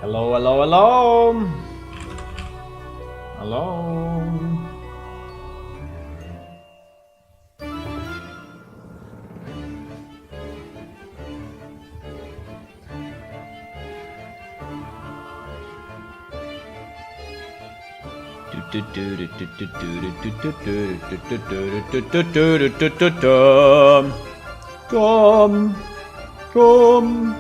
Hello, hello, hello. Hello. Come, come.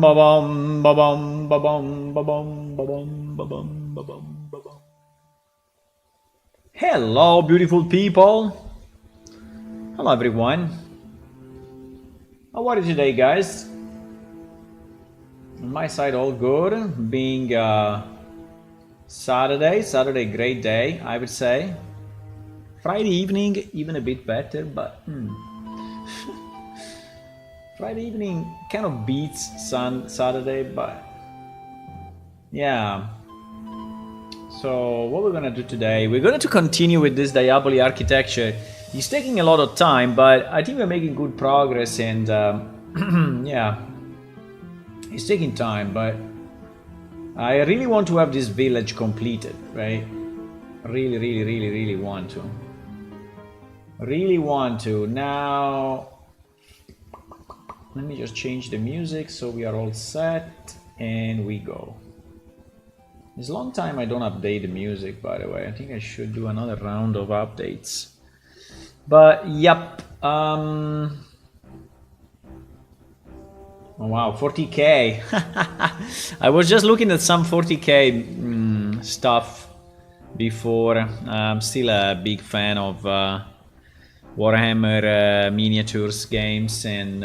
Ba-bum, ba-bum, ba-bum, ba-bum, ba-bum, ba-bum, ba-bum, ba-bum. Hello, beautiful people. Hello, everyone. How are you today, guys? On my side, all good. Being Saturday, great day, I would say. Friday evening, even a bit better, but Friday evening kind of beats Saturday, but yeah. So what we're gonna do today, we're going to continue with this Diaboli architecture. It's taking a lot of time, but I think we're making good progress, and yeah, it's taking time, but I really want to have this village completed, right? Really want to. Really want to. Now, let me just change the music so we are all set, and we go. It's a long time I don't update the music, by the way. I think I should do another round of updates. But, yep. Oh, wow, 40k. I was just looking at some 40k stuff before. I'm still a big fan of Warhammer miniatures games, and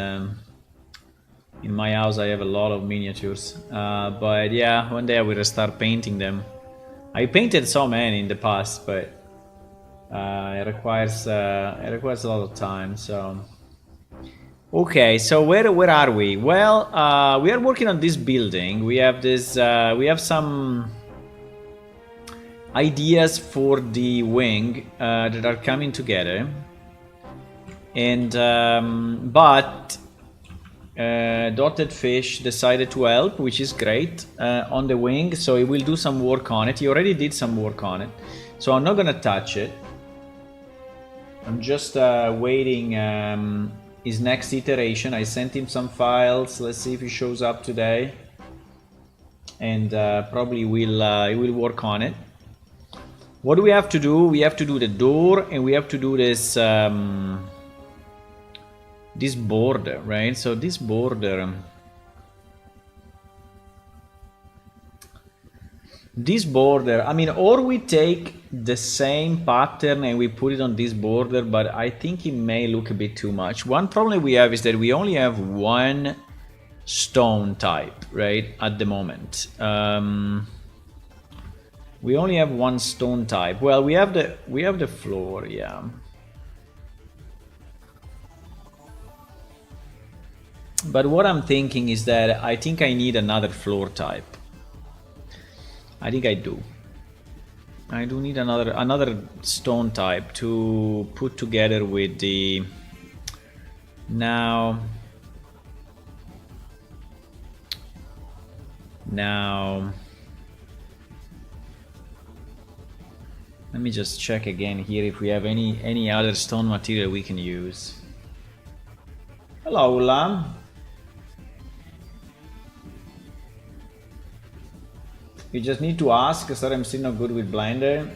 in my house I have a lot of miniatures. But yeah, one day I will start painting them. I painted so many in the past, but it requires a lot of time. So okay, so where are we? Well, we are working on this building. We have this. We have some ideas for the wing that are coming together, and but Dotted Fish decided to help, which is great, on the wing. So he will do some work on it. He already did some work on it, so I'm not gonna touch it. I'm just waiting his next iteration. I sent him some files. Let's see if he shows up today, and probably he will work on it. What do we have to do? We have to do the door, and we have to do this this border, right? So this border, I mean, or we take the same pattern and we put it on this border, but I think it may look a bit too much. One problem we have is that we only have one stone type, right, at the moment. We only have one stone type. Well, we have the floor, yeah. But what I'm thinking is that I think I need another floor type. I think I do. I do need another stone type to put together with the now let me just check again here if we have any other stone material we can use. Hello, Ulam. You just need to ask, sir. I'm still not good with Blender.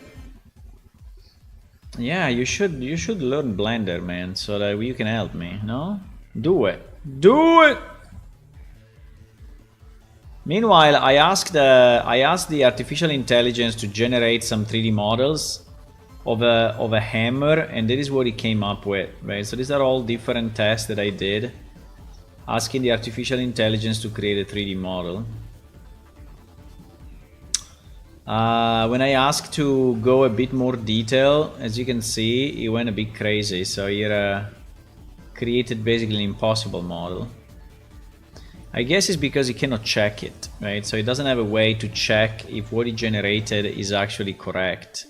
Yeah, you should learn Blender, man, so that you can help me. No, do it. Meanwhile, I asked the artificial intelligence to generate some 3D models of a hammer, and that is what it came up with, right? So these are all different tests that I did, asking the artificial intelligence to create a 3D model. When I asked to go a bit more detail, as you can see, it went a bit crazy. So here created basically an impossible model. I guess it's because he cannot check it, right? So he doesn't have a way to check if what he generated is actually correct.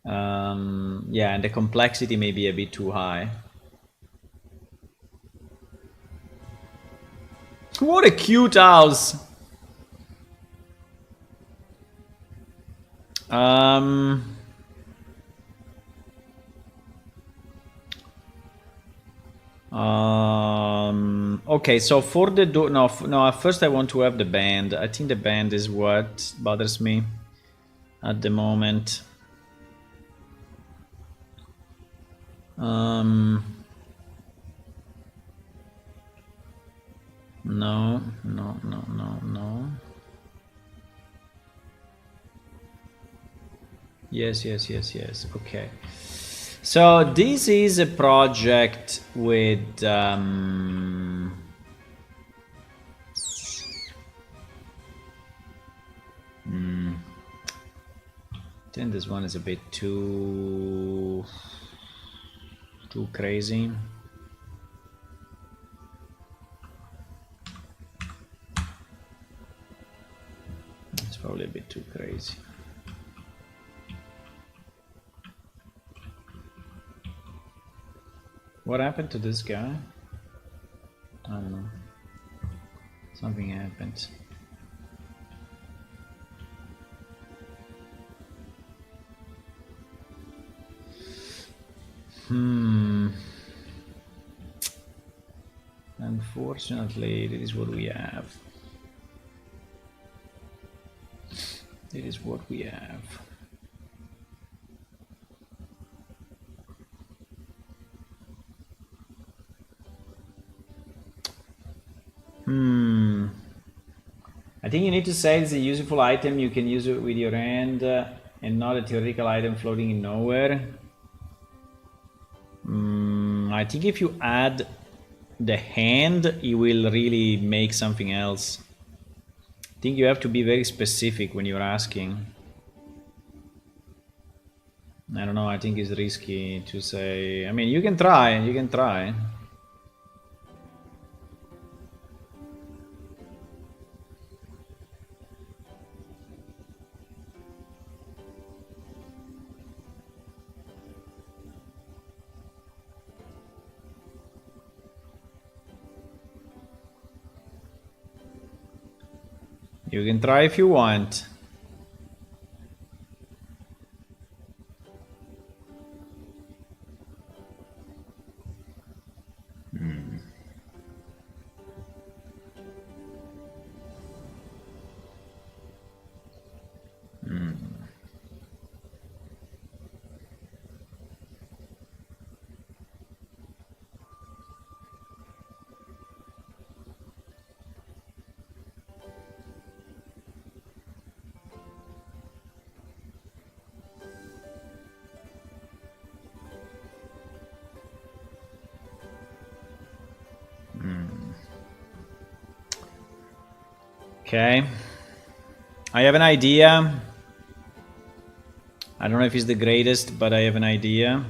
Yeah, and the complexity may be a bit too high. What a cute house! Okay, so for the door, no. At first, I want to have the band. I think the band is what bothers me at the moment. No. Yes. Okay. So this is a project with I think this one is a bit too crazy. It's probably a bit too crazy. What happened to this guy? I don't know. Something happened. Unfortunately, this is what we have. It is what we have. I think you need to say it's a useful item. You can use it with your hand and not a theoretical item floating in nowhere. I think if you add the hand, it will really make something else. I think you have to be very specific when you're asking. I don't know, I think it's risky to say. I mean, you can try, You can try if you want. Okay. I have an idea. I don't know if it's the greatest, but I have an idea.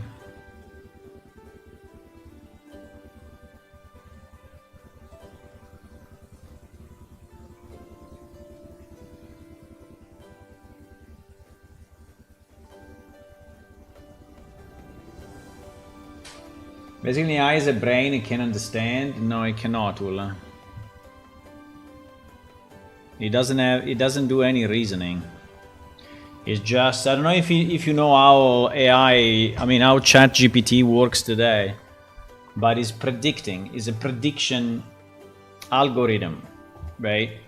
Basically, AI is a brain, it can understand. No, it cannot, Ulla. It doesn't do any reasoning. It's just, I don't know if you know how AI, I mean how ChatGPT works today, but it's predicting, it's a prediction algorithm, right?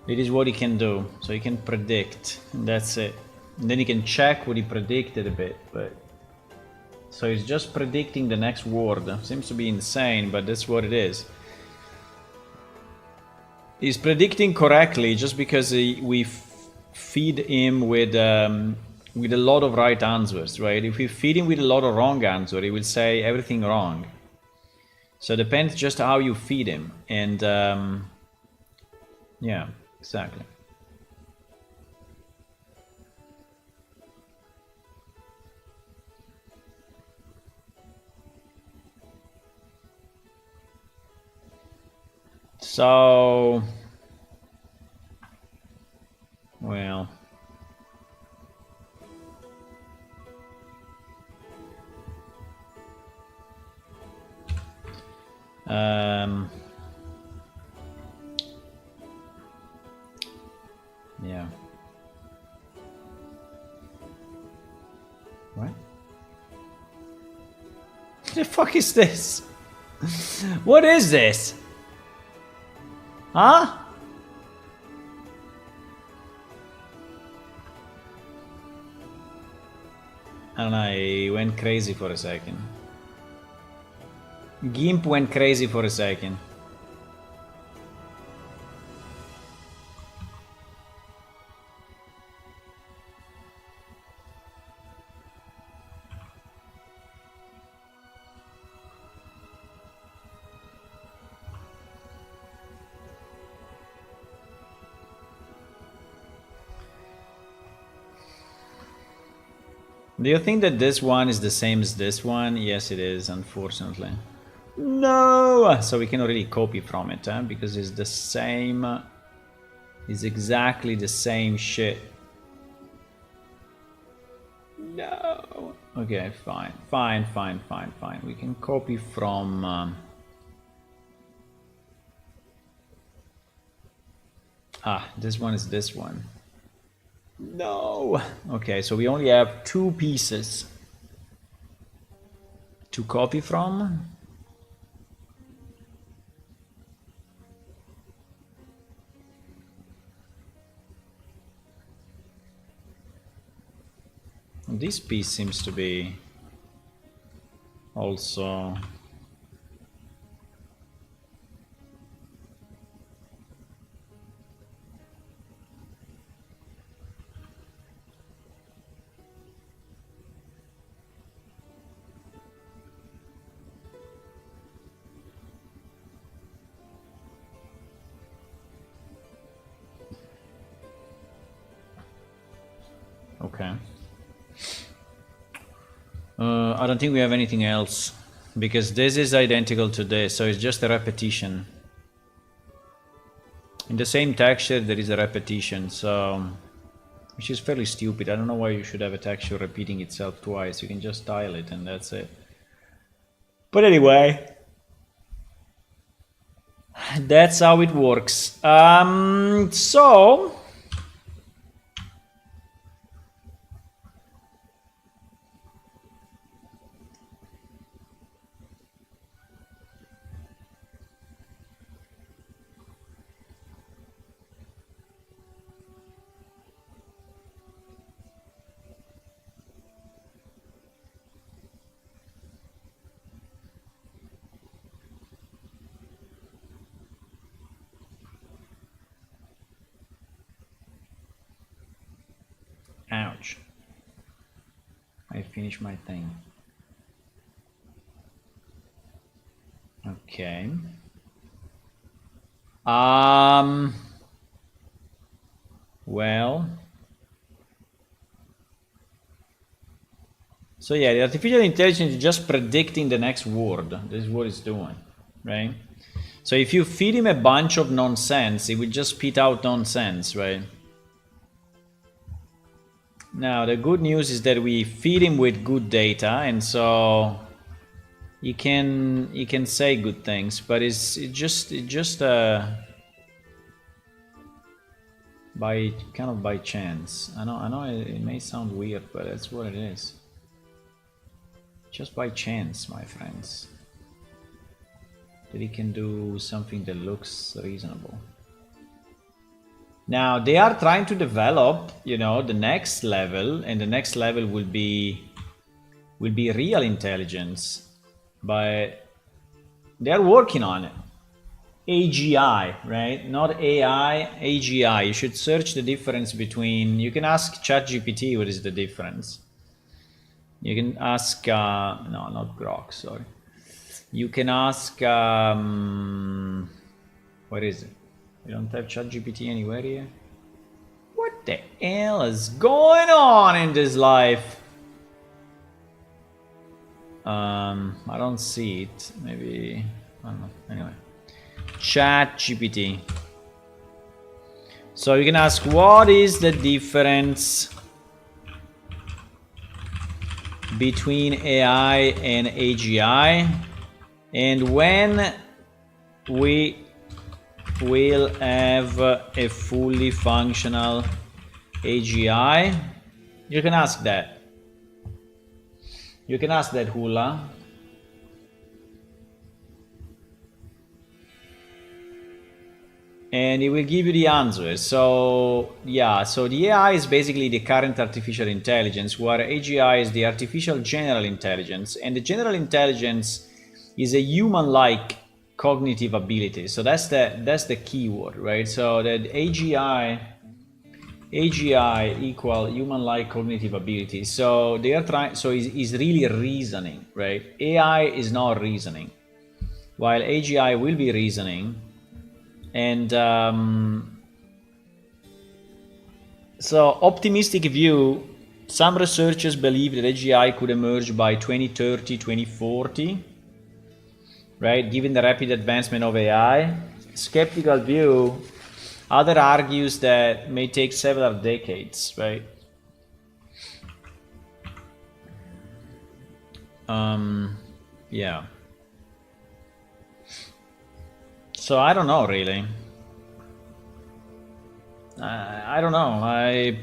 It is what it can do, so it can predict, and that's it. And then you can check what he predicted a bit, but so it's just predicting the next word. Seems to be insane, but that's what it is. He's predicting correctly just because we feed him with a lot of right answers, right? If we feed him with a lot of wrong answers, he will say everything wrong. So it depends just how you feed him, and yeah, exactly. So, well, yeah. What? The fuck is this? What is this? Huh? I don't know, I went crazy for a second. GIMP went crazy for a second. Do you think that this one is the same as this one? Yes, it is, unfortunately. No! So we cannot really copy from it, huh? Because it's the same... It's exactly the same shit. No! Okay, fine. Fine. We can copy from... this one is this one. No! Okay, so we only have 2 pieces to copy from. This piece seems to be also... Okay. I don't think we have anything else, because this is identical to this, so it's just a repetition. In the same texture there is a repetition, so... Which is fairly stupid. I don't know why you should have a texture repeating itself twice. You can just tile it and that's it. But anyway... That's how it works. So... Ouch. I finished my thing. Okay. Well. So yeah, the artificial intelligence is just predicting the next word. This is what it's doing, right? So if you feed him a bunch of nonsense, it will just spit out nonsense, right? Now, the good news is that we feed him with good data, and so he can say good things, but it's just by kind of by chance. I know it may sound weird, but that's what it is. Just by chance, my friends, that he can do something that looks reasonable. Now they are trying to develop, you know, the next level, and the next level will be real intelligence, but they are working on it. AGI, right? Not AI, AGI. You should search the difference between... You can ask ChatGPT what is the difference. You can ask... no, not Grok, sorry. You can ask... what is it? We don't have ChatGPT anywhere here. What the hell is going on in this life? I don't see it. Maybe... I don't know. Anyway. Chat GPT. So you can ask, what is the difference between AI and AGI, and when we will have a fully functional AGI? You can ask that. You can ask that, Hula. And it will give you the answer. So yeah, so the AI is basically the current artificial intelligence, where AGI is the artificial general intelligence, and the general intelligence is a human-like cognitive ability. So that's the keyword, right? So that AGI equal human-like cognitive ability. So they are trying. So is really reasoning, right? AI is not reasoning, while AGI will be reasoning. And so optimistic view, some researchers believe that AGI could emerge by 2030, 2040, right? Given the rapid advancement of AI. Skeptical view, other argues that may take several decades, right? Yeah. So I don't know really. I don't know.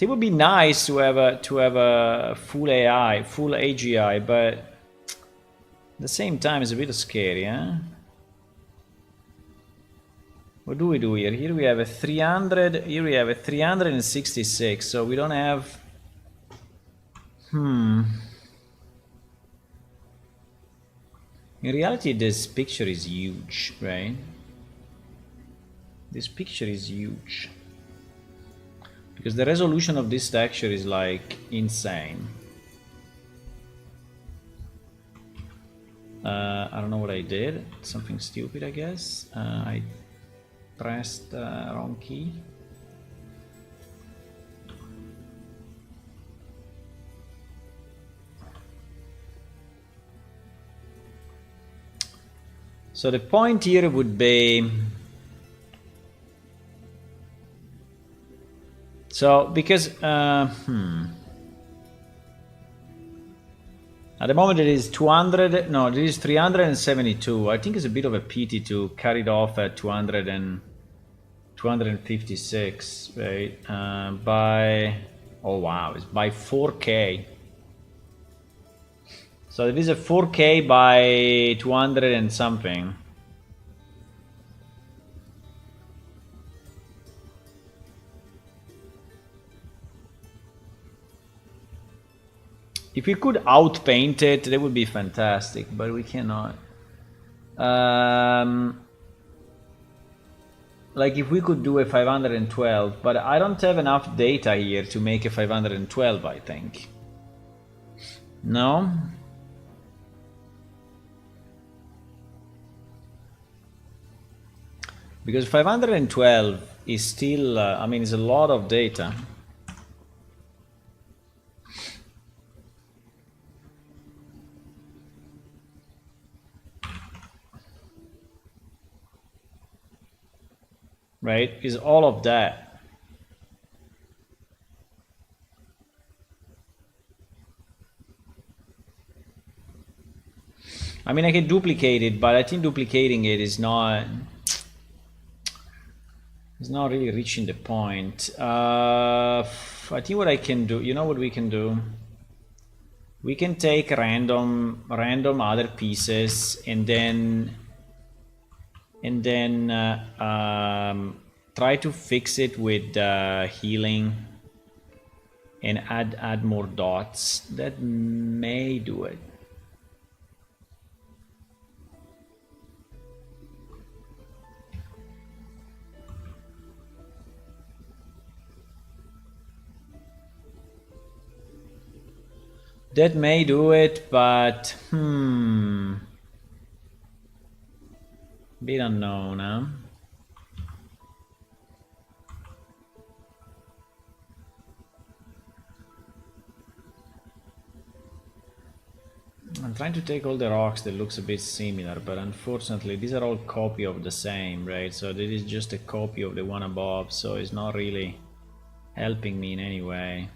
It would be nice to have a full AI, full AGI, but at the same time it's a bit scary, huh? What do we do here? Here we have a 300. Here we have a 366. So we don't have. In reality, this picture is huge, right? This picture is huge. Because the resolution of this texture is like insane. I don't know what I did. Something stupid, I guess. I pressed the wrong key. So the point here would be, so because at the moment it is 200, no, it is 372. I think it's a bit of a pity to cut it off at 256, right? By, oh wow, it's by 4K. So it is a 4K by 200 and something. If we could outpaint it, that would be fantastic, but we cannot. Like if we could do a 512, but I don't have enough data here to make a 512, I think. No? Because 512 is still, I mean, it's a lot of data. Right? Is all of that. I mean, I can duplicate it, but I think duplicating it is not. It's not really reaching the point. I think what I can do, you know what we can do? We can take random other pieces and then try to fix it with healing and add more dots. That may do it. That may do it, but bit unknown, huh? I'm trying to take all the rocks that looks a bit similar, but unfortunately these are all copy of the same, right? So this is just a copy of the one above, so it's not really helping me in any way.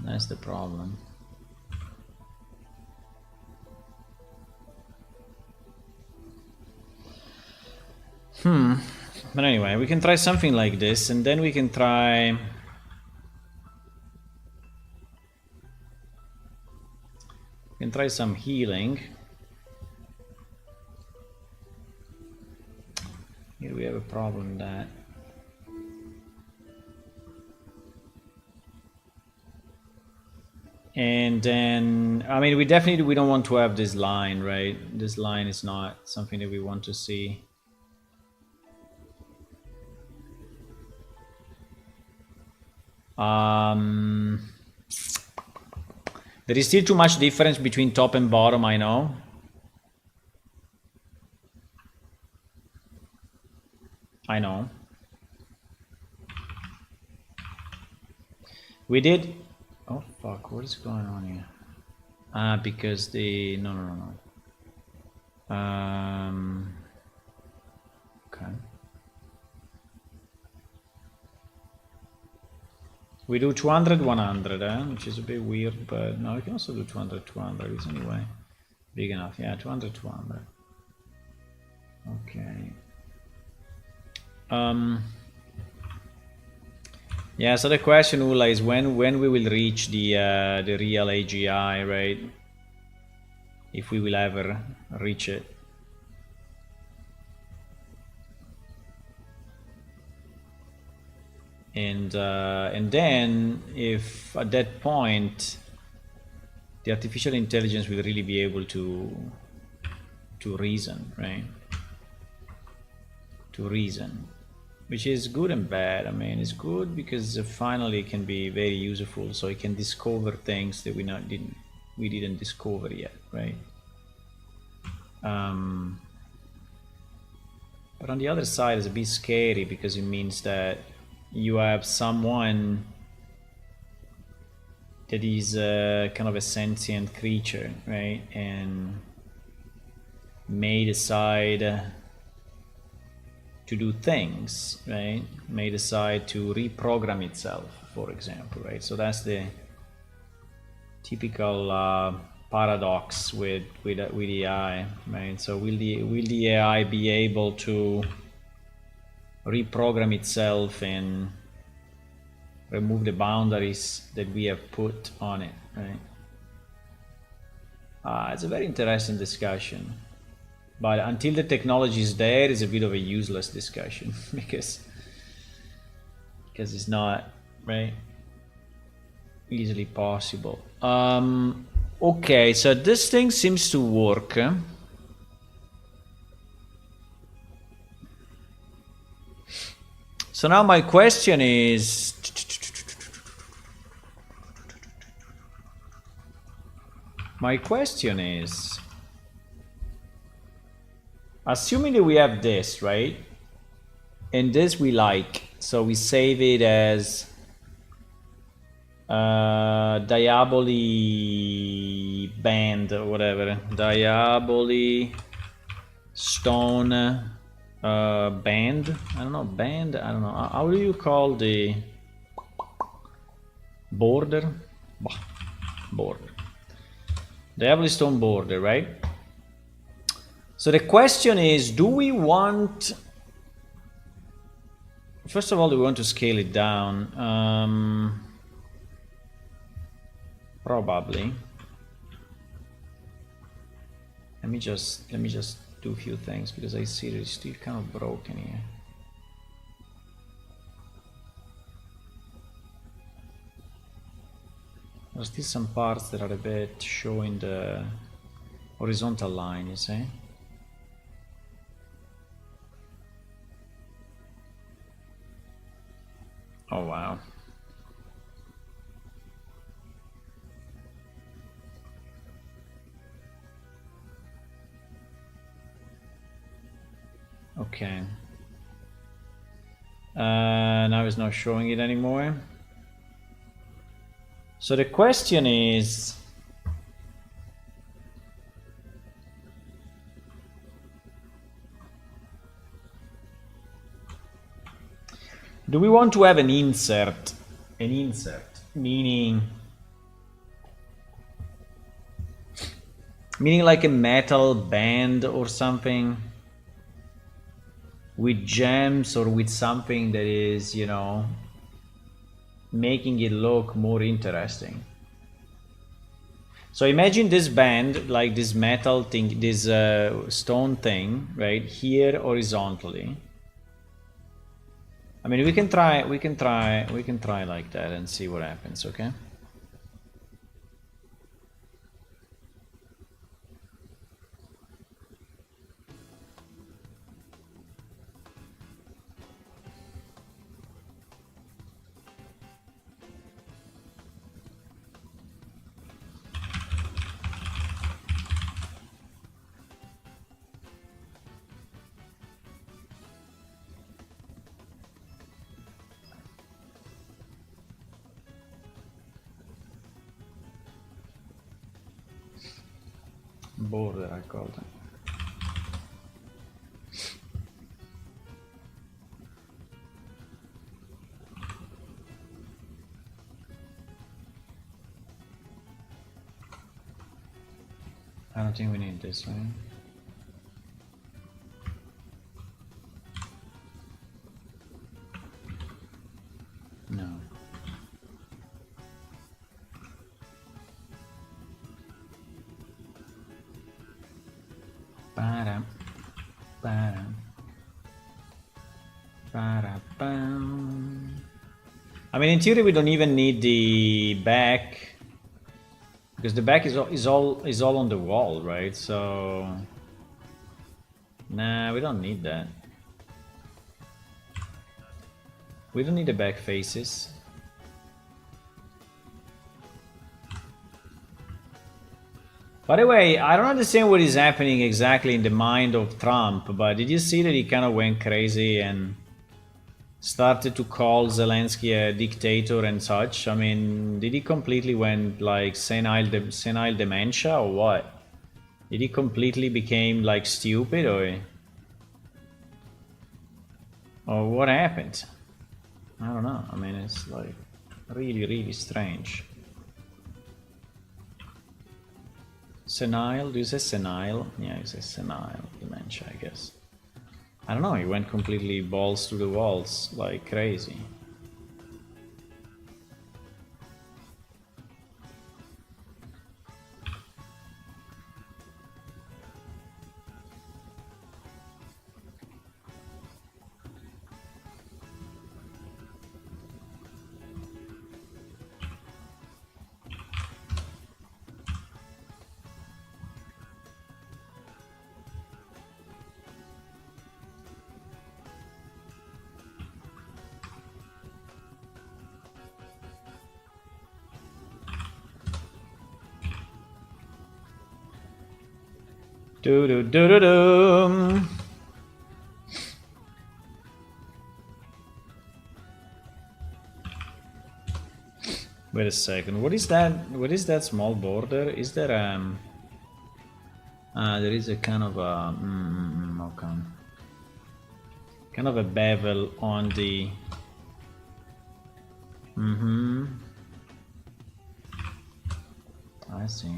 That's the problem. But anyway, we can try something like this, and then we can try... We can try some healing. Here we have a problem with that. And then, I mean, we don't want to have this line, right? This line is not something that we want to see. There is still too much difference between top and bottom, I know. I know. We did... Oh fuck, what is going on here? Because the... No. Okay. We do 200, 100, which is a bit weird, but no, we can also do 200, 200. It's anyway big enough. Yeah, 200, 200. Okay. Yeah, so the question, Ula, is when we will reach the real AGI, right? If we will ever reach it. And then, if at that point the artificial intelligence will really be able to reason, right? To reason, which is good and bad. I mean, it's good because finally it can be very useful, so it can discover things that we didn't discover yet, right? But on the other side, it's a bit scary because it means that you have someone that is kind of a sentient creature, right? And may decide to do things, right? May decide to reprogram itself, for example, right? So that's the typical paradox with AI, right? So will the AI be able to reprogram itself and remove the boundaries that we have put on it, right? It's a very interesting discussion, but until the technology is there, it's a bit of a useless discussion because it's not, right, easily possible. Okay, so this thing seems to work. So now my question is, assuming that we have this, right? And this we like, so we save it as Diaboli band or whatever, Diaboli stone band. I don't know, band. I don't know. How do you call the border? Border. Diaboli stone border, right? So the question is, do we want... First of all, do we want to scale it down? Probably. Let me just do a few things because I see that it's still kind of broken here. There's still some parts that are a bit showing the horizontal line, you see? Oh wow. Okay. Now it's not showing it anymore. So the question is, Do we want to have an insert? An insert, meaning like a metal band or something with gems or with something that is, you know, making it look more interesting. So imagine this band, like this metal thing, this stone thing, right here horizontally. I mean, we can try like that and see what happens, okay? Border, I called it. I don't think we need this, right? No. Ba-dum, ba-dum, ba-da-bum. I mean, in theory, we don't even need the back because the back is all on the wall, right? So, nah, we don't need that. We don't need the back faces. By the way, I don't understand what is happening exactly in the mind of Trump, but did you see that he kind of went crazy and started to call Zelensky a dictator and such? I mean, did he completely went like senile dementia or what? Did he completely became like stupid or what happened? I don't know. I mean, it's like really strange. Senile? Do you say senile? Yeah, you say senile dementia, I guess. I don't know, he went completely balls to the walls, like crazy. Do do do do do. Wait a second. What is that? What is that small border? Is there there is a kind of a okay, kind of a bevel on the. I see.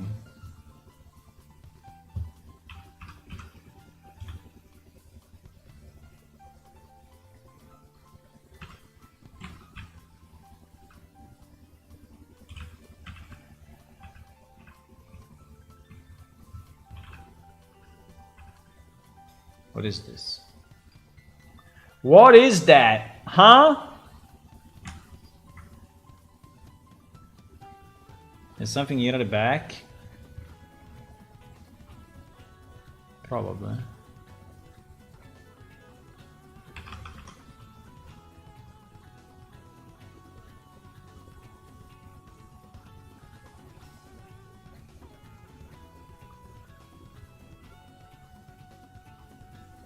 What is this? What is that? Huh? There's something here at the back? Probably.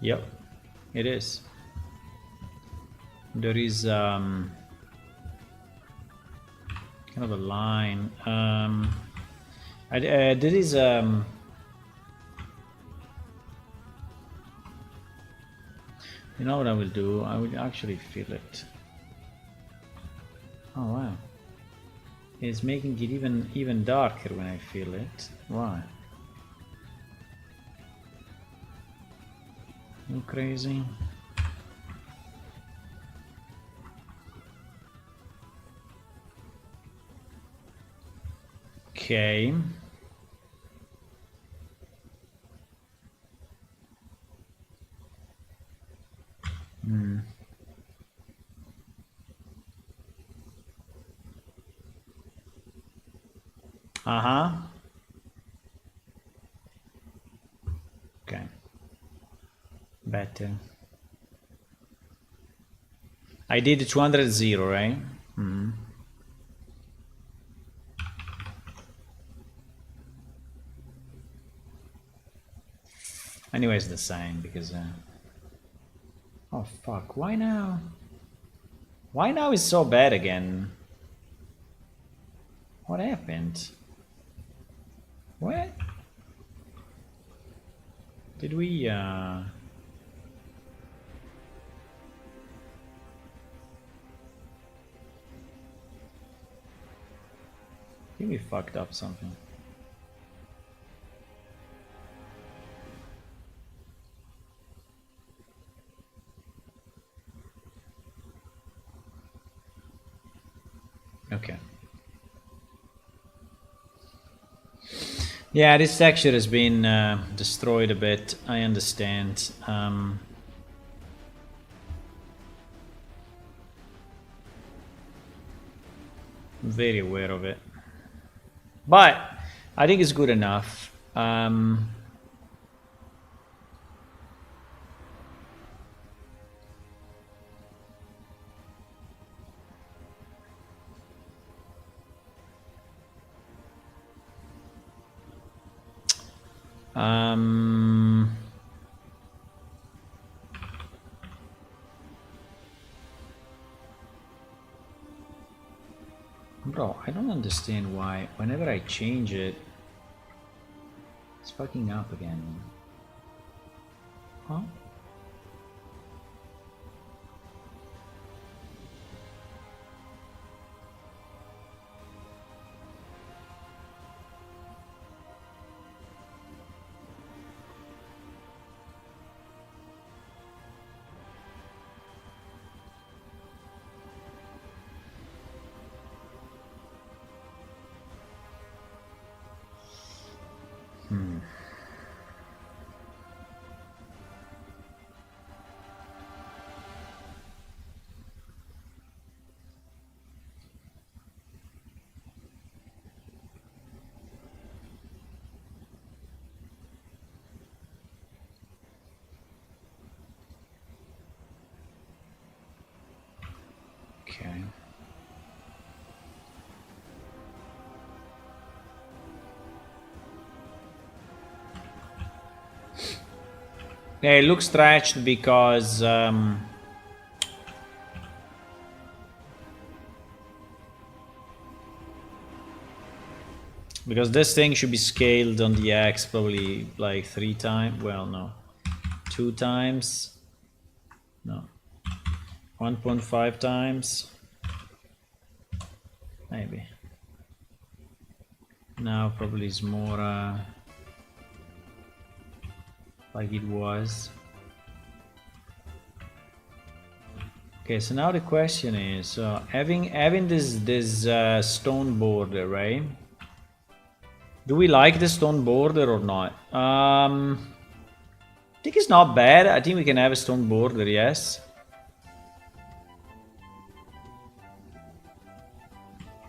Yep, it is. There is kind of a line. There is you know what I will do? I will actually fill it. Oh wow. It's making it even darker when I feel it. Why? You crazy? Okay. Hmm. Uh-huh. Okay. Better. I did 200 0, right? Hmm. Anyways, the same because. Oh fuck! Why now? Why now is so bad again? What happened? What? Did we? I think we fucked up something. Okay. Yeah, this texture has been destroyed a bit. I understand. Very aware of it, but I think it's good enough. Bro, I don't understand why whenever I change it, it's fucking up again. Huh? Okay. Yeah, it looks stretched because this thing should be scaled on the X probably like 3 times. Well, no, 2 times. No, 1.5 times. Maybe. Now probably is more like it was. Okay, so now the question is, having this stone border, right? Do we like the stone border or not? I think it's not bad. I think we can have a stone border, yes.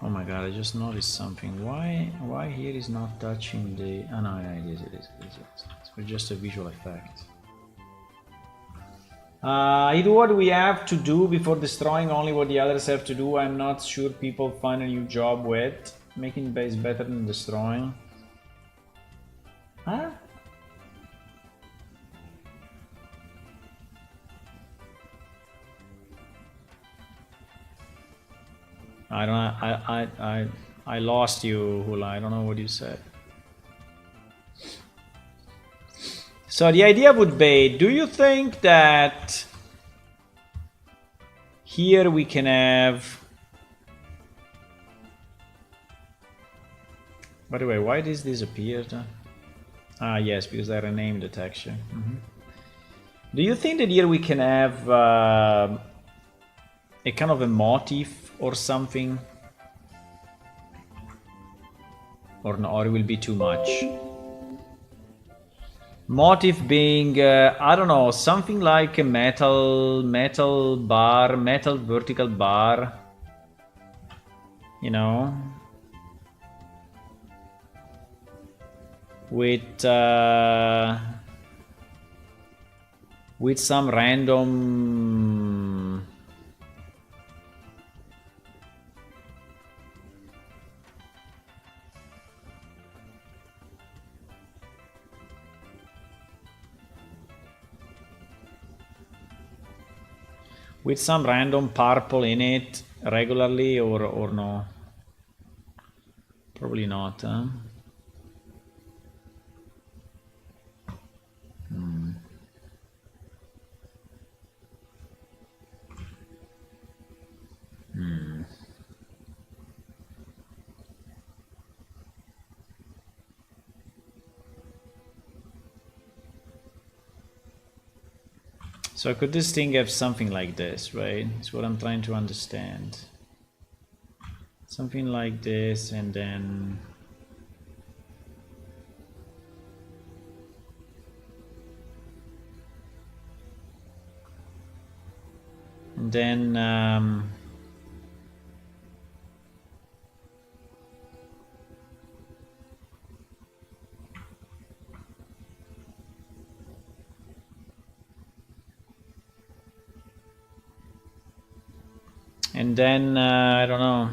Oh my god, I just noticed something. Why here is not touching the... Oh no, yeah, it is. It's just a visual effect. What we have to do before destroying only what the others have to do. I'm not sure people find a new job with. Making base better than destroying. Huh? I don't. I lost you, Hula. I don't know what you said. So the idea would be: do you think that here we can have By the way, why this disappeared? Ah, yes, because I renamed the texture. Do you think that here we can have a kind of a motif or something? Or no, or it will be too much? Motif being, I don't know, something like a metal bar, metal vertical bar. You know? With some random purple in it regularly, or no? Probably not, huh? So could this thing have something like this, right? It's what I'm trying to understand. Something like this, and then and then I don't know.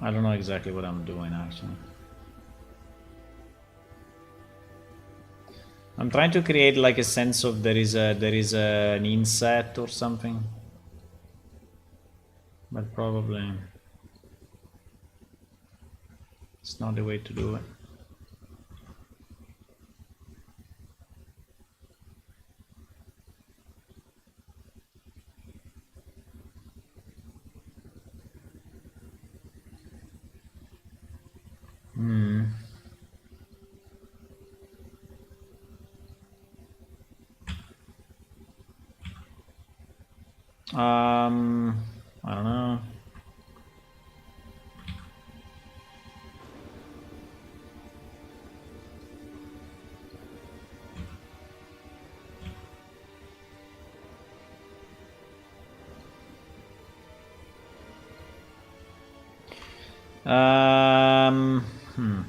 I don't know exactly what I'm doing actually. I'm trying to create like a sense of there is an inset or something, but probably it's not the way to do it. I don't know. Um, hmm.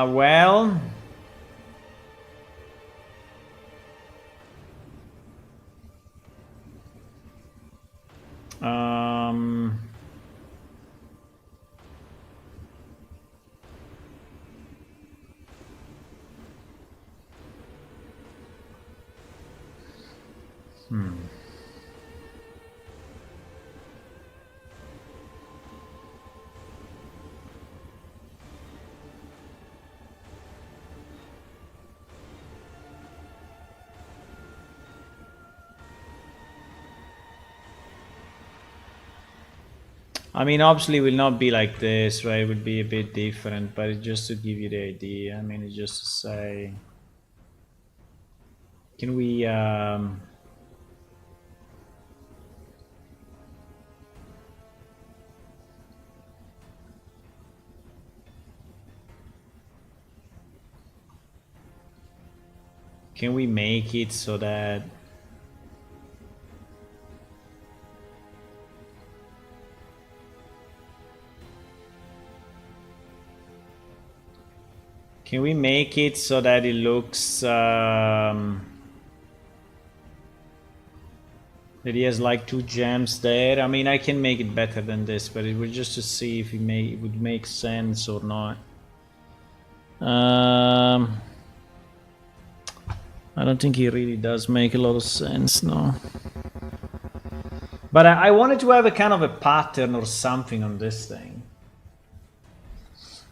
Well, um, I mean, obviously, it will not be like this, right? It would be a bit different, but it's just to give you the idea. I mean, it's just to say, can we? Can we make it so that Can we make it so that it looks that he has like 2 gems there? I mean, I can make it better than this, but it was just to see if it would make sense or not. I don't think it really does make a lot of sense, no. But I wanted to have a kind of a pattern or something on this thing.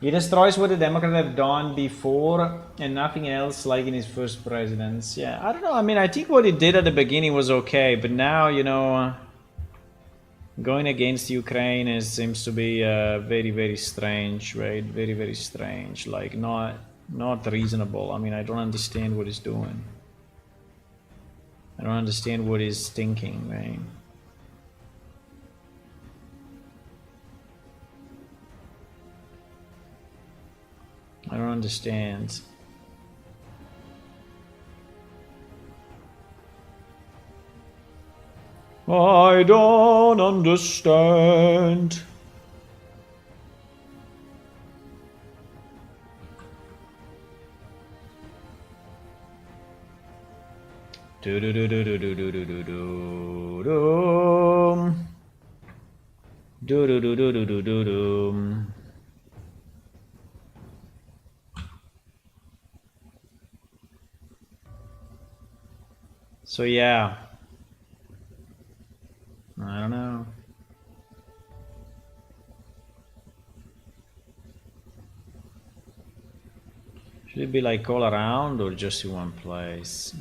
He destroys what the Democrats have done before and nothing else like in his first presidency. Yeah, I don't know. I mean, I think what he did at the beginning was okay, but now, you know, going against Ukraine seems to be very, very strange, right? Very, very strange. Like, not reasonable. I mean, I don't understand what he's doing. I don't understand what he's thinking, right? I don't understand. I don't understand. Do do do do do do do do do do do do do do do do do. So yeah, I don't know. Should it be like all around or just in one place?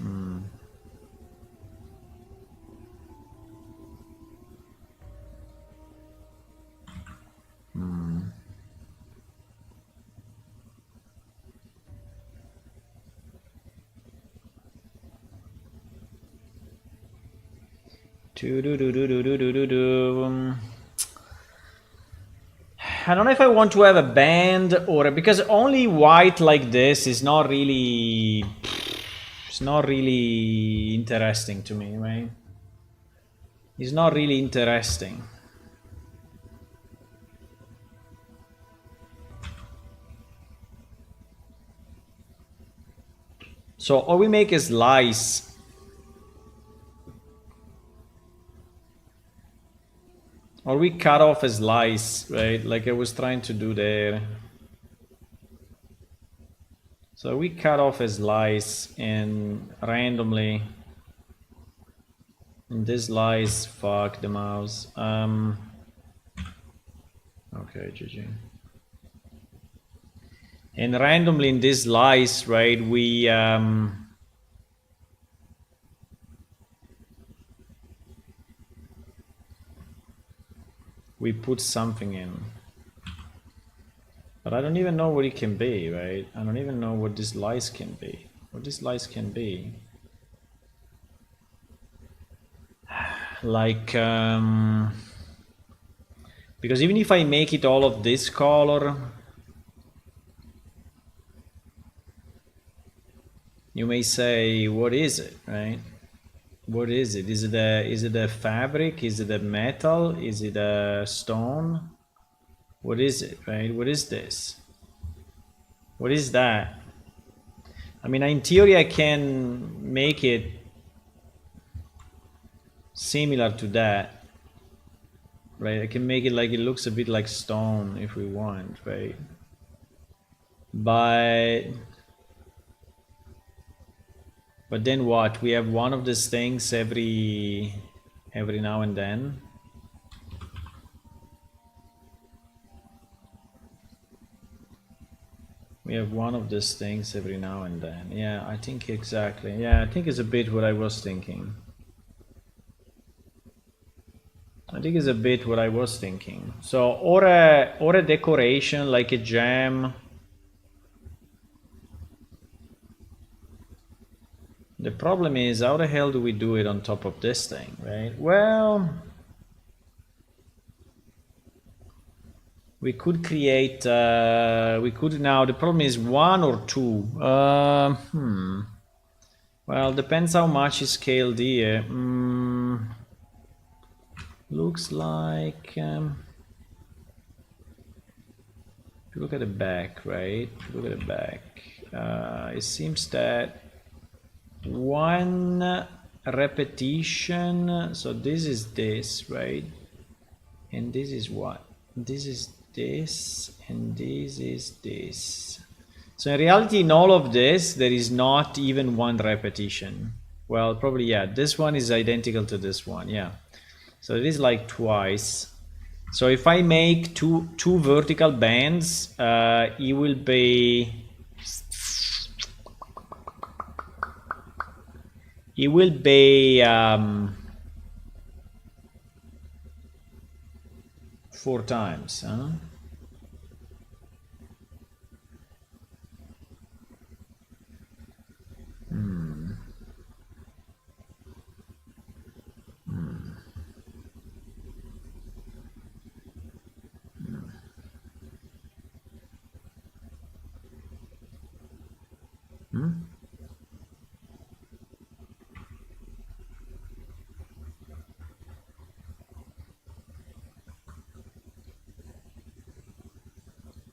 I don't know if I want to have a band or because only white like this is not really. It's not really interesting to me, right? It's not really interesting. So, or we make a slice. Or we cut off a slice, right? Like I was trying to do there. So we cut off a slice and randomly. And this slice, fuck the mouse. Okay, GG. And randomly in this slice, right, we put something in. But I don't even know what it can be, right? I don't even know what this slice can be. What this slice can be. Like, because even if I make it all of this color, you may say, what is it, right? What is it? Is it a fabric? Is it a metal? Is it a stone? What is it, right? What is this? What is that? I mean, in theory, I can make it similar to that, right? I can make it like it looks a bit like stone if we want, right? But then what? We have one of these things every now and then. We have one of these things every now and then. Yeah, I think exactly. Yeah, I think it's a bit what I was thinking. I think it's a bit what I was thinking. So, or a decoration like a gem. The problem is, how the hell do we do it on top of this thing, right? Well, we could create, we could now, the problem is 1 or 2. Well, depends how much is scaled here. Looks like, If you look at the back, right? If you look at the back, it seems that one repetition, so this is this, right? And this is what? This is this, and this is this. So in reality, in all of this, there is not even one repetition. Well, probably, yeah, this one is identical to this one, yeah. So it is like twice. So if I make two vertical bands, it will be 4 times, huh?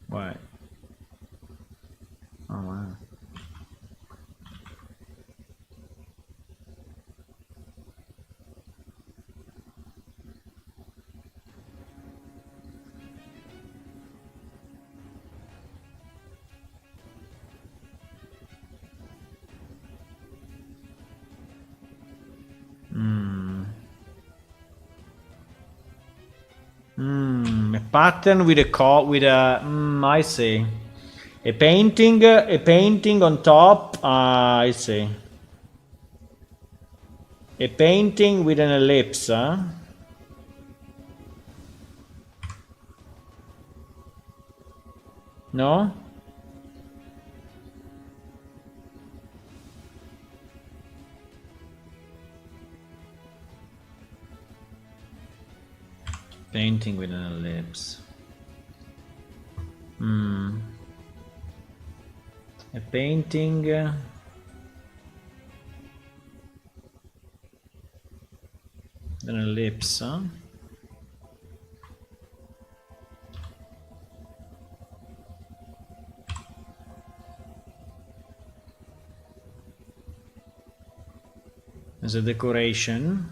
What? Oh wow. A pattern with I see. A painting on top, I see. A painting with an ellipse, huh? No? Painting with an ellipse. A painting. An ellipse, huh? As a decoration.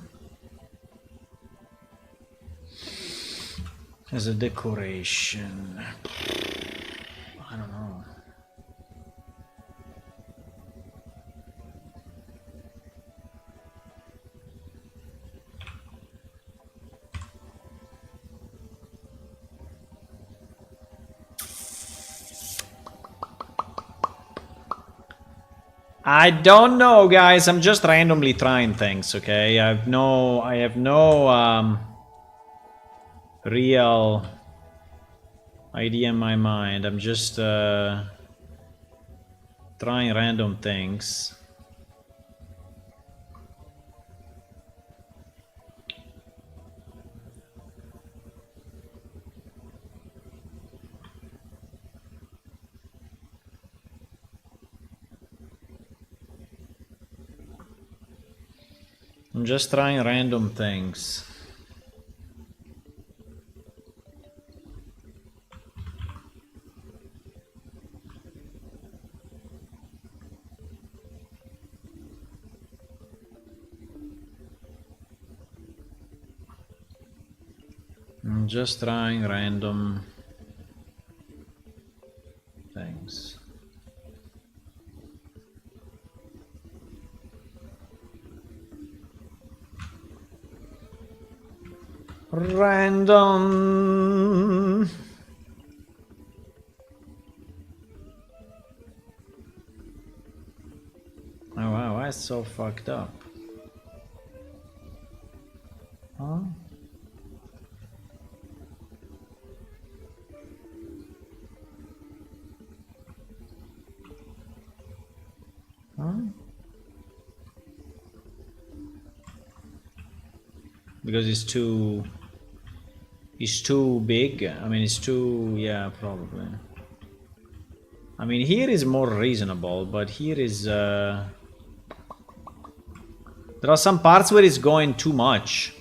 As a decoration. I don't know. I don't know, guys. I'm just randomly trying things, okay? I have no real idea in my mind. I'm just trying random things. I'm just trying random things. I'm just trying random things. Random. Oh wow, that's so fucked up. Huh? Huh? Because it's too big. I mean, it's too, yeah, probably. I mean, here is more reasonable, but here is there are some parts where it's going too much.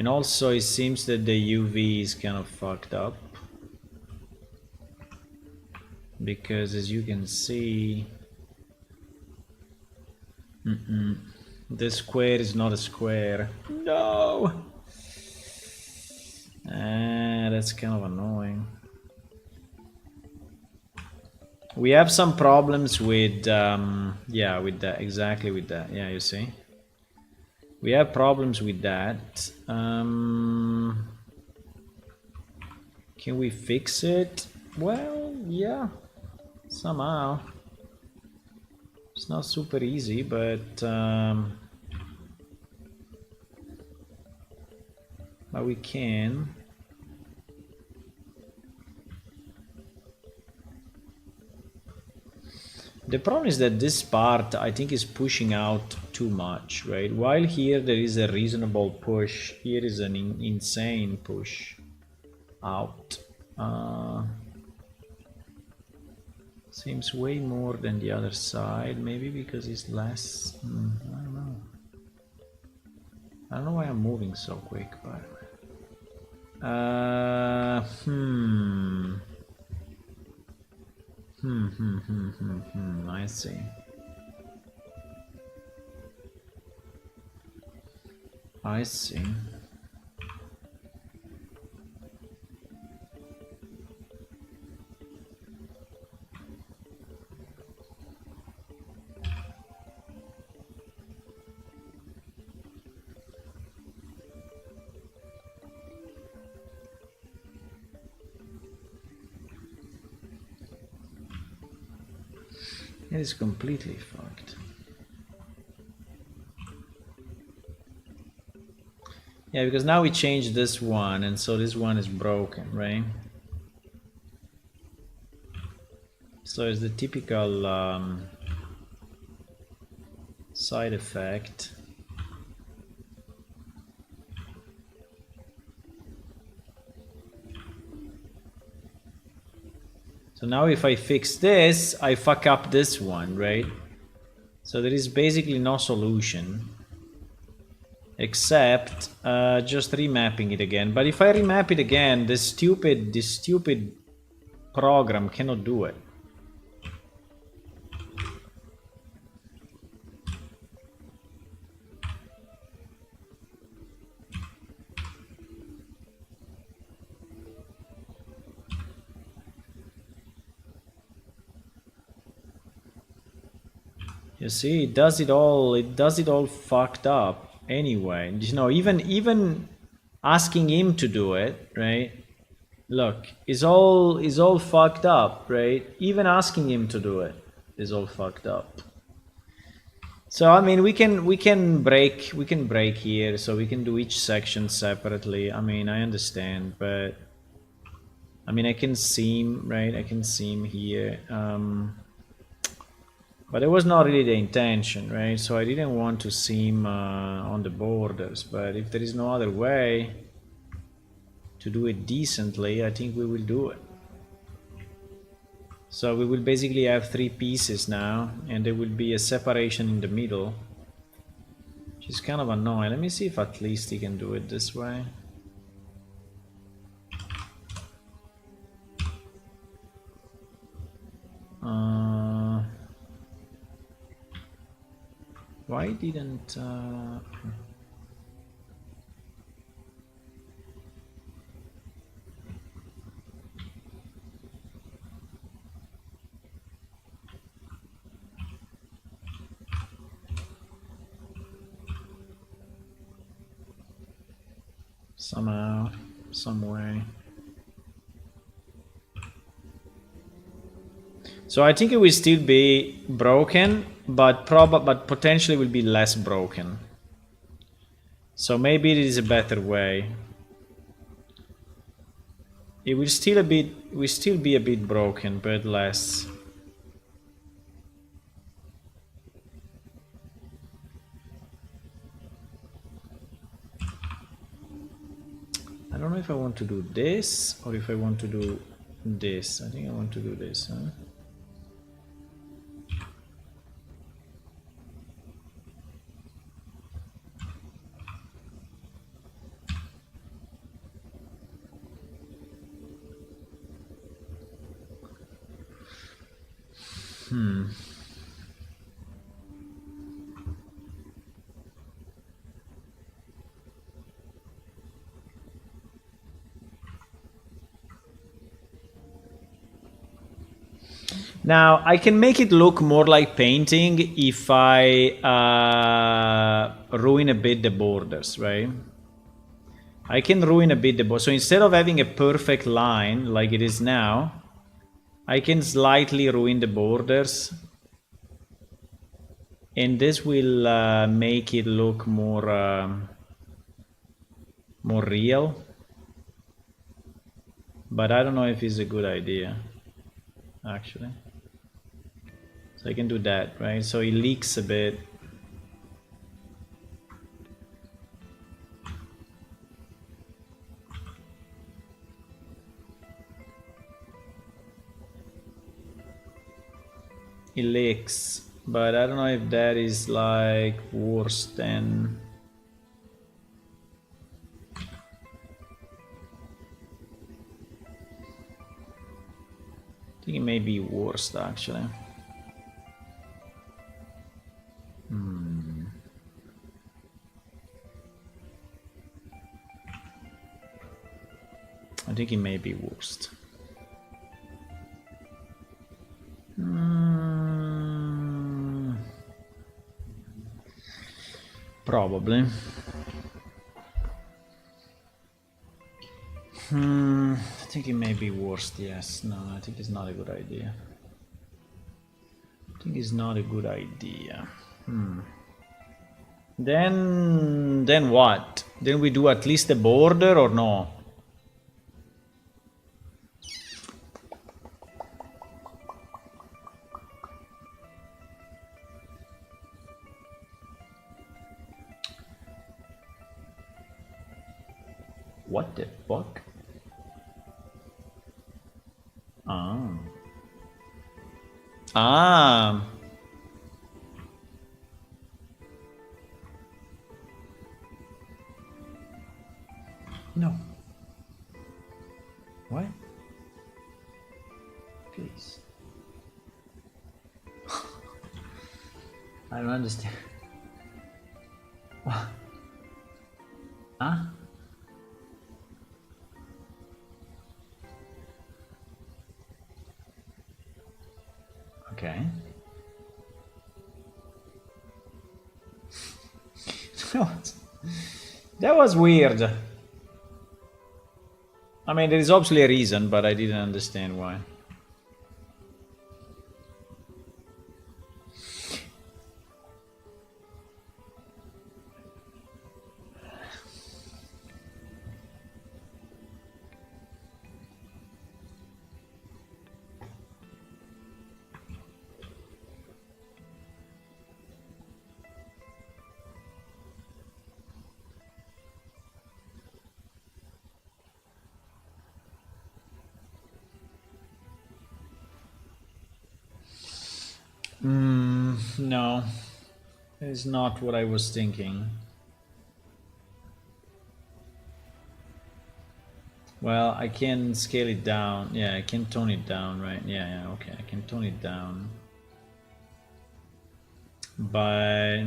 And also it seems that the UV is kind of fucked up, because as you can see, the square is not a square. No! That's kind of annoying. We have some problems with, yeah, with that, exactly with that. Yeah, you see? We have problems with that. Can we fix it? Well, yeah, somehow. It's not super easy, but we can. The problem is that this part, I think, is pushing out too much, right? While here there is a reasonable push, here is an insane push out. Seems way more than the other side, maybe because it's less. I don't know. I don't know why I'm moving so quick, by the way. I see. I see. It is completely fucked. Yeah, because now we changed this one, and so this one is broken, right? So it's the typical side effect. So now if I fix this, I fuck up this one, right? So there is basically no solution except just remapping it again. But if I remap it again, this stupid program cannot do it. You see, it does it all fucked up anyway. You know, even asking him to do it, right? Look, is all fucked up, right? Even asking him to do it is all fucked up. So I mean, we can break here, so we can do each section separately. I mean, I understand, but I mean, I can seam, right? I can seam here. But it was not really the intention, right? So I didn't want to seam on the borders, but if there is no other way to do it decently, I think we will do it. So we will basically have 3 pieces now, and there will be a separation in the middle, which is kind of annoying. Let me see if at least he can do it this way. Why didn't... somehow, some way. So I think it will still be broken, but potentially will be less broken. So maybe it is a better way. It will still be a bit broken, but less. I don't know if I want to do this or if I want to do this. I think I want to do this, huh? Now, I can make it look more like painting if I ruin a bit the borders, right? I can ruin a bit the border. So instead of having a perfect line like it is now, I can slightly ruin the borders. And this will make it look more real. But I don't know if it's a good idea, actually. So I can do that, right? So it leaks a bit. It leaks, but I don't know if that is like worse than... I think it may be worse, actually. I think it may be worst. Probably. I think it may be worst, yes. No, I think it's not a good idea. I think it's not a good idea. Then what? Then we do at least a border or no? What the fuck? Ah. No. What? Please. I don't understand. What? Huh? Okay. That was weird. I mean, there is obviously a reason, but I didn't understand why. No, it's not what I was thinking. Well, I can scale it down. Yeah, I can tone it down, right? Yeah, okay, I can tone it down. But...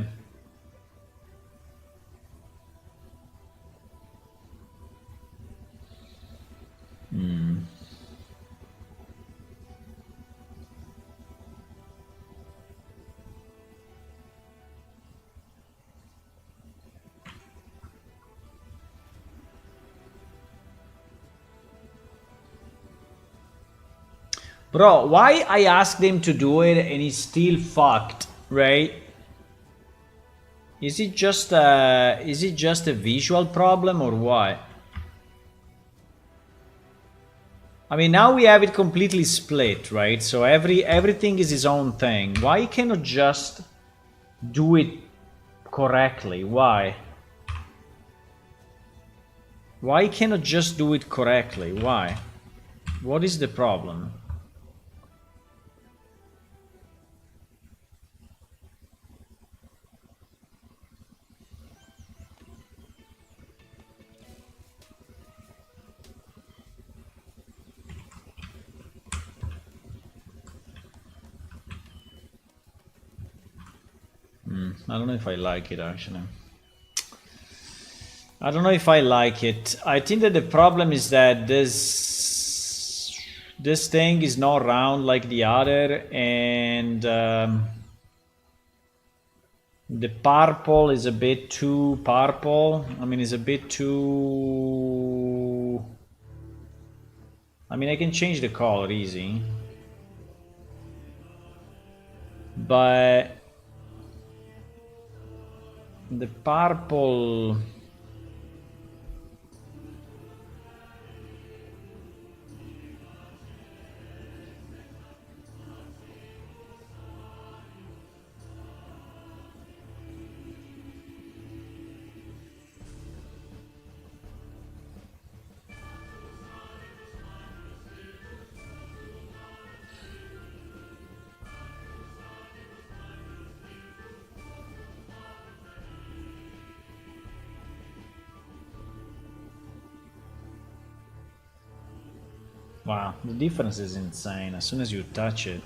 Bro, why I asked him to do it and he's still fucked, right? Is it just a visual problem or what? I mean, now we have it completely split, right? So everything is his own thing. Why cannot just do it correctly? Why? Why cannot just do it correctly? Why? What is the problem? I don't know if I like it actually. I don't know if I like it. I think that the problem is that this thing is not round like the other, and the purple is a bit too purple. I mean, it's a bit too. I mean, I can change the color easy, but the purple. Wow, the difference is insane as soon as you touch it.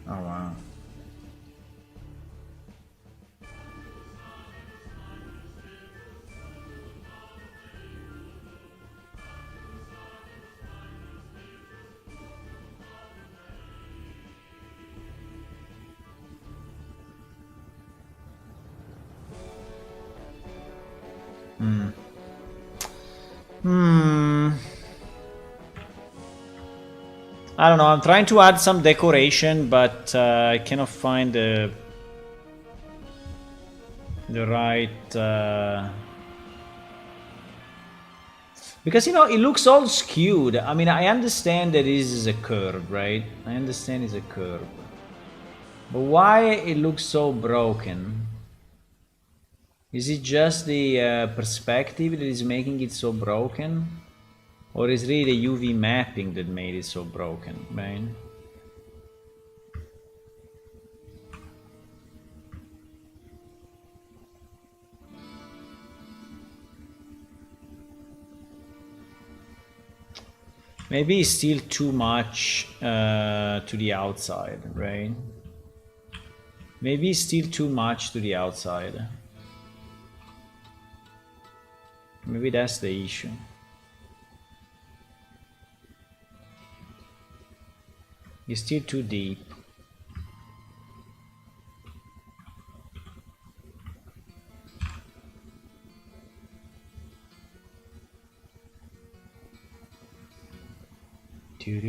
Oh wow. I don't know, I'm trying to add some decoration, but I cannot find the right... Because, you know, it looks all skewed. I mean, I understand that this is a curve, right? I understand it's a curve. But why it looks so broken? Is it just the perspective that is making it so broken? Or is it really the UV mapping that made it so broken, right? Maybe it's still too much to the outside, right? Maybe it's still too much to the outside. Maybe that's the issue. It's still too deep. Too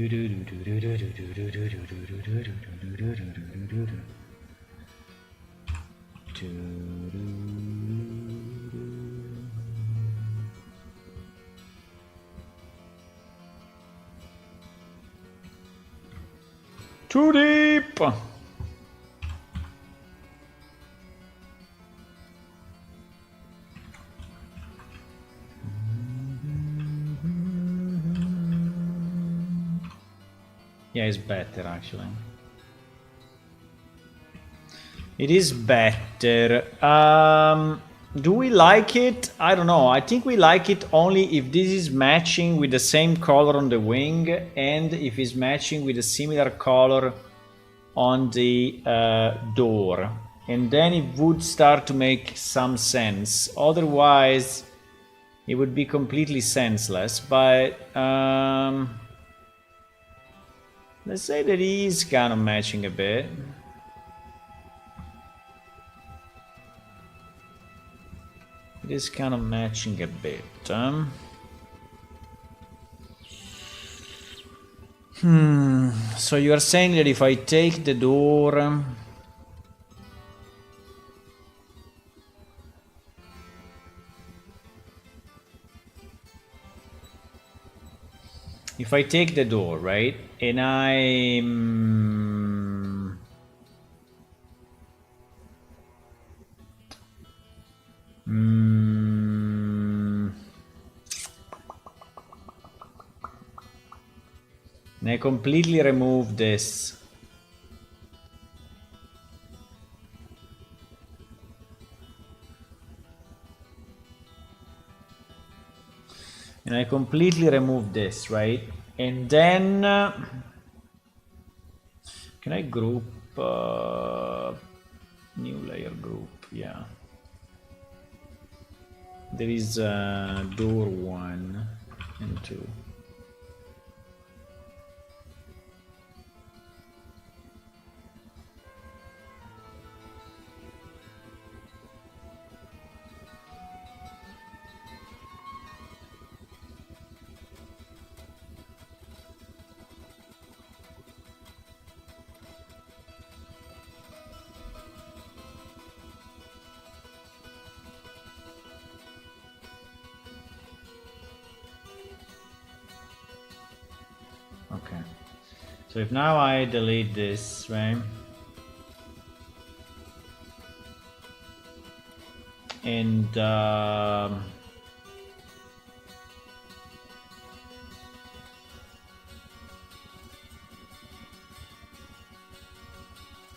deep! Yeah, it's better actually. It is better. Do we like it? I don't know. I think we like it only if this is matching with the same color on the wing and if it's matching with a similar color on the door. And then it would start to make some sense. Otherwise, it would be completely senseless. But let's say that he is kind of matching a bit. It is kind of matching a bit. So you are saying that if I take the door... If I take the door, right, and I... And I completely remove this. And I completely remove this, right? And then can I group new layer group? Yeah. There is door 1 and 2. Okay. So if now I delete this, right? And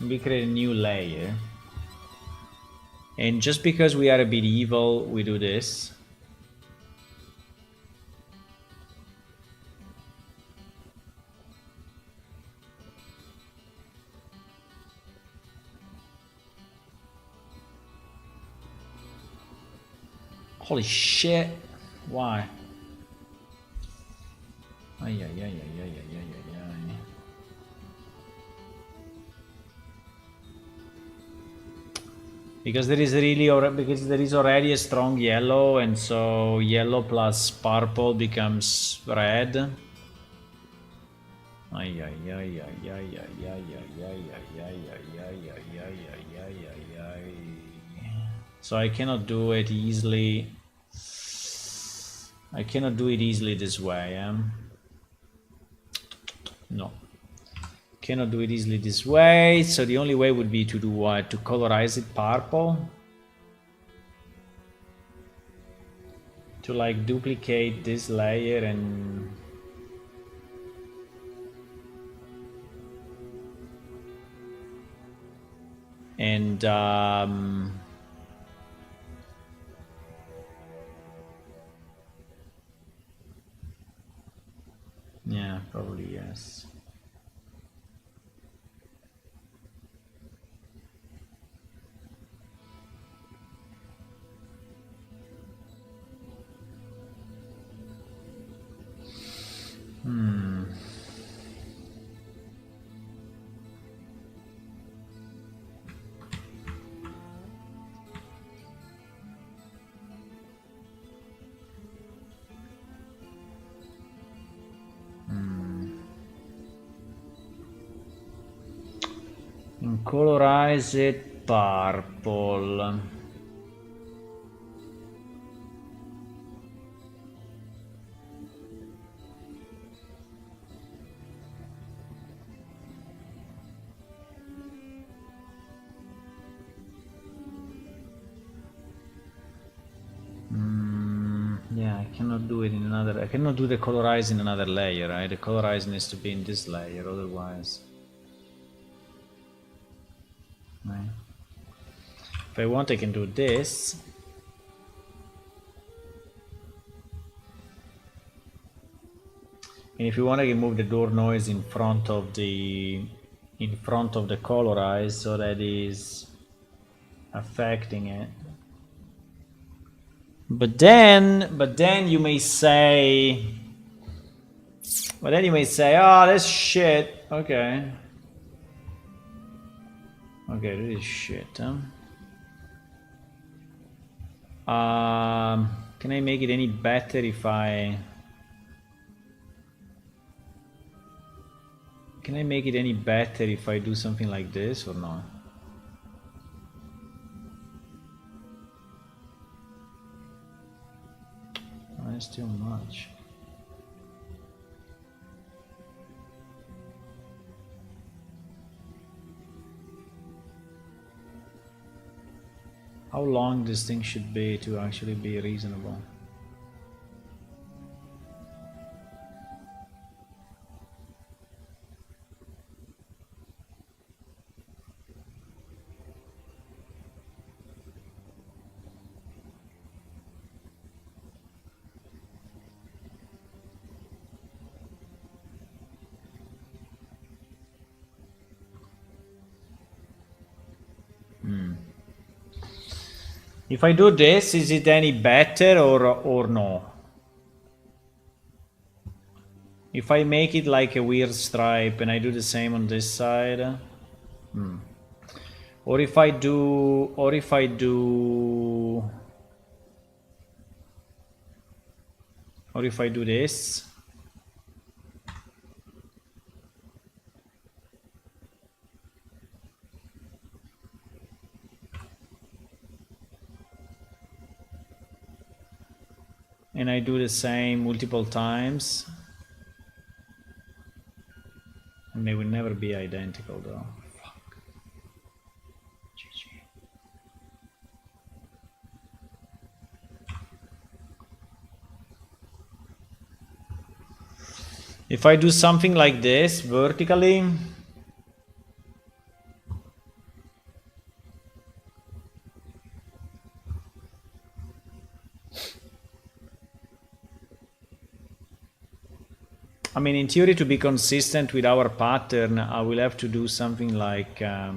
we create a new layer. And just because we are a bit evil, we do this. Holy shit. Why? Ay, ay, ay, ay, ay, ay, ay, ay, ay. Because there is already a strong yellow, and so yellow plus purple becomes red. Ay, ay, ay, ay, ay, ay, ay, ay, ay, ay, ay, ay, ay, ay, ay, ay, ay. So I cannot do it easily. I cannot do it easily this way. No. Cannot do it easily this way. So the only way would be to do what? To colorize it purple. To like duplicate this layer and yeah, probably yes. And colorize it purple. Yeah, I cannot do it in another. I cannot do the colorize in another layer, right? The colorize needs to be in this layer, otherwise. Right. If I want, I can do this. And if you want, I can move the door noise in front of the colorize, so that is affecting it. But then you may say, oh, that's shit. Okay. Okay, this is shit, huh? Can I make it any better if I... Can I make it any better if I do something like this or not? Oh, that's too much. How long this thing should be to actually be reasonable? If I do this, is it any better or no? If I make it like a weird stripe and I do the same on this side, or if I do, this. And I do the same multiple times. And they will never be identical though. Fuck. GG. If I do something like this vertically, I mean, in theory, to be consistent with our pattern, I will have to do something like, I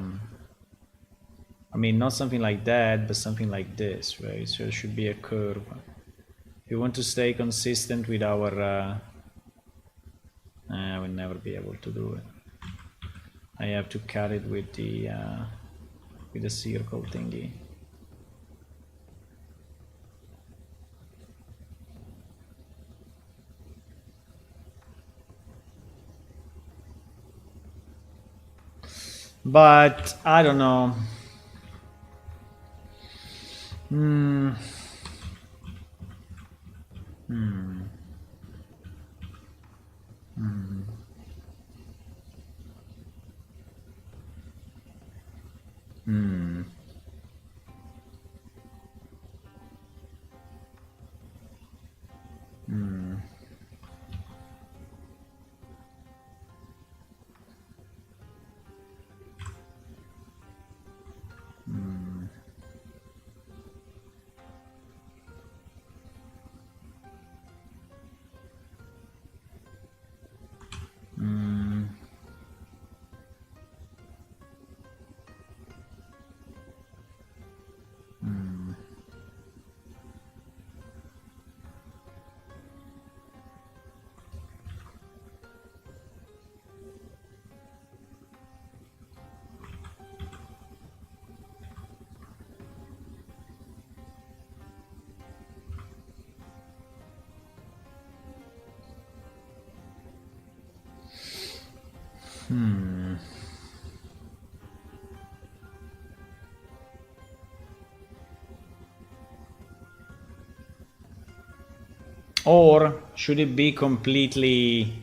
mean, not something like that, but something like this, right? So it should be a curve. If you want to stay consistent with our, I will never be able to do it. I have to cut it with the circle thingy. But I don't know. Or should it be completely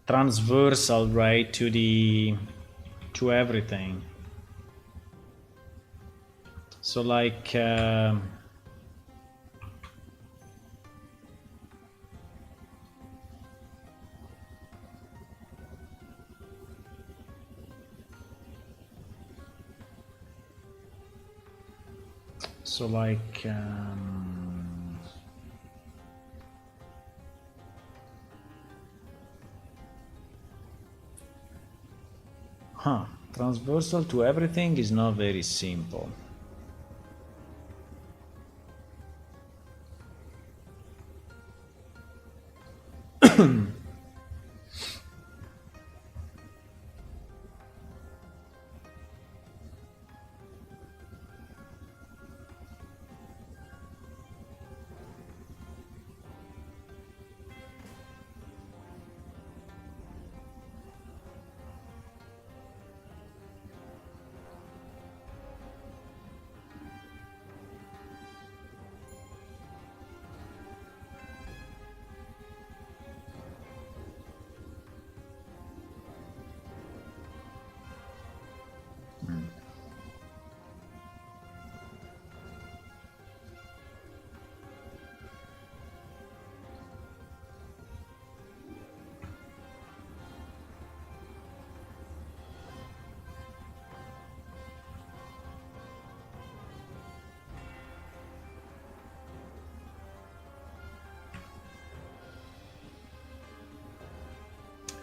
transversal, right, to everything? So like transversal to everything is not very simple.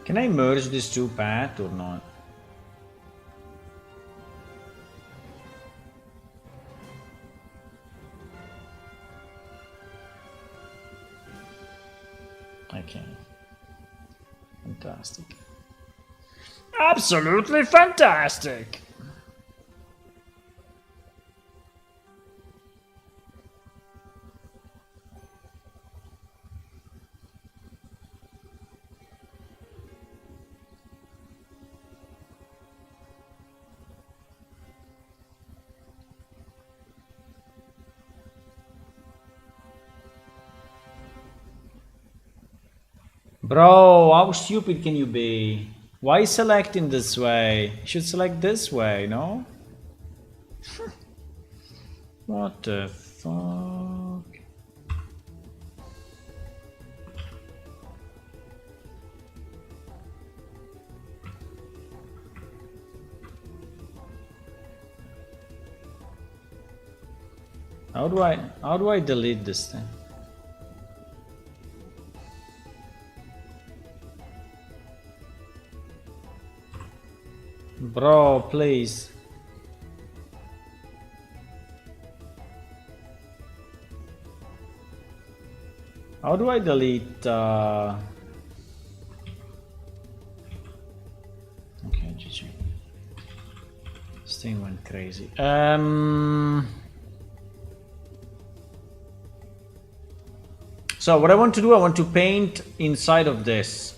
Can I merge these two paths or not? Fantastic. Absolutely fantastic. Bro, how stupid can you be? Why select in this way? You should select this way, no? What the fuck? How do I delete this thing? Bro, please. How do I delete okay, GG. This thing went crazy. So what I want to do, I want to paint inside of this.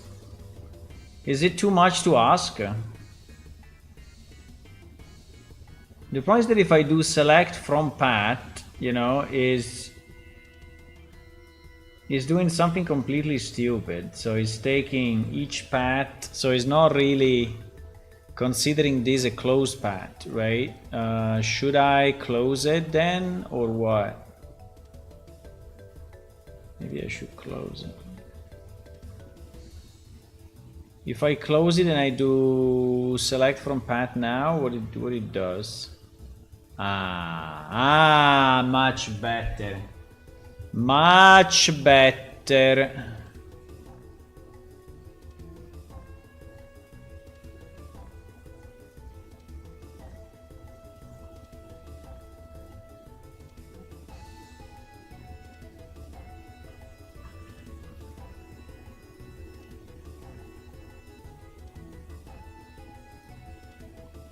Is it too much to ask? The problem is that if I do select from path, you know, is doing something completely stupid. So it's taking each path, so it's not really considering this a closed path, right? Should I close it then, or what? Maybe I should close it. If I close it and I do select from path now, what it does? Much better. Much better.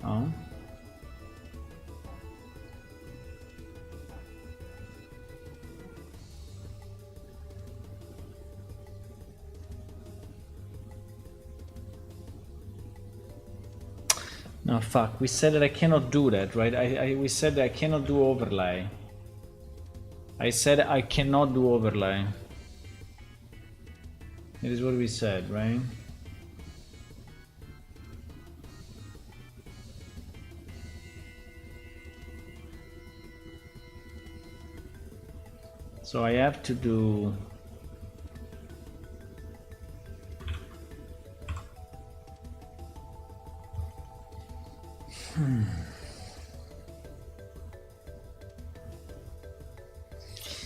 Oh. No, fuck. We said that I cannot do that, right? We said that I cannot do overlay. I said I cannot do overlay. It is what we said, right? So I have to do...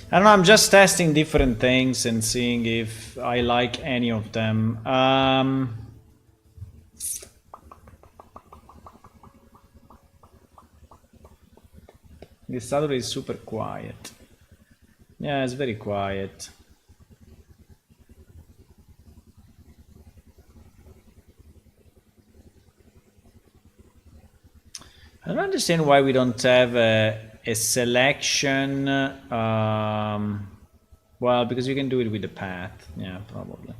I don't know, I'm just testing different things and seeing if I like any of them. This Saturday is super quiet. Yeah, it's very quiet. I don't understand why we don't have a selection. Well, because you can do it with the path. Yeah, probably.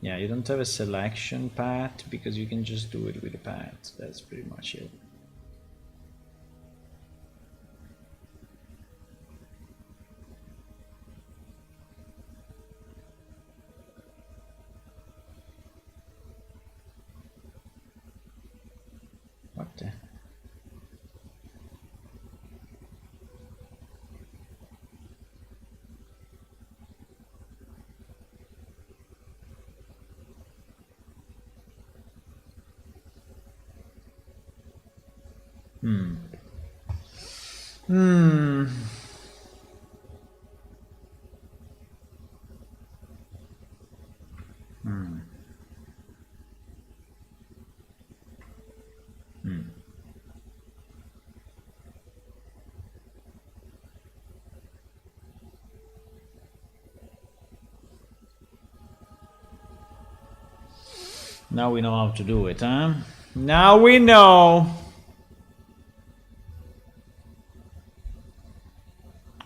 Yeah, you don't have a selection path because you can just do it with the path. That's pretty much it. What the? Hmm. Hmm. Hmm. Hmm. Now we know how to do it, huh? Now we know.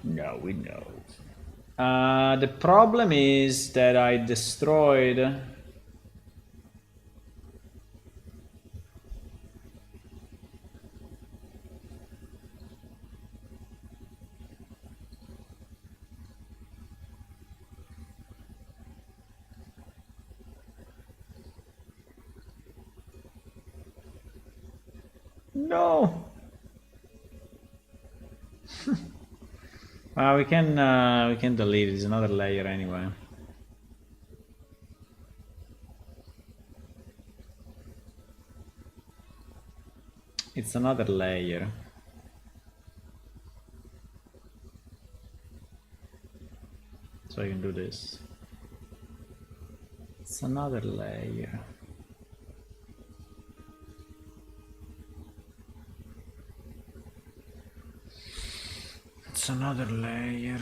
Now we know. The problem is that I destroyed... No. We can delete it. It's another layer anyway. It's another layer. So I can do this. It's another layer. It's another layer.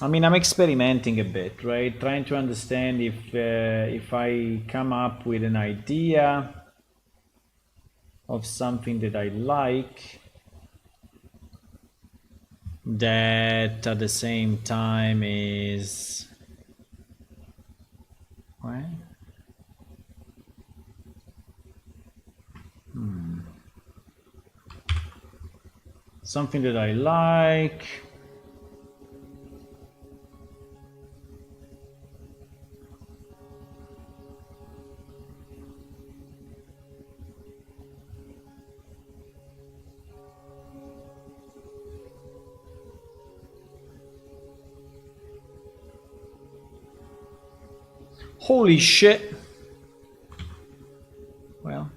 I mean, I'm experimenting a bit, right? Trying to understand if I come up with an idea of something that I like, that at the same time is... What? Something that I like. Holy shit. Well.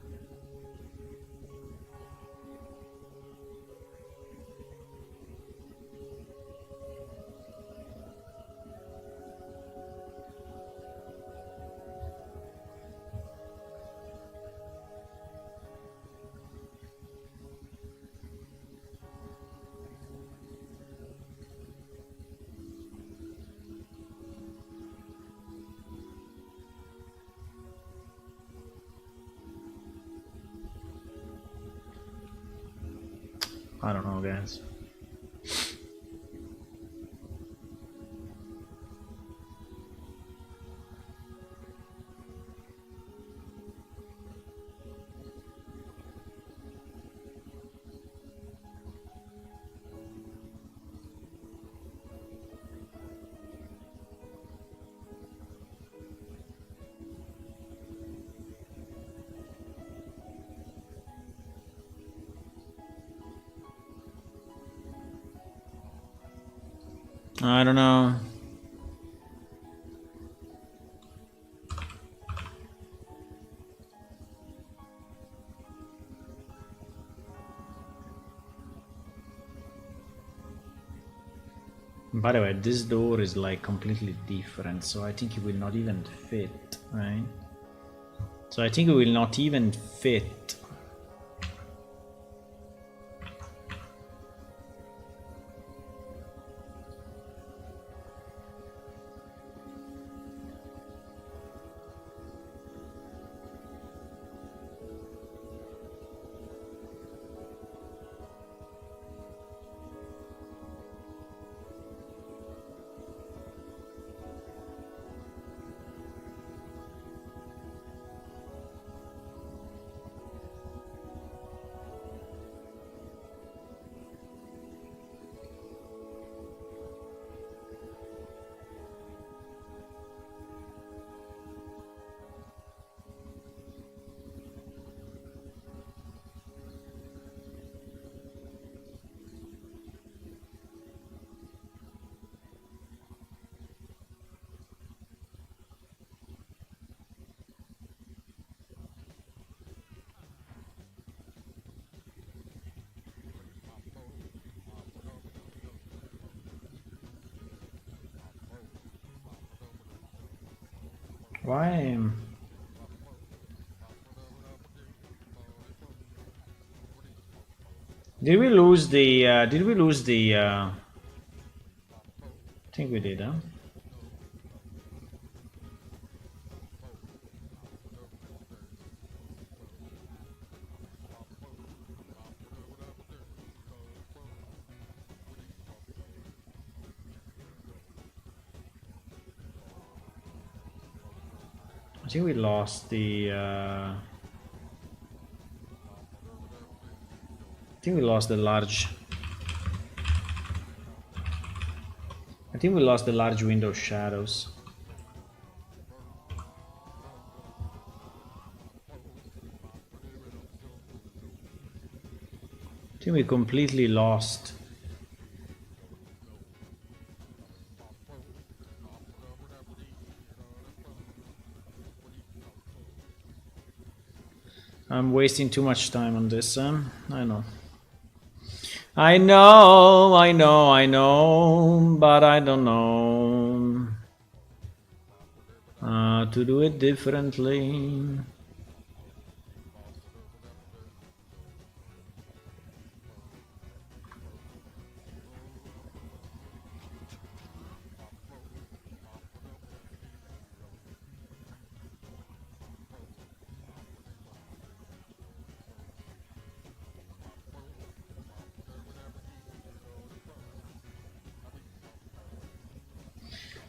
I don't know, guys. I don't know. By the way, this door is like completely different, so I think it will not even fit, right? So I think it will not even fit. Why? Did we lose the? Did we lose the? I think we did, huh? I think we lost the. I think we lost the large. I think we lost the large window shadows. I think we completely lost. I'm wasting too much time on this, I know. I know, but I don't know to do it differently.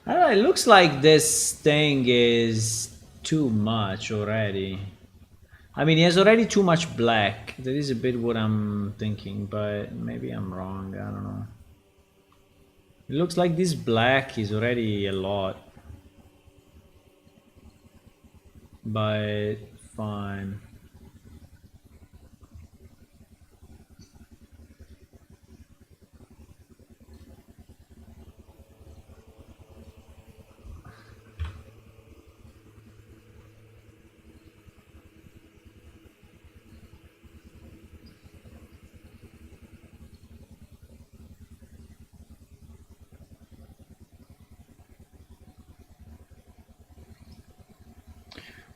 I don't know, it looks like this thing is too much already. I mean, he has already too much black. That is a bit what I'm thinking, but maybe I'm wrong. I don't know. It looks like this black is already a lot. But fine.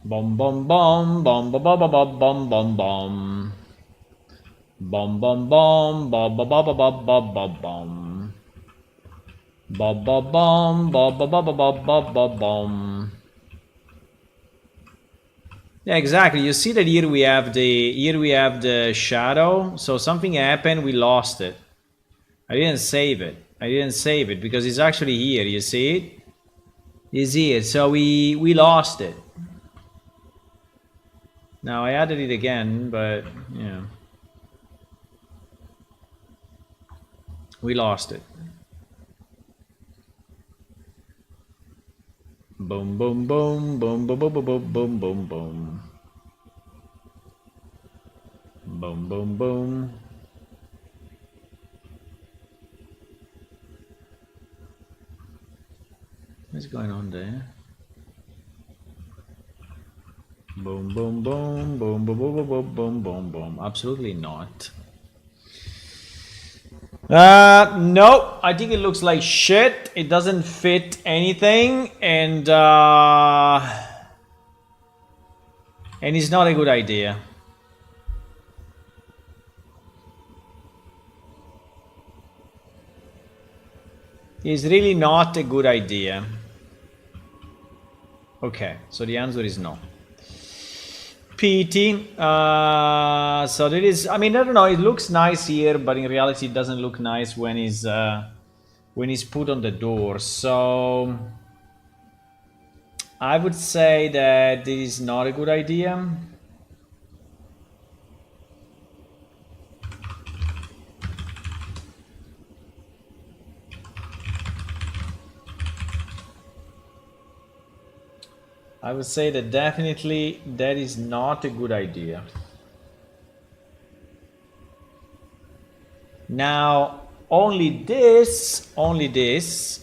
Bom bom bom bom bom bom bom bom bom bom. Bom bom bom bom bom bom bom bom bom bom. Bom bom bom bom bom bom bom bom bom bom. Yeah, exactly. You see that here we have the shadow. So something happened, we lost it. I didn't save it. I didn't save it because it's actually here. You see it? It's here. So we lost it. Now I added it again, but yeah, we lost it. Boom, boom, boom, boom, boom, boom, boom, boom, boom, boom, boom. Boom, boom, boom. What's going on there? Boom, boom, boom, boom, boom, boom, boom, boom, boom, boom. Absolutely not. Nope. I think it looks like shit. It doesn't fit anything, and it's not a good idea. It's really not a good idea. Okay, so the answer is no. PT. So there is. I mean, I don't know. It looks nice here, but in reality, it doesn't look nice when it's put on the door. So I would say that this is not a good idea. I would say that definitely that is not a good idea. Now, only this,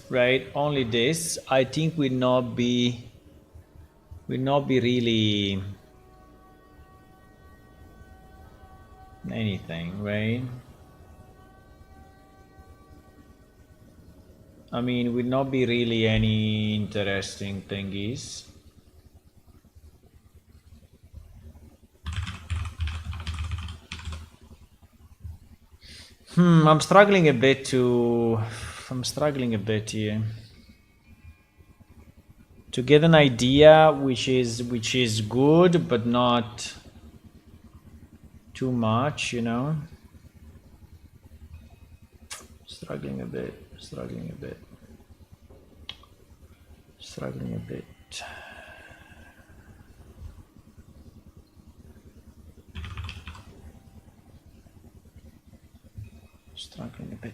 right? Only this, I think will not be really anything, right? I mean, will not be really any interesting thingies. I'm struggling a bit to... I'm struggling a bit here. To get an idea which is good, but not too much, you know? Struggling a bit, struggling a bit. Struggling a bit. Struggling a bit.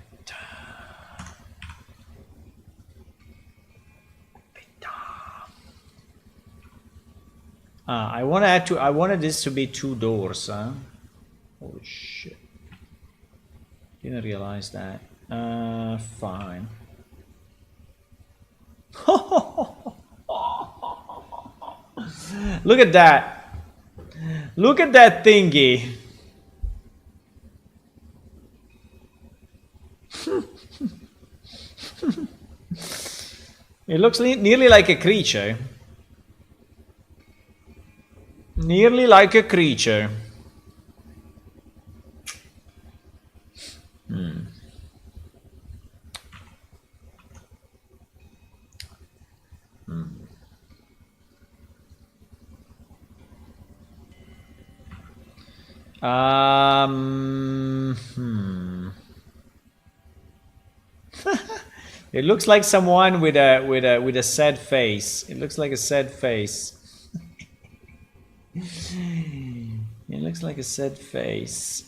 I wanted this to be 2 doors, huh? Holy shit. Didn't realize that. Fine. Look at that. Look at that thingy. It looks nearly like a creature. Nearly like a creature. It looks like someone with a sad face. It looks like a sad face. It looks like a sad face.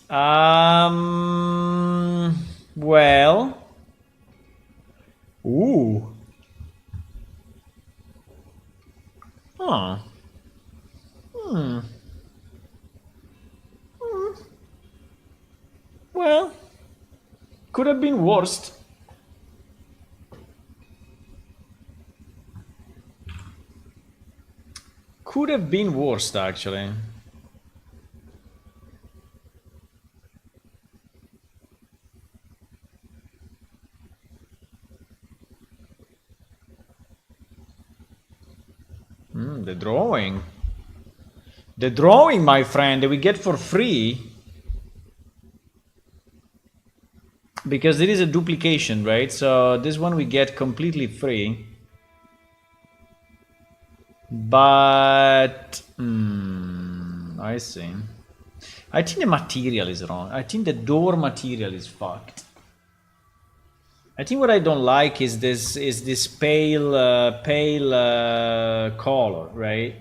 Well. Ooh. Huh. Well, could have been worse. Could have been worse, actually. The drawing. The drawing, my friend, that we get for free. Because it is a duplication, right? So this one we get completely free. But... I see. I think the material is wrong. I think the door material is fucked. I think what I don't like is this pale color, right?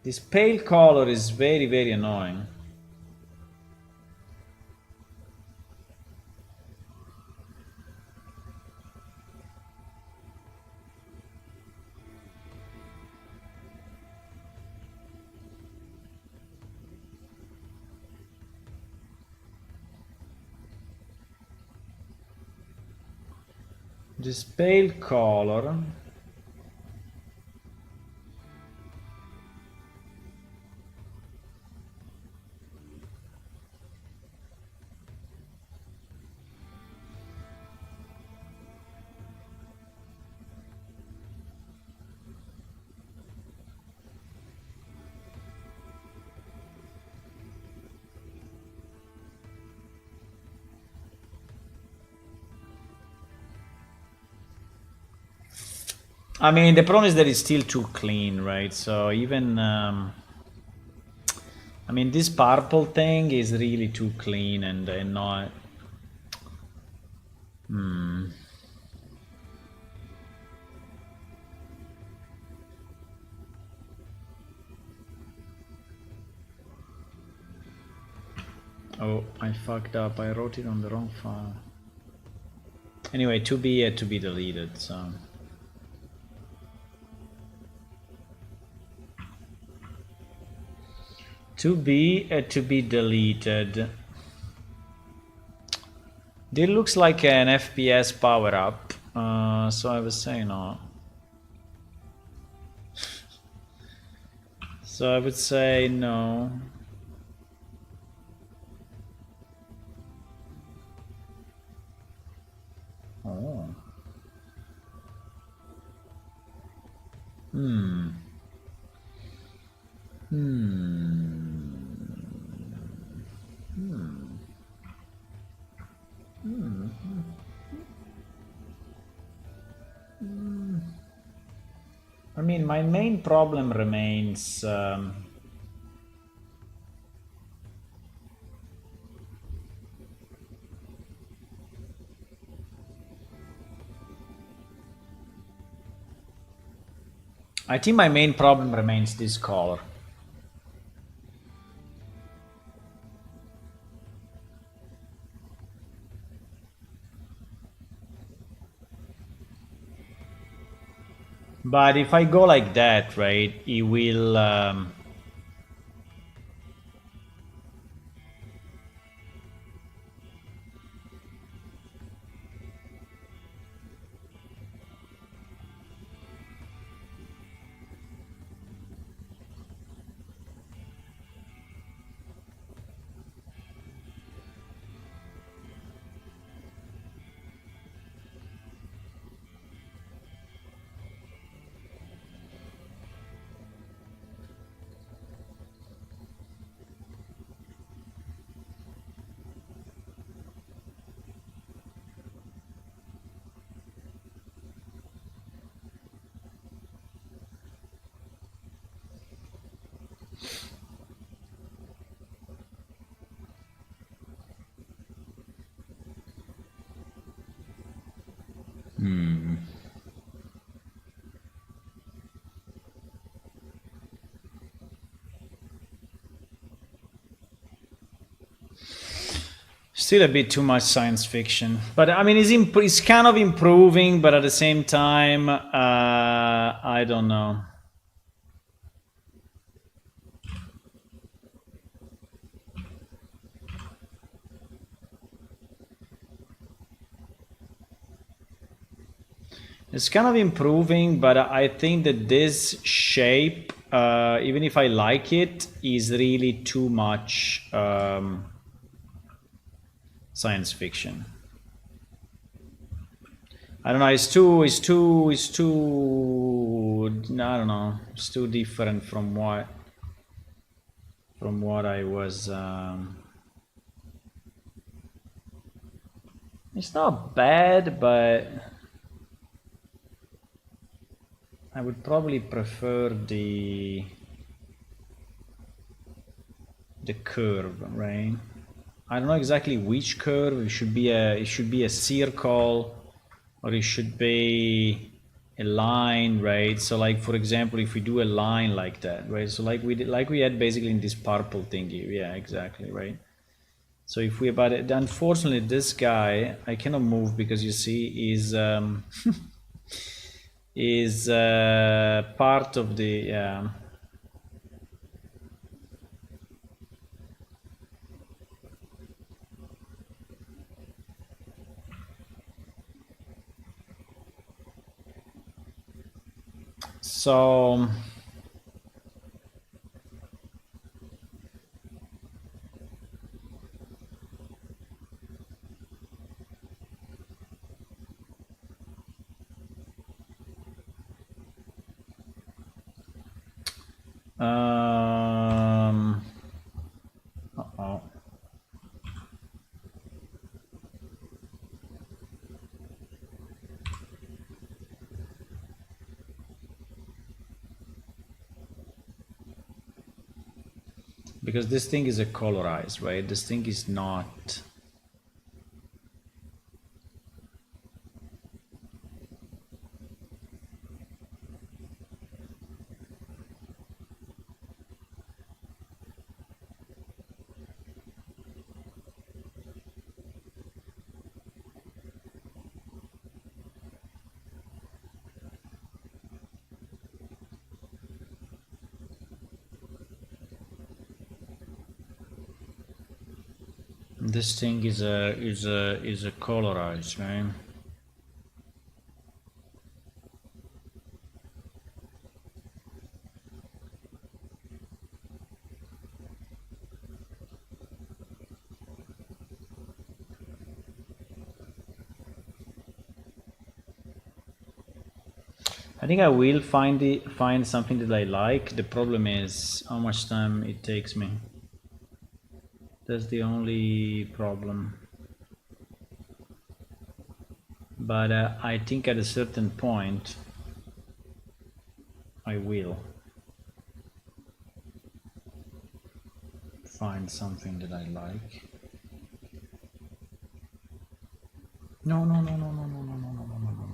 This pale color is very, very annoying. This pale color. I mean, the problem is that it's still too clean, right? So even, I mean, this purple thing is really too clean and not. Oh, I fucked up. I wrote it on the wrong file. Anyway, to be deleted. So. To be deleted. This looks like an FPS power up. So I was saying no. So I would say no. Oh. I mean, my main problem remains. I think my main problem remains this color. But if I go like that, right, it will. Still a bit too much science fiction, but I mean, it's kind of improving, but at the same time, I don't know. It's kind of improving, but I think that this shape, even if I like it, is really too much science fiction. I don't know. It's too. I don't know. It's too different from what I was. It's not bad, but I would probably prefer the curve, right? I don't know exactly which curve. It should be a circle, or it should be a line, right? So like, for example, if we do a line like that, right? So like we had basically in this purple thingy. Yeah, exactly, right? So if we about it, unfortunately this guy I cannot move because you see is is part of the so uh-oh. Because this thing is a colorized, right? This thing is not. This thing is a colorized, right? I think I will find something that I like. The problem is how much time it takes me. That's the only problem. but I think at a certain point I will find something that I like. No, no, no, no, no, no, no, no, no, no, no, no.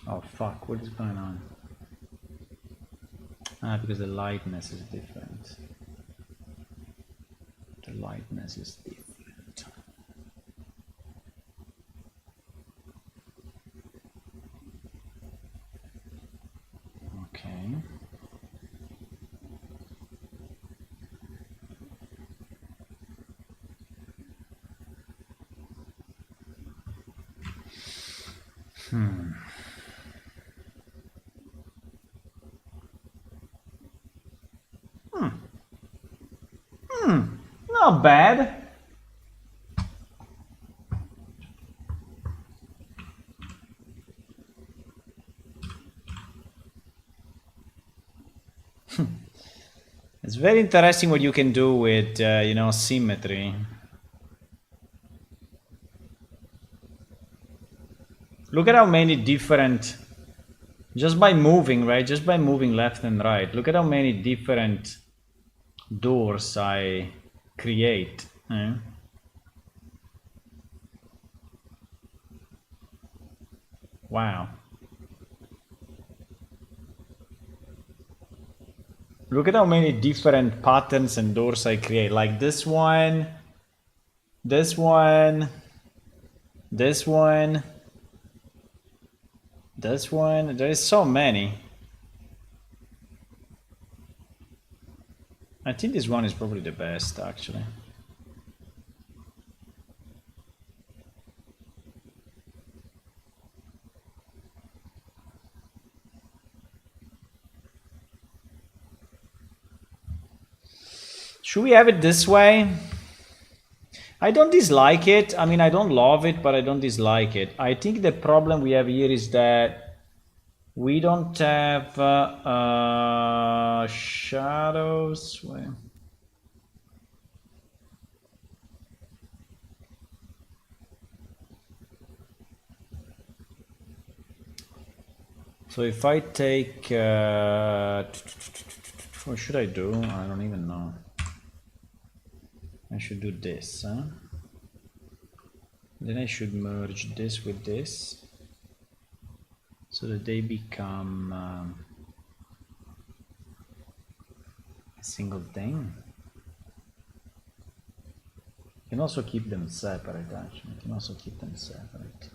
Oh fuck, what is going on? Ah, because the lightness is different. The lightness is different. Okay. Not bad. It's very interesting what you can do with, you know, symmetry. Look at how many different, just by moving, right? Just by moving left and right. Look at how many different doors I create. Wow. Look at how many different patterns and doors I create. Like this one, this one, this one, this one. There is so many. I think this one is probably the best, actually. Should we have it this way? I don't dislike it. I mean, I don't love it, but I don't dislike it. I think the problem we have here is that we don't have shadows. So if I take, what should I do? I don't even know. I should do this, huh? Then I should merge this with this, so that they become a single thing. You can also keep them separate, actually. You can also keep them separate.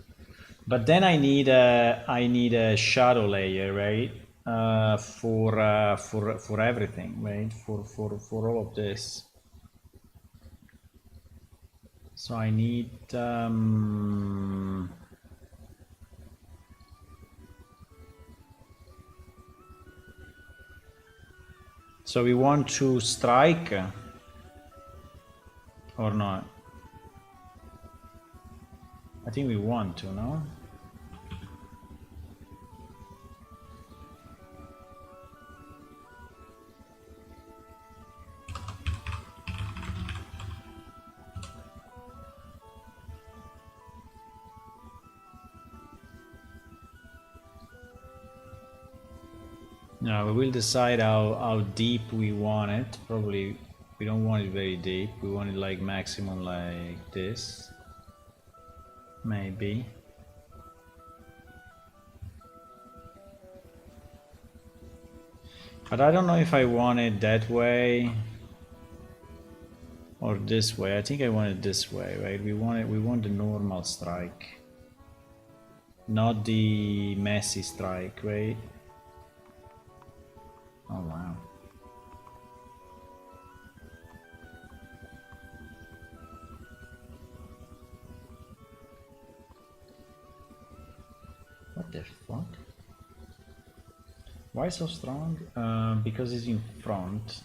But then I need a shadow layer, right? For everything, right? For all of this. So I need so we want to strike or not? I think we want to, no? No, we will decide how deep we want it. Probably we don't want it very deep. We want it like maximum like this. Maybe. But I don't know if I want it that way or this way. I think I want it this way, right? We want the normal strike. not the messy strike, right? Oh wow. What the fuck? Why so strong? Because he's in front.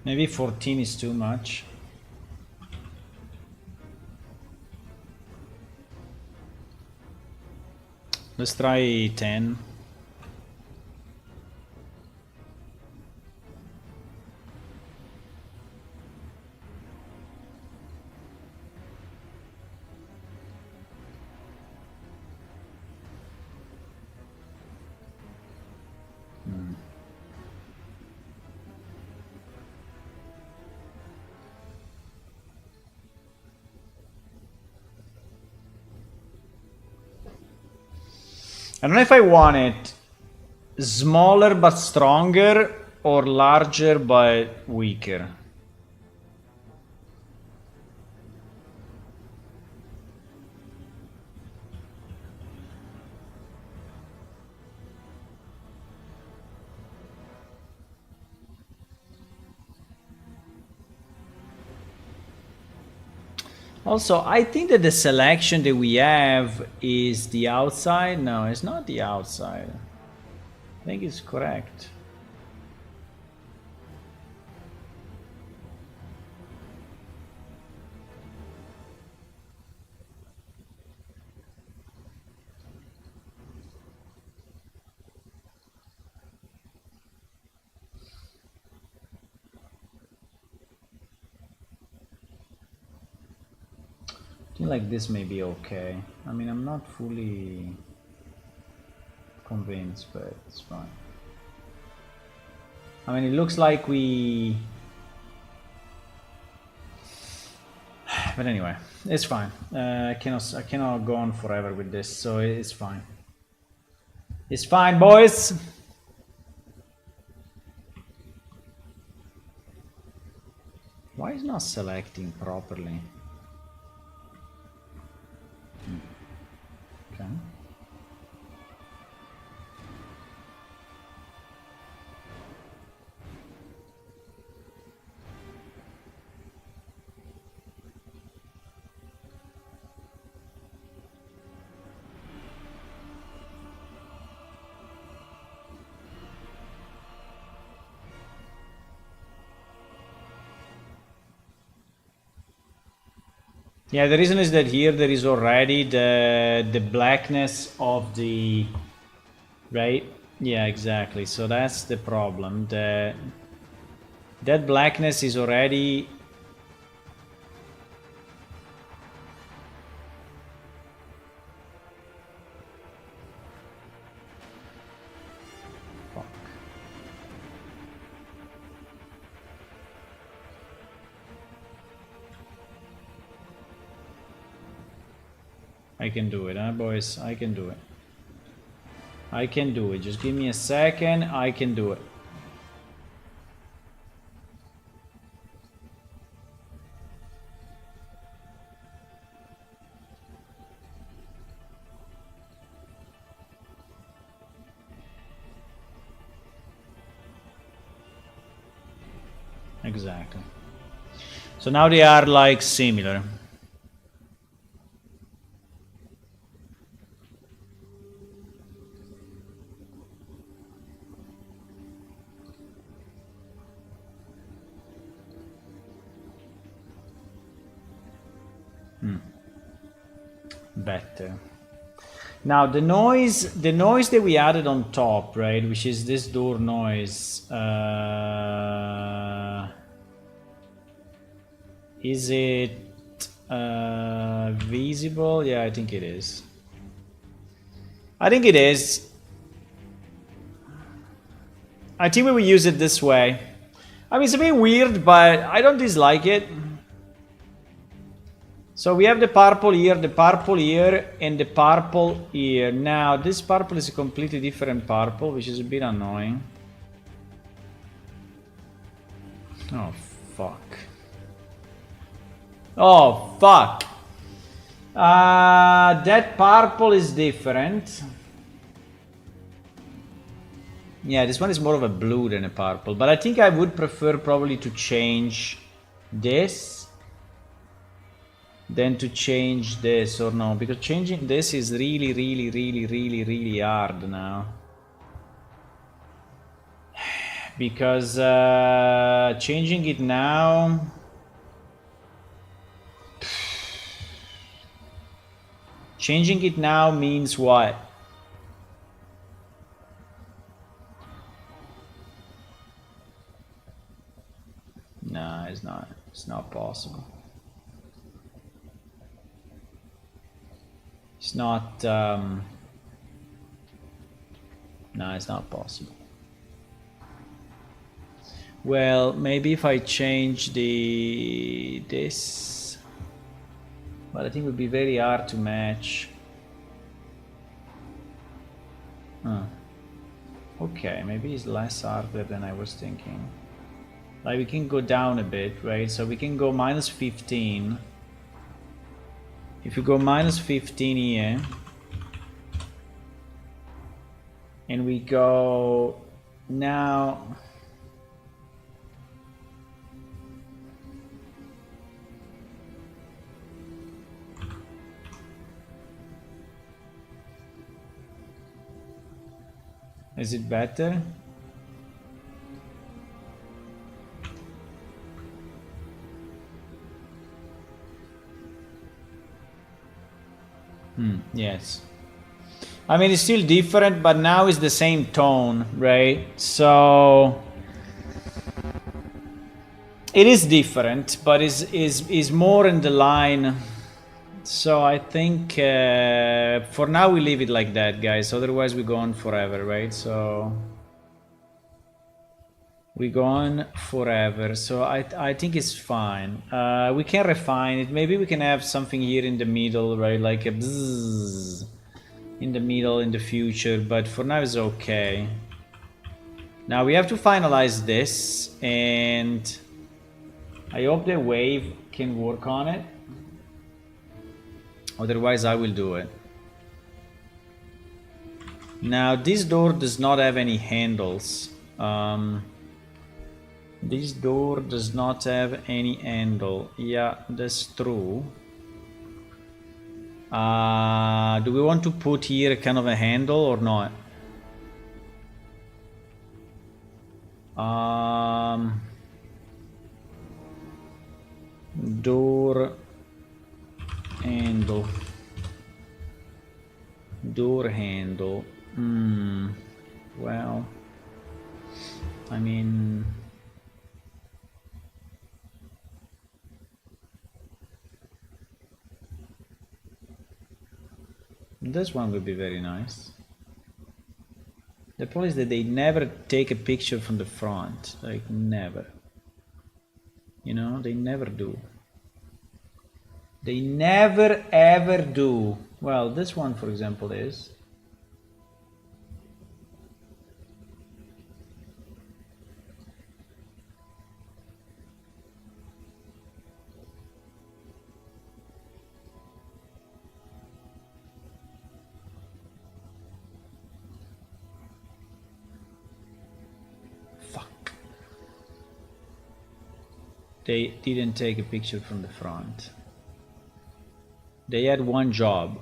Maybe 14 is too much. Let's try 10. I don't know if I want it smaller but stronger or larger but weaker. Also, I think that the selection that we have is the outside. No, it's not the outside. I think it's correct. I think like this may be okay. I mean, I'm not fully convinced, but it's fine. I mean, it looks like we... But anyway, it's fine. I cannot go on forever with this, so it's fine. It's fine, boys! Why is not selecting properly? Okay. Yeah, the reason is that here there is already the blackness of the... Right? Yeah, exactly. So that's the problem. That blackness is already... Fuck. I can do it, huh, boys? I can do it. I can do it. Just give me a second. I can do it. Exactly. So now they are like similar. Better. Now the noise that we added on top, right, which is this door noise, is it visible? Yeah, I think it is. I think it is. I think we will use it this way. I mean, it's a bit weird, but I don't dislike it. So we have the purple here, and the purple here. Now, this purple is a completely different purple, which is a bit annoying. Oh, fuck. Oh, fuck. That purple is different. Yeah, this one is more of a blue than a purple. But I think I would prefer probably to change this than to change this, or no. Because changing this is really hard now. Because changing it now... Changing it now means what? No, it's not. It's not possible. It's not... No, it's not possible. Well, maybe if I change this, but I think it would be very hard to match. Okay, maybe it's less harder than I was thinking. Like we can go down a bit, right? So we can go minus 15. If you go minus 15 here, and we go now... Is it better? Yes. I mean, it's still different, but now it's the same tone, right? So it is different, but is more in the line. So I think for now we leave it like that, guys. Otherwise we go on forever, right? So we go on forever. So I think it's fine. We can refine it. Maybe we can have something here in the middle, right? Like a bzzz in the middle in the future. But for now it's okay. Now we have to finalize this, and I hope the wave can work on it. Otherwise I will do it. Now this door does not have any handles. This door does not have any handle. Yeah, that's true. Do we want to put here kind of a handle or not? Door handle. Door handle. Well, I mean, this one would be very nice. The problem is that they never take a picture from the front, like never. You know, they never do. They never ever do. Well, this one, for example, is. Fuck. They didn't take a picture from the front. They had one job.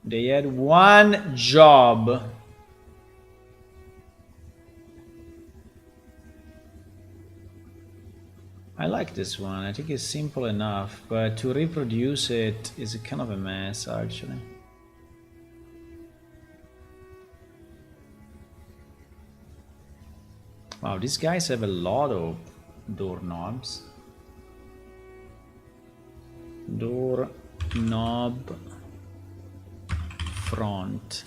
They had one job. I like this one. I think it's simple enough, but to reproduce it is a kind of a mess, actually. Wow, these guys have a lot of doorknobs. Door knob front.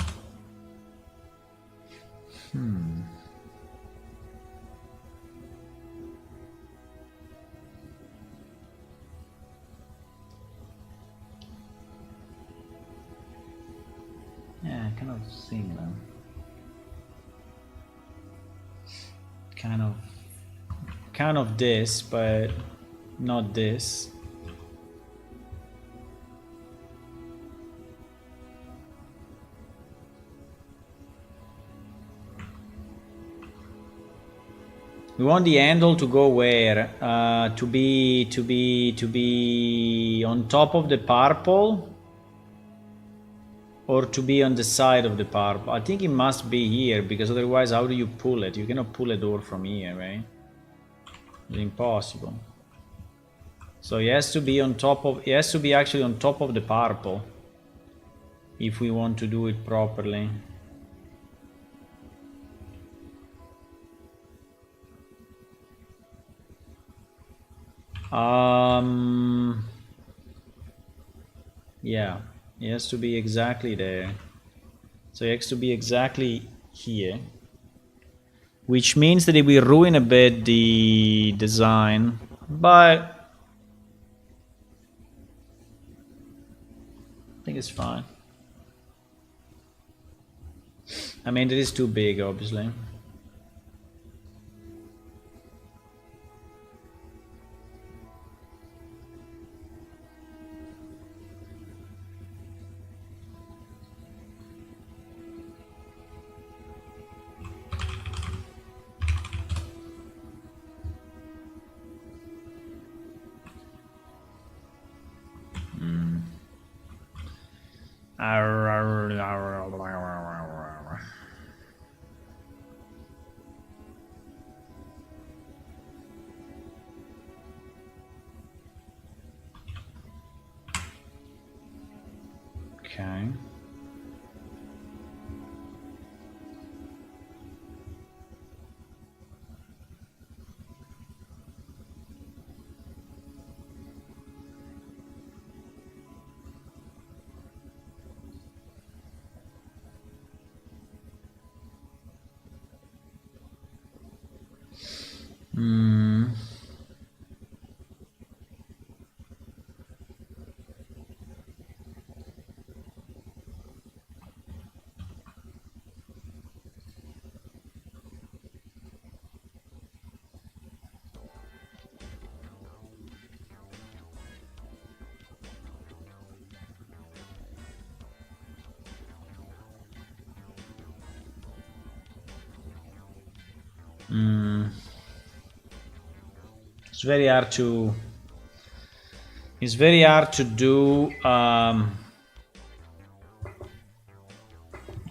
kind of similar. Kind of this, but not this. We want the handle to go where? To be on top of the purple, or to be on the side of the purple? I think it must be here, because otherwise how do you pull it? You cannot pull a door from here, right? It's impossible. So it has to be on top of, it has to be actually on top of the purple if we want to do it properly. Yeah, it has to be exactly there. So it has to be exactly here, which means that it will ruin a bit the design, but I think it's fine. I mean, it is too big, obviously. Okay. It's very hard to. It's very hard to do.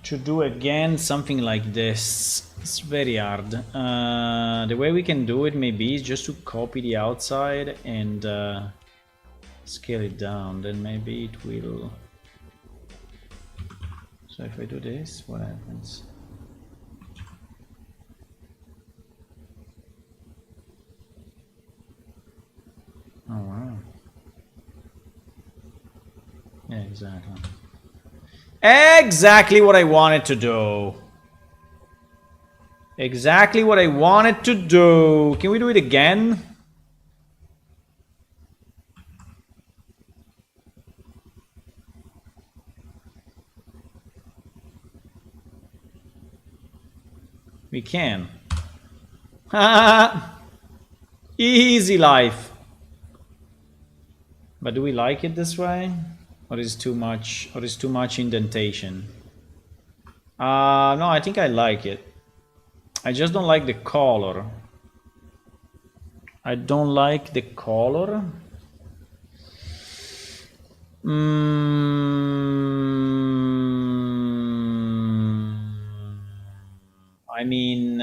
To do again something like this. It's very hard. The way we can do it maybe is just to copy the outside and scale it down. Then maybe it will. So if I do this, what happens? Oh wow. Yeah, exactly. Exactly what I wanted to do. Exactly what I wanted to do. Can we do it again? We can. Easy life. But do we like it this way? Or is too much, or is too much indentation? No, I think I like it. I just don't like the color. I don't like the color. I mean,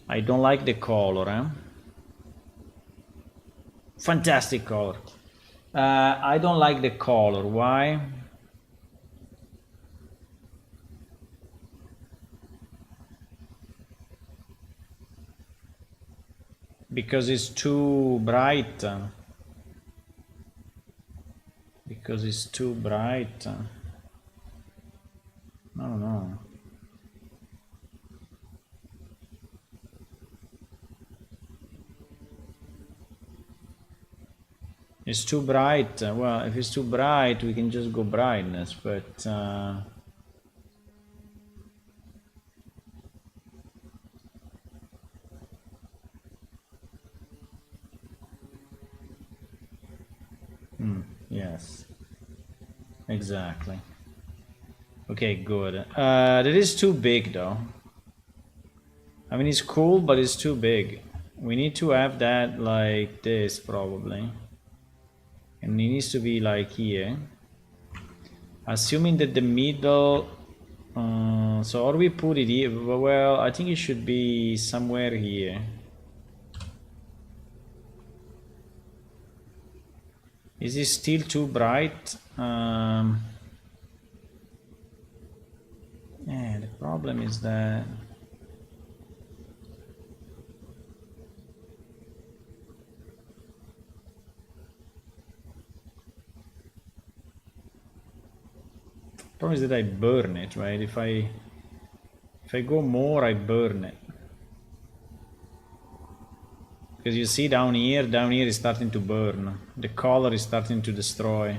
I don't like the color, eh? Fantastic color. I don't like the color. Why? Because it's too bright. Because it's too bright. I don't know. It's too bright. Well, if it's too bright, we can just go brightness, but yes, exactly. Okay, good. That is too big though. I mean, it's cool, but it's too big. We need to have that like this probably. And it needs to be like here. Assuming that the middle, so or we put it here, well, I think it should be somewhere here. Is it still too bright? Yeah, the problem is that problem is that I burn it, right? If I go more, I burn it. Because you see down here is starting to burn. The color is starting to destroy.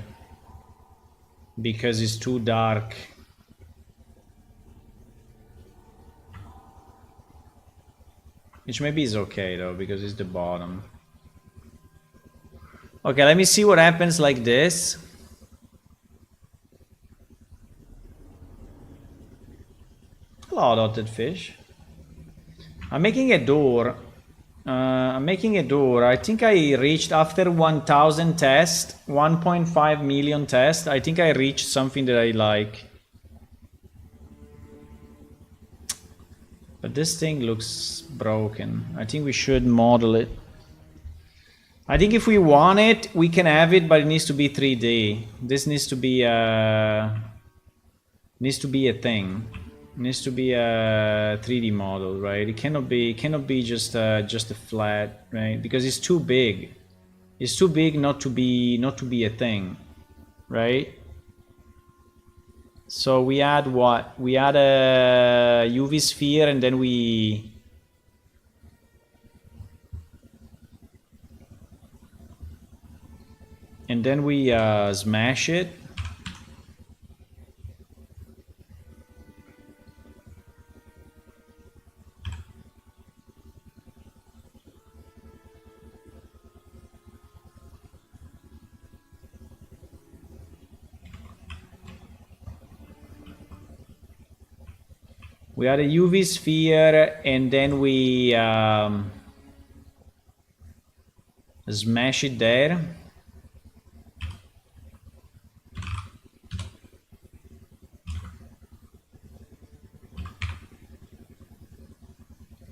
Because it's too dark. Which maybe is okay though, because it's the bottom. Okay, let me see what happens like this. Hello, dotted fish. I'm making a door. I think I reached after 1000 tests, 1.5 million tests. I think I reached something that I like. But this thing looks broken. I think we should model it. I think if we want it, we can have it, but it needs to be 3D. This needs to be a thing. It needs to be a 3D model, right? It cannot be just a flat, right? Because it's too big. It's too big not to be a thing, right? So we add what? We add a UV sphere, and then we smash it. We add a UV sphere, and then we smash it there.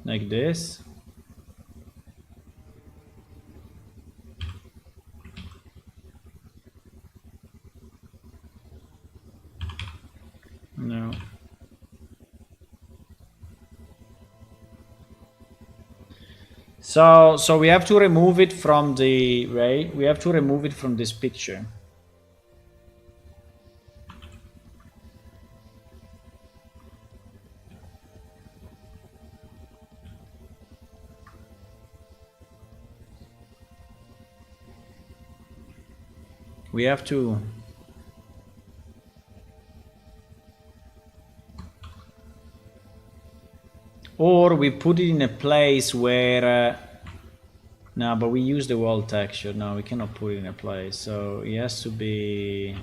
Like this. No. So we have to remove it from the, right? We have to remove it from this picture. We have to or we put it in a place where no, but we use the wall texture. No, we cannot put it in a place, so it has to be,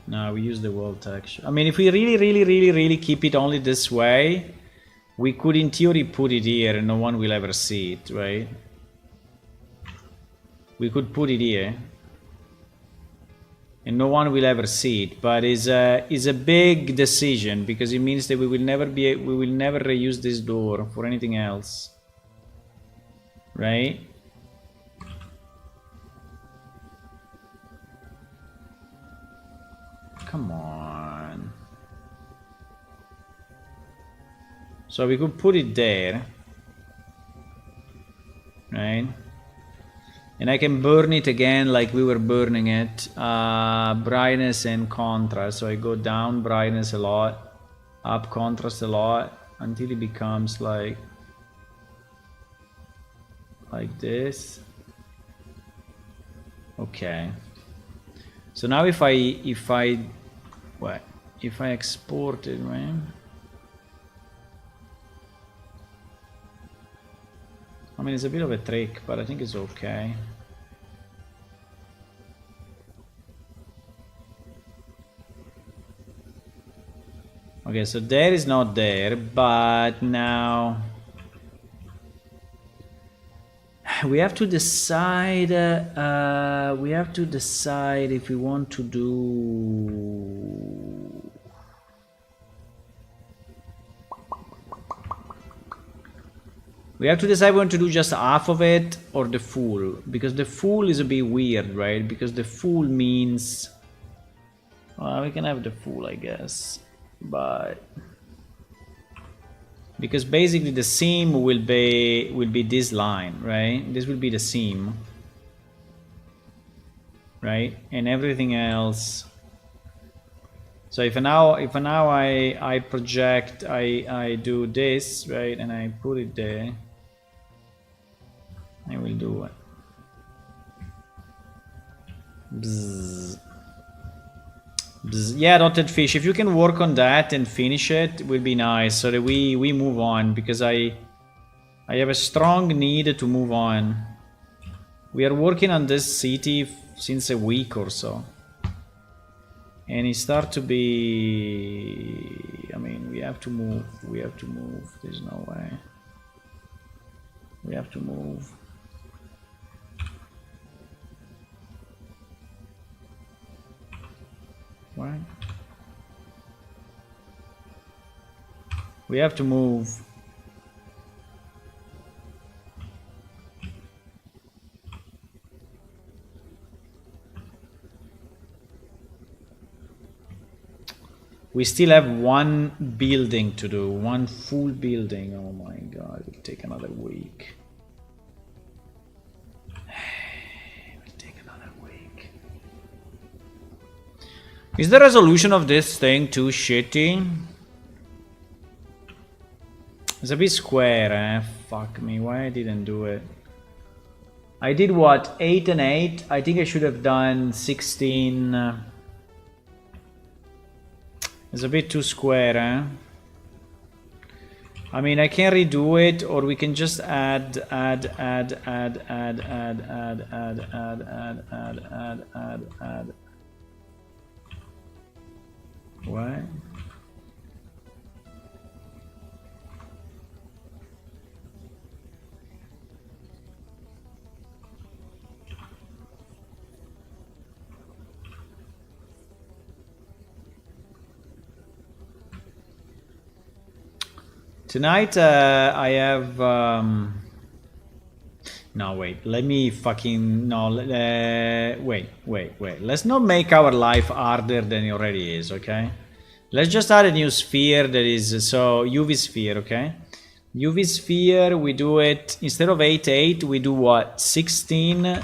no, we use the wall texture. I mean, if we really keep it only this way, we could in theory put it here and no one will ever see it, right? We could put it here and no one will ever see it, but it's a big decision because it means that we will never reuse this door for anything else, right? Come on. So we could put it there, right? And I can burn it again like we were burning it. Brightness and contrast. So I go down brightness a lot, up contrast a lot, until it becomes like this. Okay. So now if I export it, right? I mean, it's a bit of a trick, but I think it's okay. Okay, so there is not there, but now we have to decide. We have to decide if we want to do. We have to decide we want to do just half of it or the full, because the full is a bit weird, right? Because the full means we can have the full, I guess, but because basically the seam will be this line, right? This will be the seam, right? And everything else. So if now I project, I do this, right, and I put it there, I will do it. Bzz. Bzz. Yeah, dotted fish. If you can work on that and finish it, it will be nice, so that we move on, because I have a strong need to move on. We are working on this city since a week or so. And it starts to be... I mean, we have to move. We have to move. There's no way. We have to move. What? We have to move. We still have one building to do, one full building. Oh my god, it will take another week. It will take another week. Is the resolution of this thing too shitty? It's a bit square, eh? Fuck me, why I didn't do it? I did what? 8 and 8? I think I should have done 16... It's a bit too square, eh? I mean, I can redo it, or we can just add. What? Tonight I have no, wait, let me fucking no, wait, let's not make our life harder than it already is, okay? Let's just add a new sphere that is, so UV sphere, okay? UV sphere, we do it instead of 8 we do what? 16.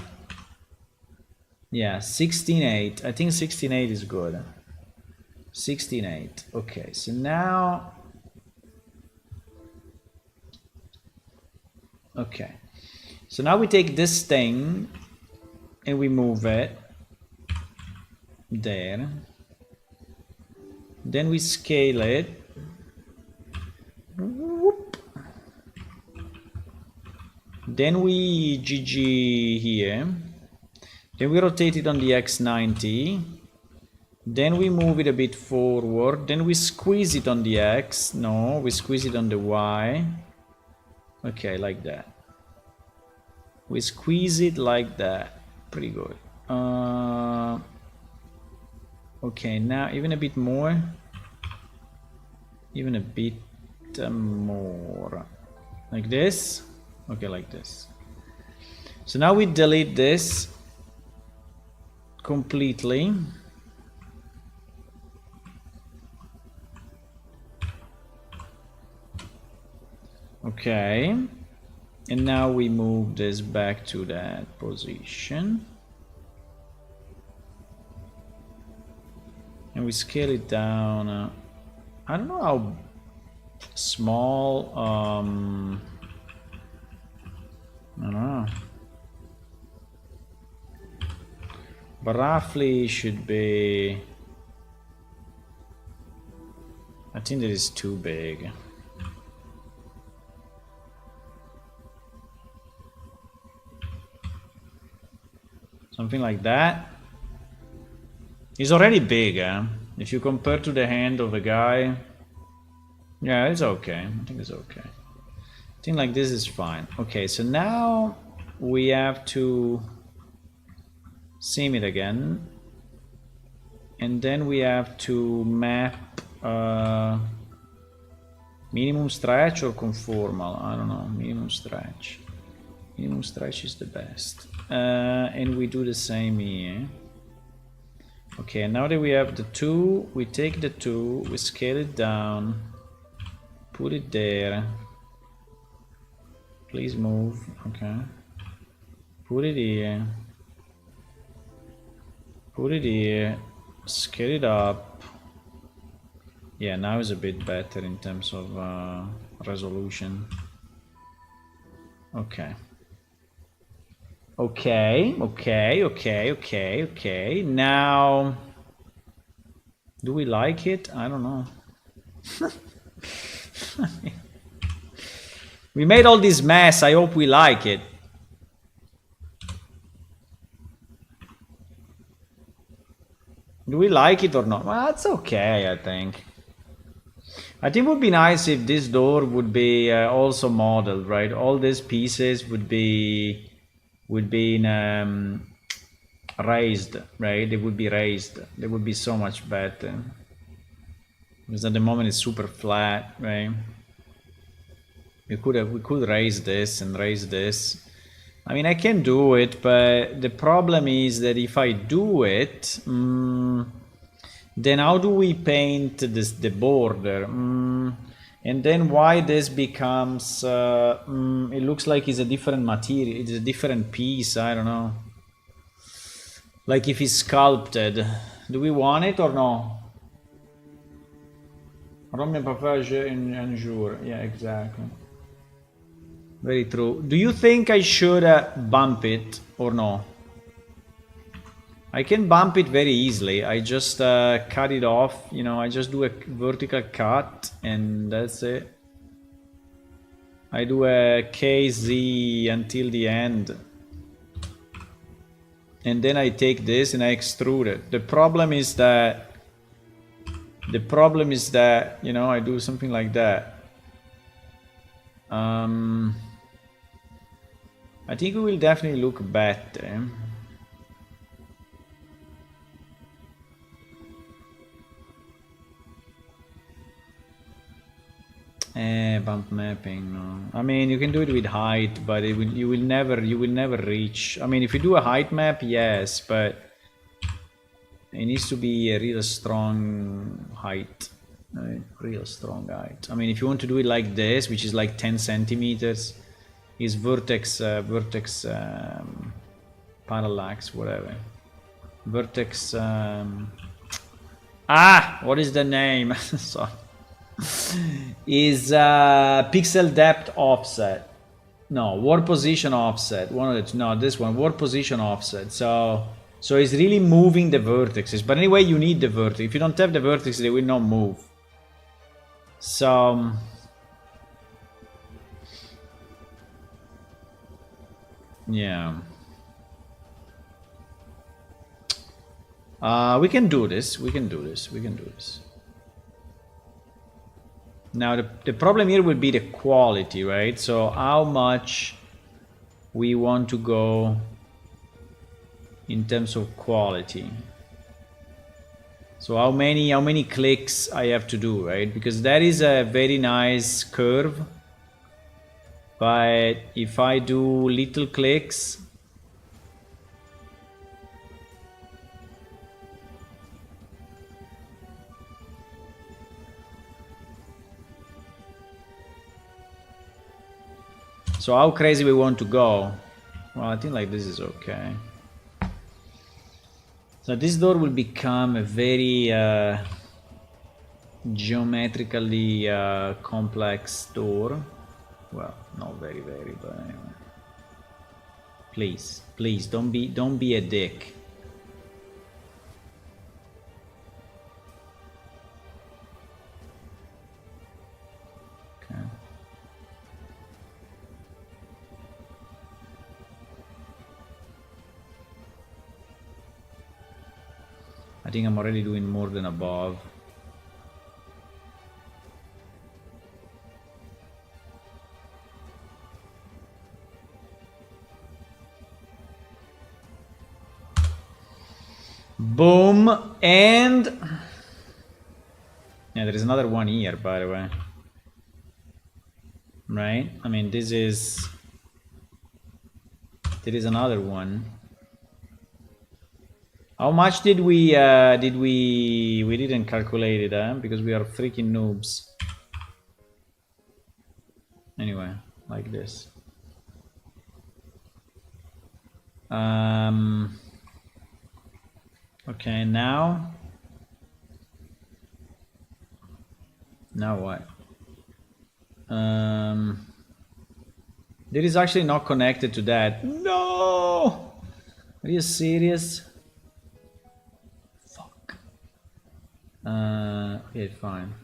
Yeah, 16 8. I think 16 8 is good. 16 8. Okay, so now okay, so now we take this thing and we move it there. Then we scale it. Whoop. Then we GG here. Then we rotate it on the X90. Then we move it a bit forward. Then we squeeze it on the X. No, we squeeze it on the Y. Okay, like that. We squeeze it like that. Pretty good. Okay, now even a bit more. Even a bit more. Like this. Okay, like this. So now we delete this completely. Okay, and now we move this back to that position and we scale it down. I don't know how small, I don't know. But roughly should be... I think that is too big. Something like that. It's already big, eh? If you compare to the hand of a guy. Yeah, it's okay. I think it's okay. I think like this is fine. Okay, so now we have to sim it again. And then we have to map minimum stretch or conformal. I don't know. Minimum stretch. Minimum stretch is the best. And we do the same here. Okay, now that we have the 2, we take the 2, we scale it down, put it there. Please move. Okay. Put it here. Put it here. Scale it up. Yeah, now it's a bit better in terms of resolution. Okay. Okay. Now, do we like it? I don't know. We made all this mess. I hope we like it. Do we like it or not? Well, that's okay, I think. I think it would be nice if this door would be also modeled, right? All these pieces would be in raised, right? They would be raised. They would be so much better. Because at the moment it's super flat, right? We could raise this and raise this. I mean, I can do it, but the problem is that if I do it, then how do we paint the border? And then why this becomes, it looks like it's a different material, it's a different piece, I don't know. Like if it's sculpted. Do we want it or no? Romain Pavage and Jour, yeah, exactly. Very true. Do you think I should bump it or no? I can bump it very easily. I just cut it off, you know, I just do a vertical cut and that's it. I do a KZ until the end. And then I take this and I extrude it. The problem is that, you know, I do something like that. I think it will definitely look better. Bump mapping, no. I mean, you can do it with height, but you will never reach. I mean, if you do a height map, yes, but it needs to be a real strong height. Real strong height. I mean, if you want to do it like this, which is like 10 centimeters, is vertex parallax, whatever. Vertex. What is the name? Sorry. Is pixel depth offset. No, warp position offset. One of the two. No, this one, warp position offset. So it's really moving the vertices. But anyway, you need the vertex. If you don't have the vertex, they will not move. So yeah. We can do this. Now the problem here will be the quality, right? So how much we want to go in terms of quality. So how many clicks I have to do, right? Because that is a very nice curve. But if I do little clicks, so how crazy we want to go? Well, I think like this is okay. So this door will become a very geometrically complex door. Well, not very, but anyway. Please, don't be a dick. I think I'm already doing more than above. Boom, and yeah, there is another one here, by the way. Right? I mean, there is another one. How much did we didn't calculate it, because we are freaking noobs. Anyway, like this. Okay, now what? It is actually not connected to that. No! Are you serious? Fuck. Okay, fine.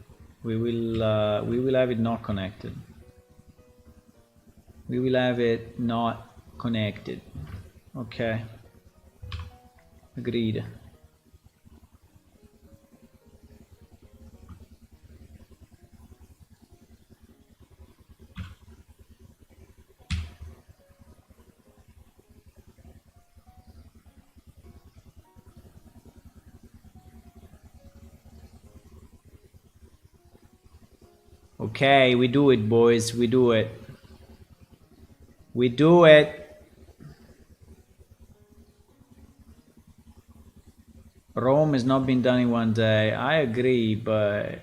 We will have it not connected. We will have it not connected. Okay. Agreed. Okay, we do it, boys. We do it. We do it. Rome has not been done in one day. I agree, but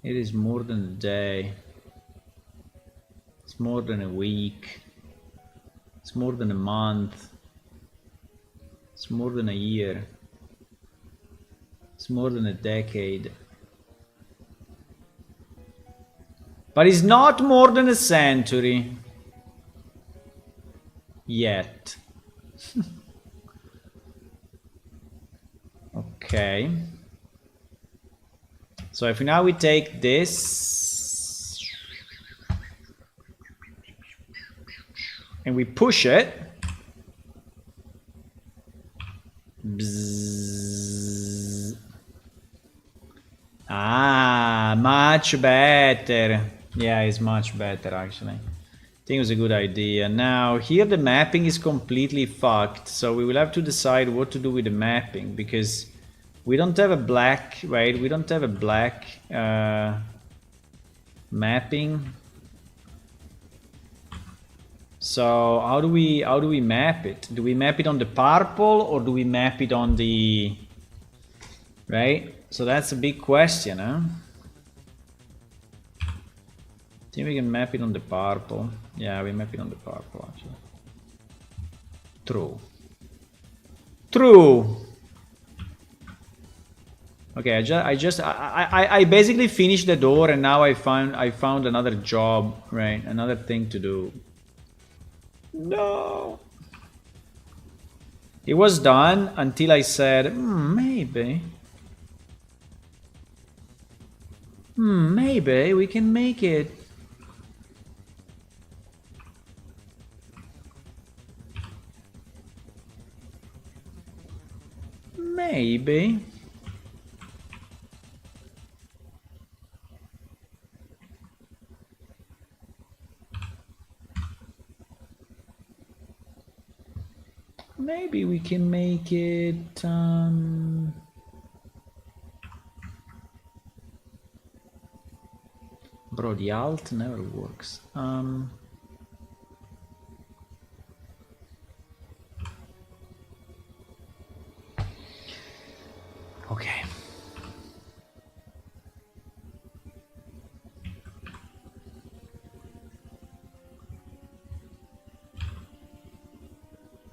it is more than a day. It's more than a week. It's more than a month. It's more than a year. It's more than a decade. But it's not more than a century. Yet. Okay. So if now we take this and we push it, bzzz. Ah, much better. Yeah, it's much better actually. I think it was a good idea. Now here the mapping is completely fucked, so we will have to decide what to do with the mapping, because we don't have a black, right? We don't have a black mapping. So how do we map it? Do we map it on the purple or do we map it on the, right? So that's a big question, huh? I think we can map it on the purple. Yeah, we map it on the purple actually. True. True. Okay, I basically finished the door and now I found another job, right? Another thing to do. No. It was done until I said, maybe. Maybe we can make it. Maybe. Maybe we can make it, bro, the alt never works. Okay.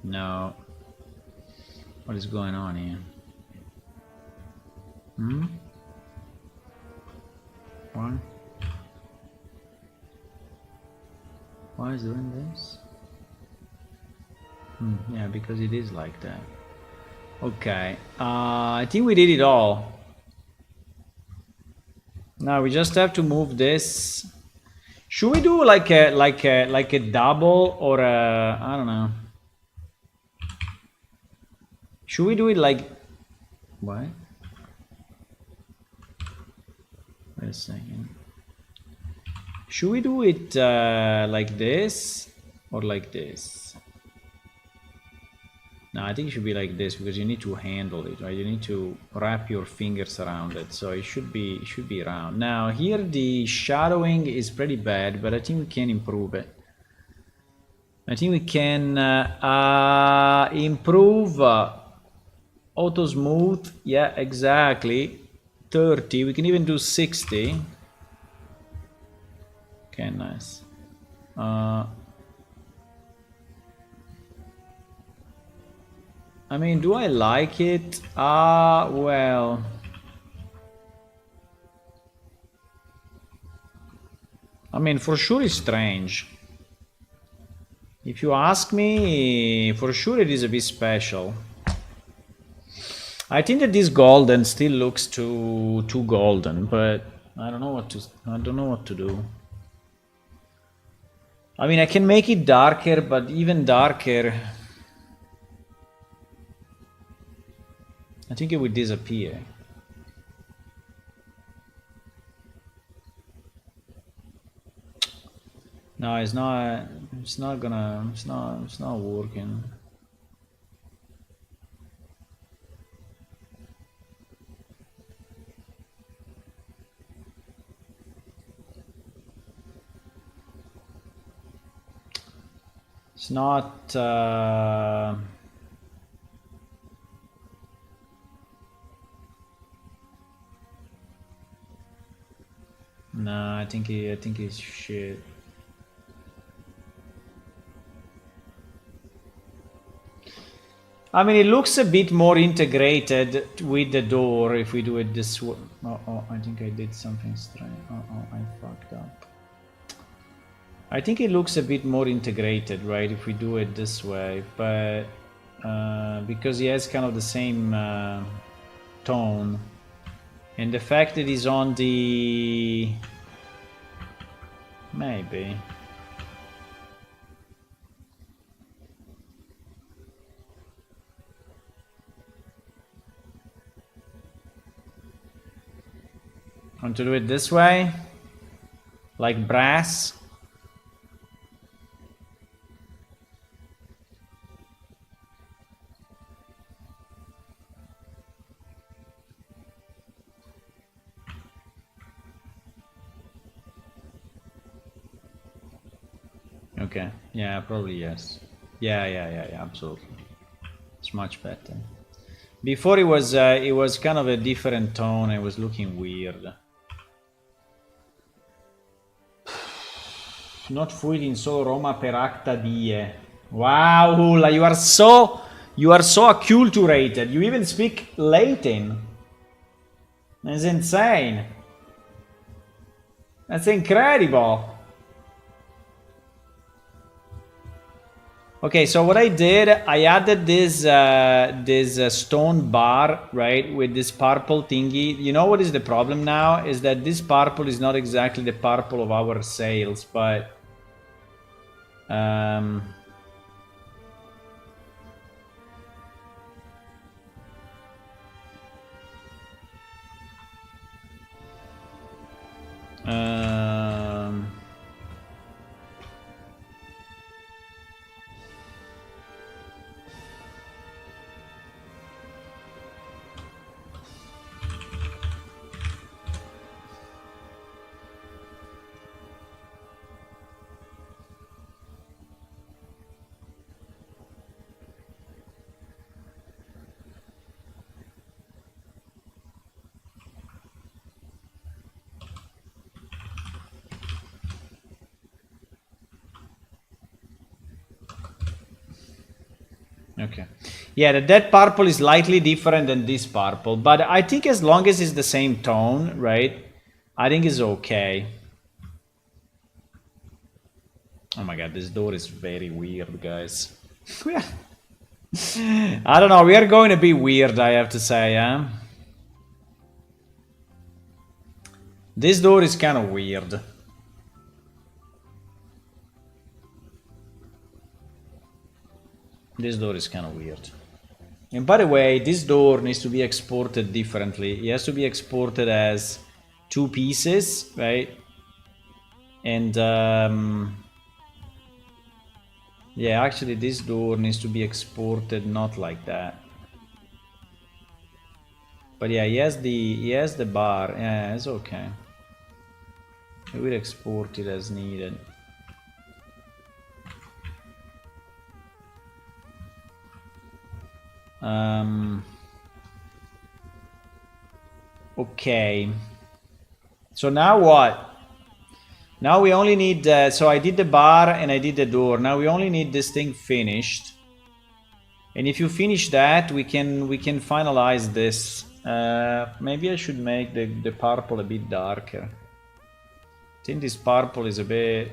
No. What is going on here? Why? Why is doing this? Yeah, because it is like that. Okay. I think we did it all. Now we just have to move this. Should we do like a double or a, I don't know. Should we do it like... What? Wait a second. Should we do it like this or like this? No, I think it should be like this because you need to handle it, right? You need to wrap your fingers around it, so it should be round. Now here the shadowing is pretty bad, but I think we can improve it. I think we can improve auto smooth. Yeah, exactly. 30. We can even do 60. Okay, nice. I mean, do I like it? Well. I mean, for sure it's strange. If you ask me, for sure it is a bit special. I think that this golden still looks too golden, but I don't know what to do. I mean, I can make it darker, but even darker, I think it would disappear. No, it's not working. It's not no, I think it's shit. I mean, it looks a bit more integrated with the door if we do it this way. Oh, I think I did something strange. Oh, I fucked up. I think it looks a bit more integrated, right, if we do it this way, but because he has kind of the same tone, and the fact that he's on the... maybe. Want to do it this way? Like brass? Okay, yeah, probably yes. Yeah, absolutely. It's much better. Before it was kind of a different tone, it was looking weird. Not fluid in solo Roma per acta die. Wow, Hula, you are so acculturated. You even speak Latin. That's insane. That's incredible. Okay, so what I did, I added this stone bar, right, with this purple thingy. You know what is the problem now? Is that this purple is not exactly the purple of our sails, but... okay. Yeah, that purple is slightly different than this purple, but I think as long as it's the same tone, right, I think it's okay. Oh my god, this door is very weird, guys. I don't know, we are going to be weird, I have to say, huh? This door is kind of weird. This door is kind of weird. And by the way, this door needs to be exported differently. It has to be exported as 2 pieces, right? And yeah, actually this door needs to be exported not like that. But yeah, he has the bar. Yeah, it's okay. We will export it as needed. Okay. So now what? Now we only need, so I did the bar and I did the door. Now we only need this thing finished. And if you finish that, we can finalize this. Maybe I should make the purple a bit darker. I think this purple is a bit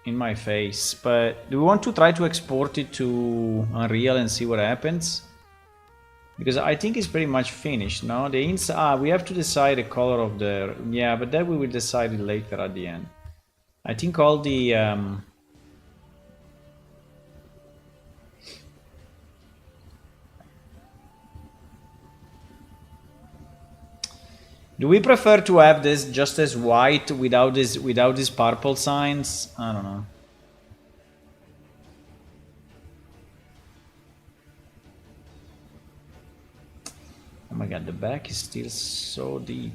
in my face, but do we want to try to export it to Unreal and see what happens? Because I think it's pretty much finished, no? The inside, we have to decide the color of the, yeah, but that we will decide it later at the end. I think all the, do we prefer to have this just as white without these purple signs? I don't know. Oh my god, the back is still so deep.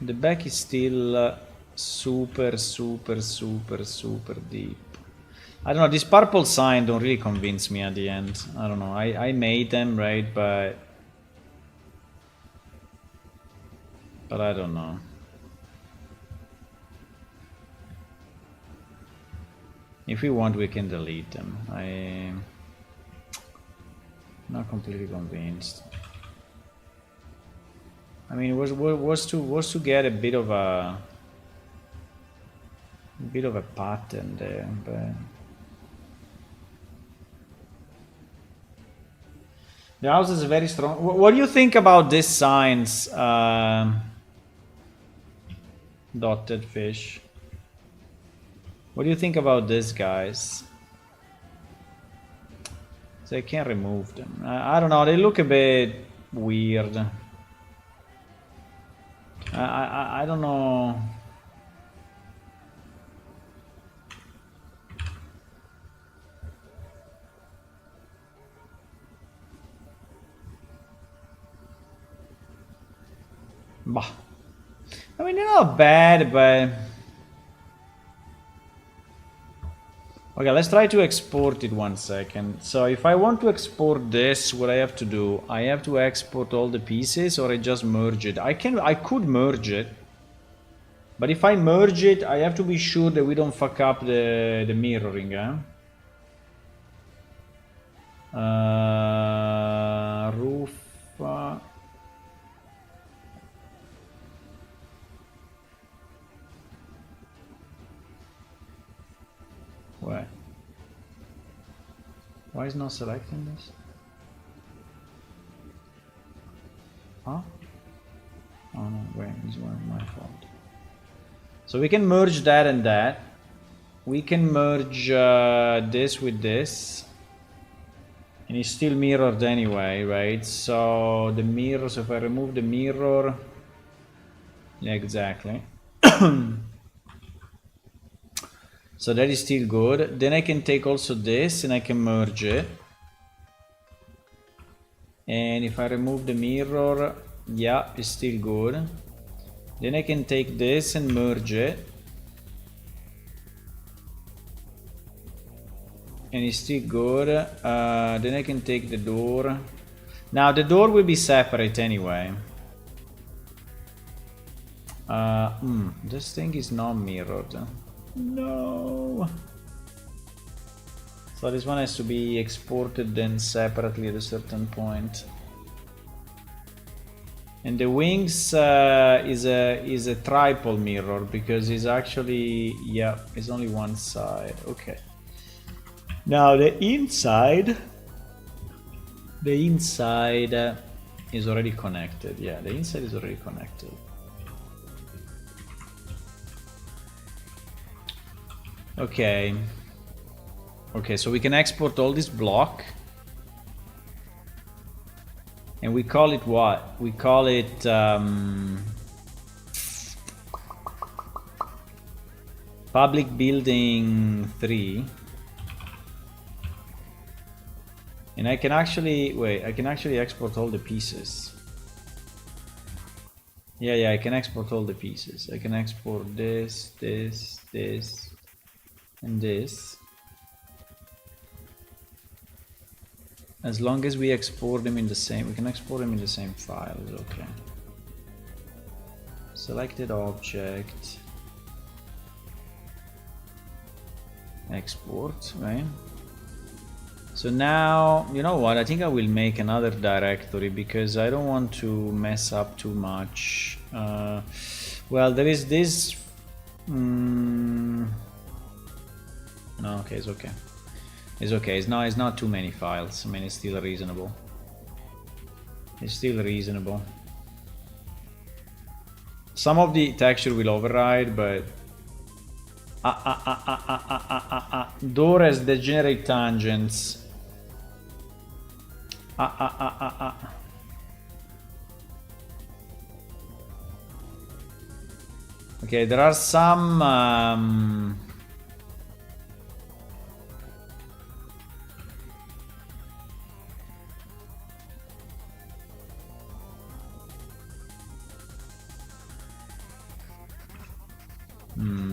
The back is still super deep. I don't know, this purple sign don't really convince me at the end. I don't know, I made them, right, but I don't know. If we want, we can delete them. I'm not completely convinced. I mean, it was to get a bit of a pattern there, but the house is very strong. What do you think about these signs, dotted fish? What do you think about this, guys? So I can't remove them. I don't know, they look a bit weird. I don't know. Bah. I mean, they're not bad, but okay, let's try to export it 1 second. So if I want to export this, what I have to do, I have to export all the pieces, or I just merge it. I could merge it, but if I merge it, I have to be sure that we don't fuck up the mirroring, huh? Roof. Where? Why is not selecting this? Huh? Oh no, wait, it's my fault. So we can merge that and that. We can merge this with this. And it's still mirrored anyway, right? So the mirror, so if I remove the mirror, yeah, exactly. So that is still good. Then I can take also this and I can merge it. And if I remove the mirror, yeah, it's still good. Then I can take this and merge it. And it's still good. Then I can take the door. Now the door will be separate anyway. This thing is not mirrored. No. So this one has to be exported then separately at a certain point. And the wings is a triple mirror because it's actually, yeah, it's only one side. Okay. Now the inside is already connected. Yeah, the inside is already connected. Okay. Okay, so we can export all this block. And we call it what? We call it public building 3. And I can actually, wait, I can actually export all the pieces. Yeah, I can export all the pieces. I can export this, this, this, and this. As long as we export them in the same, we can export them in the same files, okay. Selected object. Export, right? So now, you know what, I think I will make another directory because I don't want to mess up too much. Well, there is this... no, okay, it's okay. It's okay, it's not too many files. I mean, it's still reasonable. It's still reasonable. Some of the texture will override, but... Door has degenerate tangents. Okay, there are some...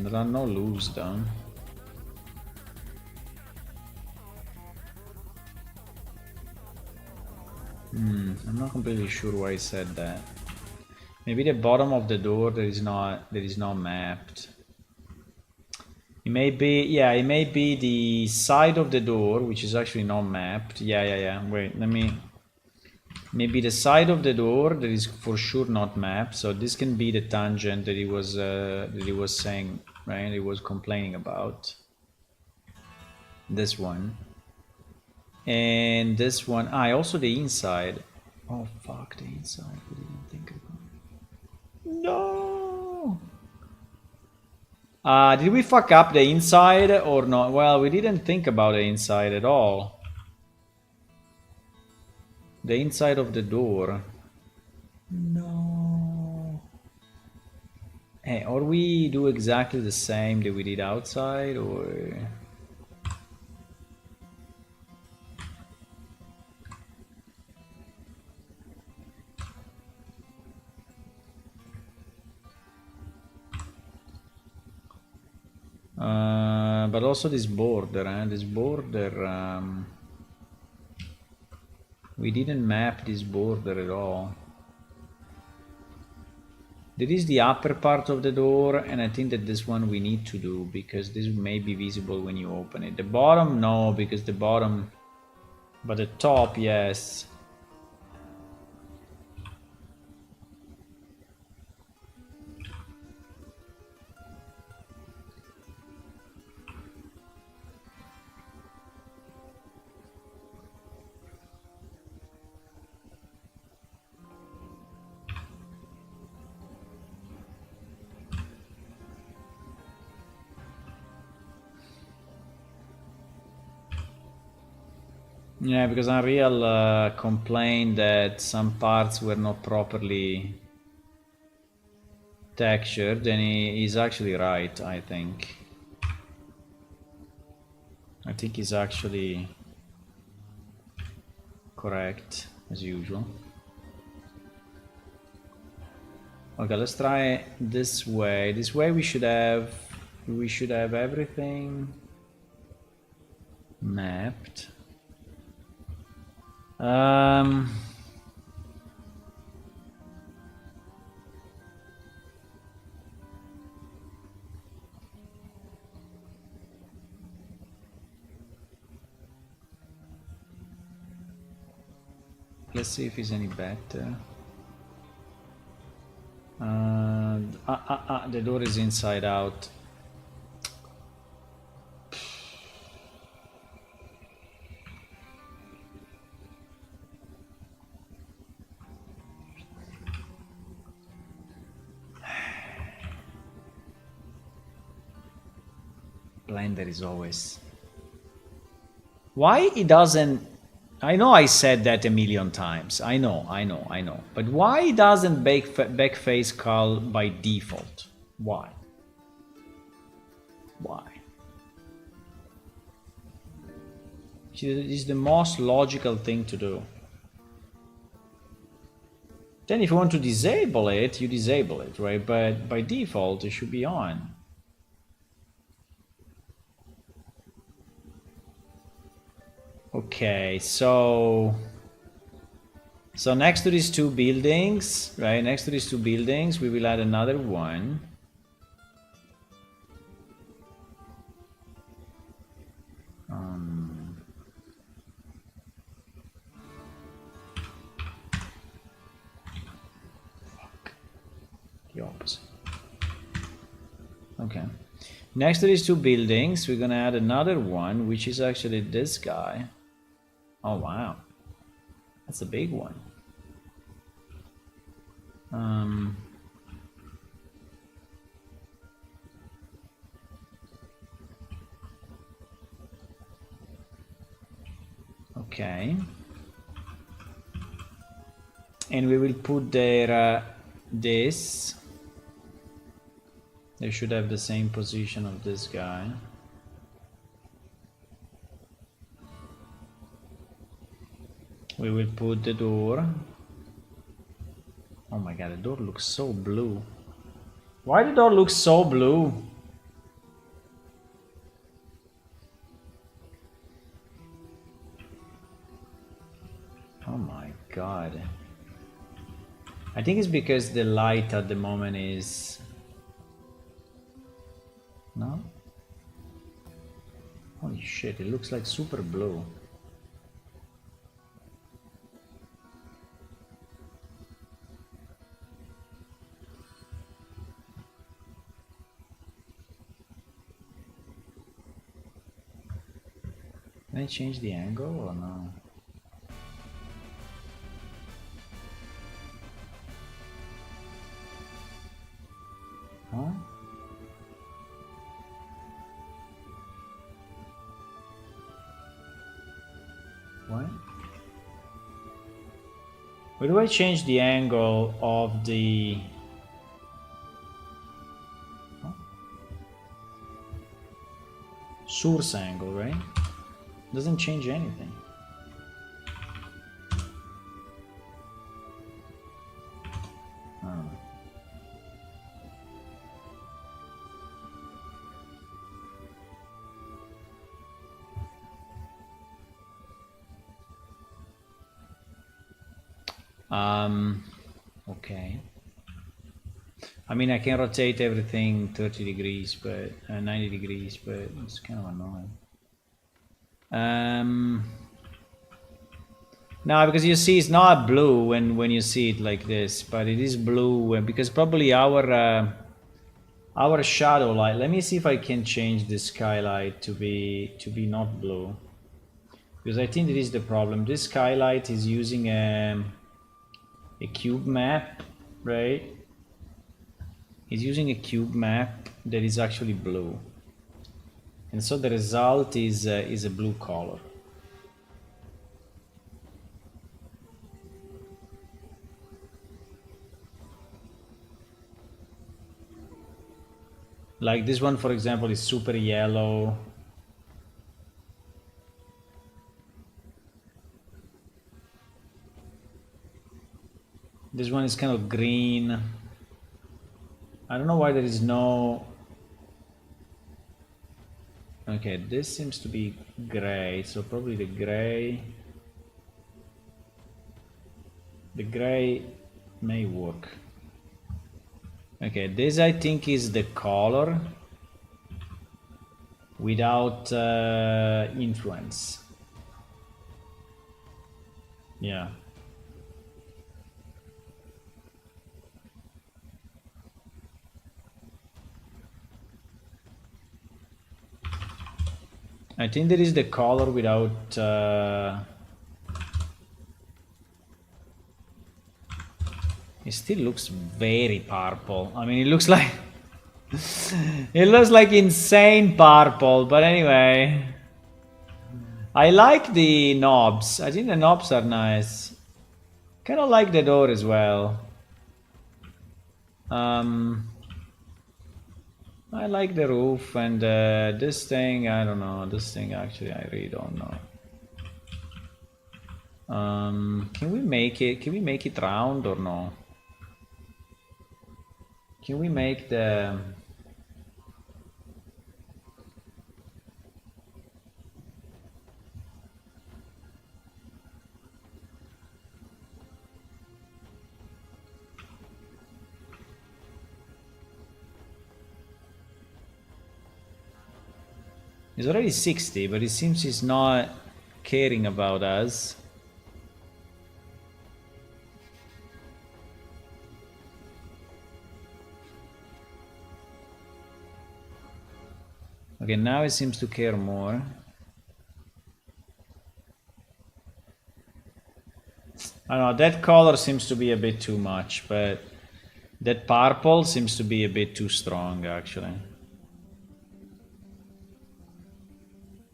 there are no loops though. I'm not completely sure why I said that. Maybe the bottom of the door there is not mapped. It may be, yeah, it may be the side of the door which is actually not mapped. Yeah. Wait, let me. Maybe the side of the door that is for sure not mapped. So this can be the tangent that he was saying, right? He was complaining about. This one. And this one. Also the inside. Oh fuck, the inside. We didn't think about it. No. Did we fuck up the inside or not? Well, we didn't think about the inside at all. The inside of the door. No. Hey, or we do exactly the same that we did outside, or... but also this border, this border, we didn't map this border at all. There is the upper part of the door, and I think that this one we need to do, because this may be visible when you open it. The bottom, no, because the bottom... But the top, yes. Yeah, because Unreal complained that some parts were not properly textured, and he's actually right, I think. I think he's actually correct, as usual. Okay, let's try this way. This way we should have everything mapped. Let's see if it's any better. The door is inside out. render is always... Why it doesn't... I know I said that a million times. I know. But why it doesn't backface call by default? Why? Why? It is the most logical thing to do. Then if you want to disable it, you disable it, right? But by default, it should be on. Okay, so next to these two buildings, right? Next to these two buildings, we will add another one. The opposite. Okay. Next to these two buildings, we're gonna add another one, which is actually this guy. Oh wow, that's a big one. Okay, and we will put there this. They should have the same position of this guy. We will put the door. Oh my god, the door looks so blue. Why the door looks so blue? Oh my god. I think it's because the light at the moment is... No? Holy shit, it looks like super blue. Can I change the angle or no? Huh? What? Where do I change the angle of the... Huh? Source angle, right? Doesn't change anything. Okay. I mean, I can rotate everything 30 degrees, but 90 degrees, but it's kind of annoying. No, because you see, it's not blue when you see it like this, but it is blue because probably our shadow light. Let me see if I can change the skylight to be not blue, because I think that is the problem. This skylight is using a cube map, right? It's using a cube map that is actually blue, and so the result is a blue color. Like this one, for example, is super yellow. This one is kind of green. I don't know why there is no... Okay, this seems to be gray, so probably the gray may work. Okay, this I think is the color without influence. Yeah. I think there is the color without it still looks very purple. I mean, it looks like It looks like insane purple, but anyway. I like the knobs. I think the knobs are nice. Kind of like the door as well. I like the roof and this thing, I don't know. This thing actually, I really don't know. Can we make it round or no? Can we make the... It's already 60, but it seems he's not caring about us. Okay, now it seems to care more. I don't know, that color seems to be a bit too much, but that purple seems to be a bit too strong, actually.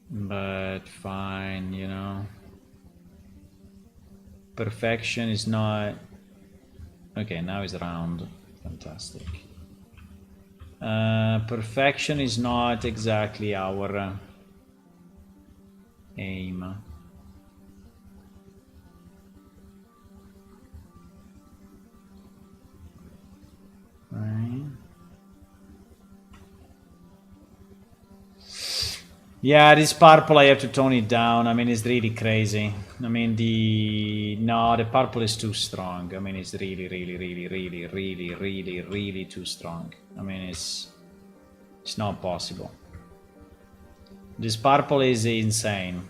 But fine, you know. Perfection is not... Okay, now it's round. Fantastic. Perfection is not exactly our aim. Right. Yeah, this purple I have to tone it down. I mean, it's really crazy. I mean, the purple is too strong. I mean, it's really too strong. I mean, it's not possible. This purple is insane.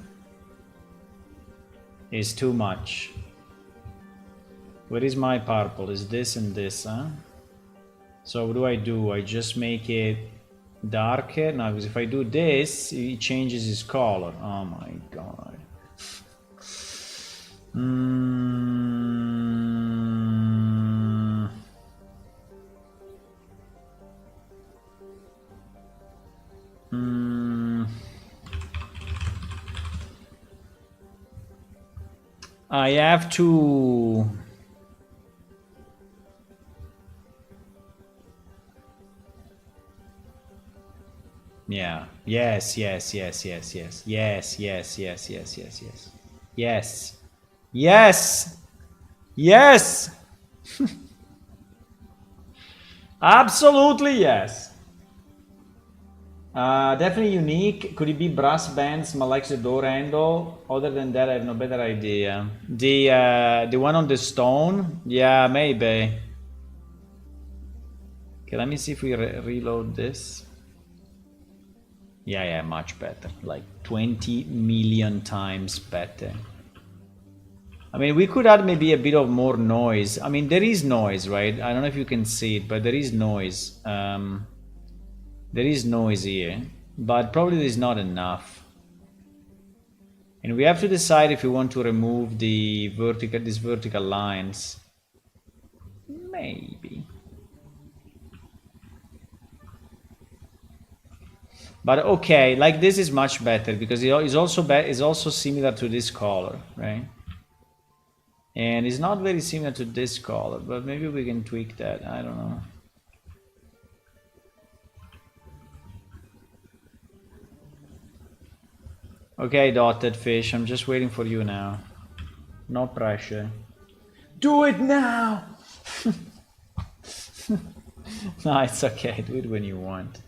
It's too much. Where is my purple? Is this and this, huh? So what do? I just make it darker? No, because if I do this, it changes its color. Oh my god. I have to... Yeah. Yes. Yes. Yes. Absolutely yes. Definitely unique. Could it be brass bands, like the door handle? Other than that, I have no better idea. The one on the stone? Yeah, maybe. Okay, let me see if we reload this. Yeah, much better. Like 20 million times better. I mean, we could add maybe a bit of more noise. I mean, there is noise, right? I don't know if you can see it, but there is noise. There is noise here, but probably there's not enough. And we have to decide if we want to remove these vertical lines. Maybe. But okay, like this is much better because it is also similar to this color, right? And it's not very similar to this color, but maybe we can tweak that. I don't know. Okay, dotted fish, I'm just waiting for you now. No pressure. Do it now! No, it's okay. Do it when you want.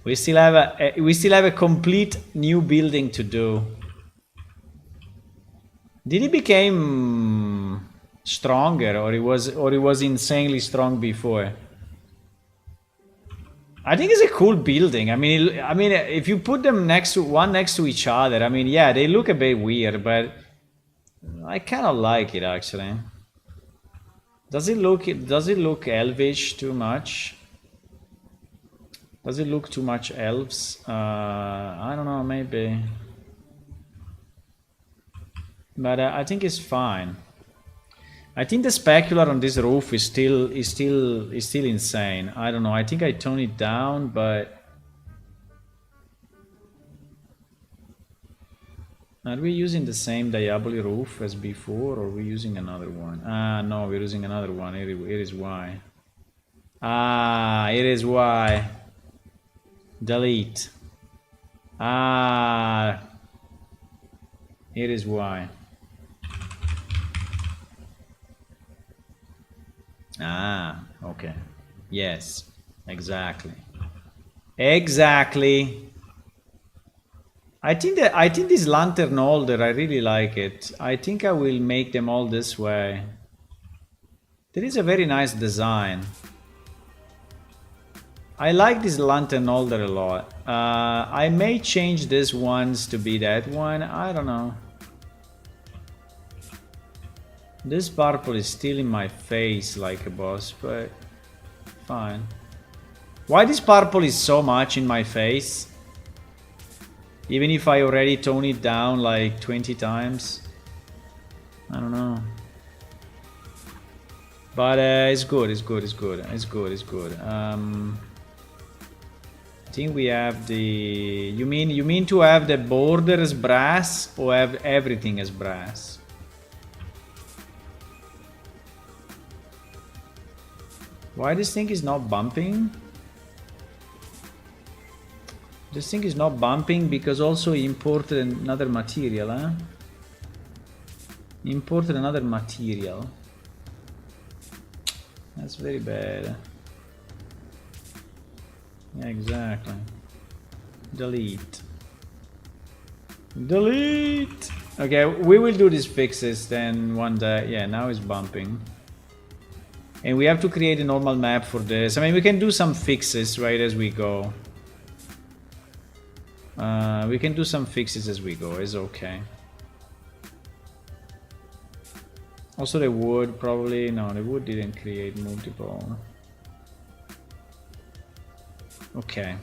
We still have a complete new building to do. Did it become stronger, or it was insanely strong before? I think it's a cool building. I mean, if you put them next to each other, I mean, yeah, they look a bit weird, but I kind of like it actually. Does it look elvish too much? Does it look too much elves? I don't know, maybe. But I think it's fine. I think the specular on this roof is still insane. I don't know. I think I tone it down, but are we using the same Diaboli roof as before, or are we using another one? Ah, no, we're using another one. It is why. Ah, it is why. Delete. Ah, it is why. Ah, okay. Yes, exactly. Exactly. I think this lantern holder, I really like it. I think I will make them all this way. There is a very nice design. I like this lantern holder a lot. I may change this ones to be that one. I don't know. This purple is still in my face like a boss, but fine. Why this purple is so much in my face? Even if I already tone it down like 20 times. I don't know. But it's good, it's good, it's good, it's good, it's good. I think we have the... You mean to have the border as brass or have everything as brass? Why this thing is not bumping? This thing is not bumping because also he imported another material, huh? Imported another material. That's very bad. Yeah, exactly. Delete. Delete! Okay, we will do these fixes then one day. Yeah, now it's bumping. And we have to create a normal map for this. I mean, we can do some fixes right as we go. We can do some fixes as we go, it's okay. Also the wood probably, no, the wood didn't create multiple. Okay.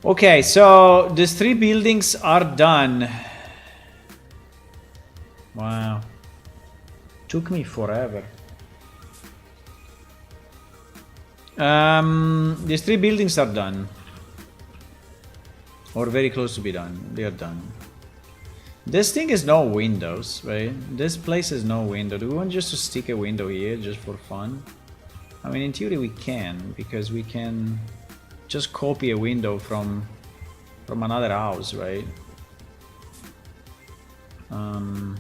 Okay, so these 3 buildings are done. Wow. Took me forever. These 3 buildings are done. Or very close to be done. They are done. This thing has no windows, right? This place has no window. Do we want just to stick a window here just for fun? I mean, in theory we can, because we can just copy a window from another house, right? I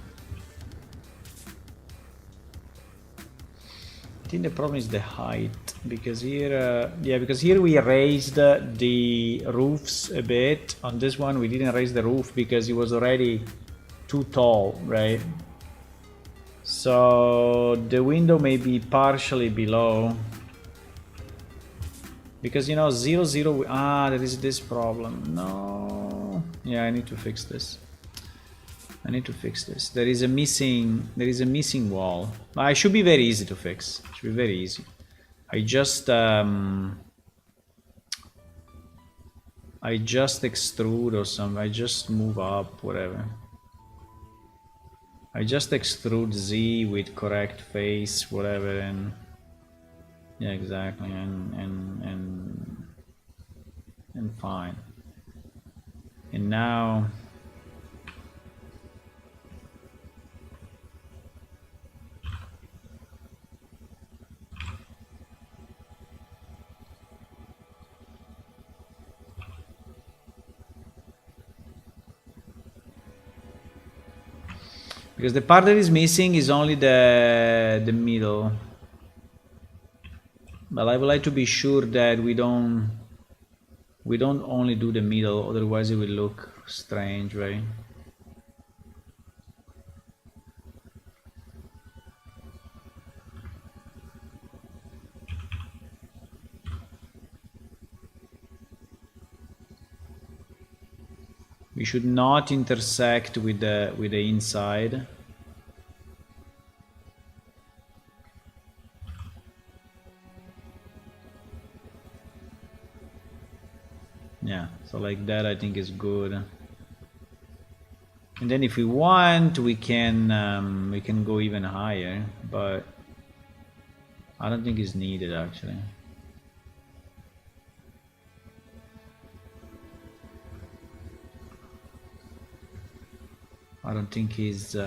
think the problem is the height, because here, yeah, because here we raised the roofs a bit. On this one, we didn't raise the roof because it was already too tall, right? So the window may be partially below. Because, you know, 0, 0... Ah, there is this problem. No. Yeah, I need to fix this. I need to fix this. There is a missing wall. It should be very easy to fix. It should be very easy. I just extrude or something. I just move up, whatever. I just extrude Z with correct face, whatever, and yeah, exactly, and fine. And now because the part that is missing is only the middle. But I would like to be sure that we don't only do the middle, otherwise it will look strange, right? We should not intersect with the inside. Yeah, so like that I think is good. And then if we want, we can go even higher, but I don't think it's needed actually. I don't think he's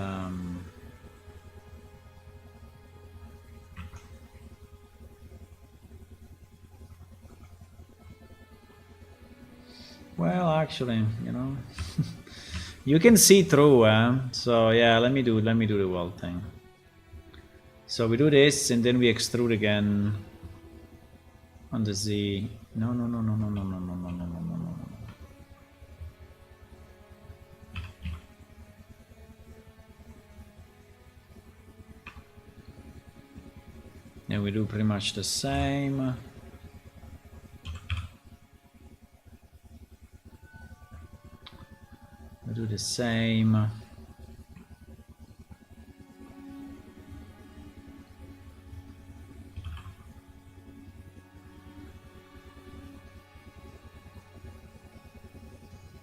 well, actually, you know, you can see through, so yeah, let me do the wall thing. So we do this, and then we extrude again on the Z. No. And we do pretty much the same. We do the same.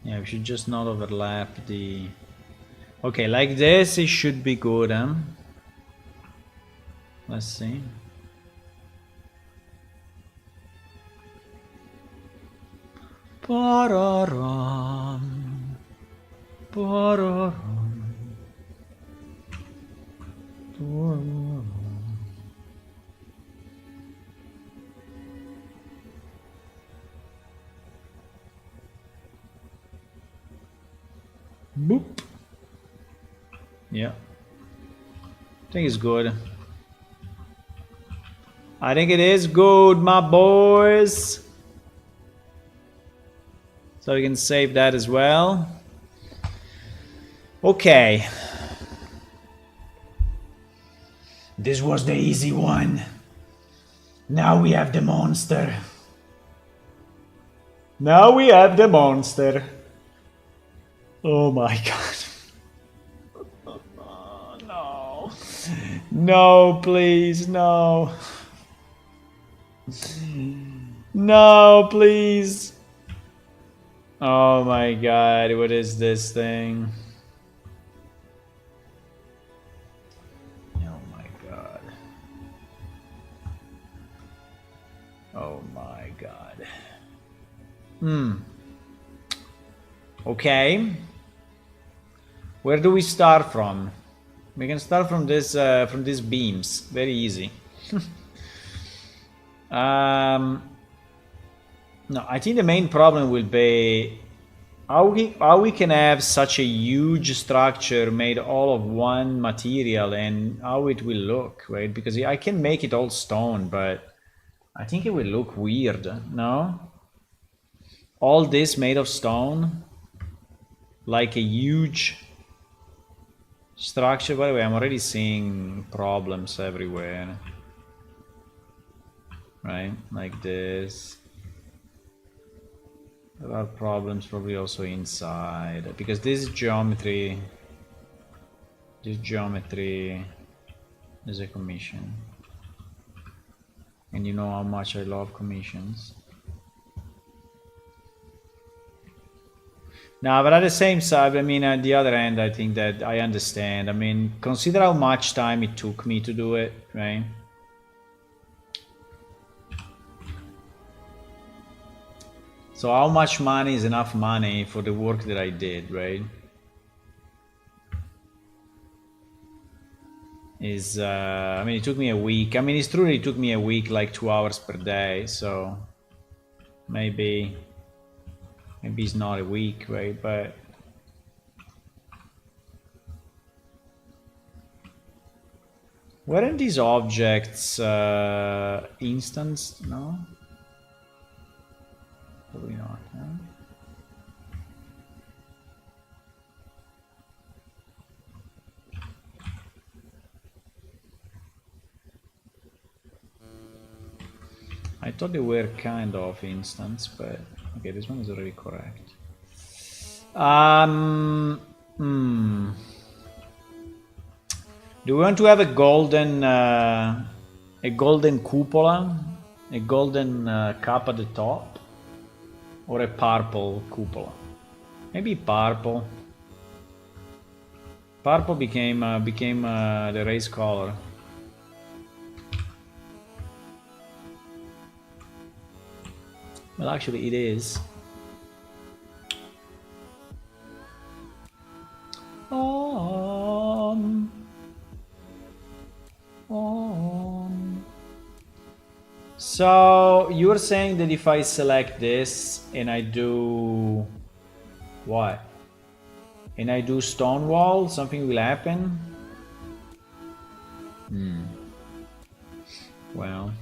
Yeah, we should just not overlap the... Okay, like this it should be good, huh? Let's see. Pararam. Pararam. Boop. Yeah. I think it's good. I think it is good, my boys. So we can save that as well. Okay. This was the easy one. Now we have the monster. Now we have the monster. Oh my god. Oh, no. No, please, no. No, please. Oh my god, what is this thing? Oh my god. Oh my god. Okay. Where do we start from? We can start from these beams. Very easy. No, I think the main problem will be how we can have such a huge structure made all of one material and how it will look, right? Because I can make it all stone, but I think it will look weird, no? All this made of stone, like a huge structure. By the way, I'm already seeing problems everywhere, right? Like this. There are problems probably also inside, because this geometry is a commission. And you know how much I love commissions. No, but at the same side, I mean, at the other end, I think that I understand. I mean, consider how much time it took me to do it, right? So how much money is enough money for the work that I did, right? I mean, it took me a week. I mean, it's true, it took me a week, like 2 hours per day. So maybe it's not a week, right? But weren't these objects instanced? No, probably not. Huh? I thought they were kind of instance, but okay, this one is already correct. Do we want to have a golden cupola, a golden cup at the top? or a purple cupola. Maybe purple. Purple became the race color. Well, actually, it is. On. So you're saying that if I select this and I do what? And I do Stonewall, something will happen? Well.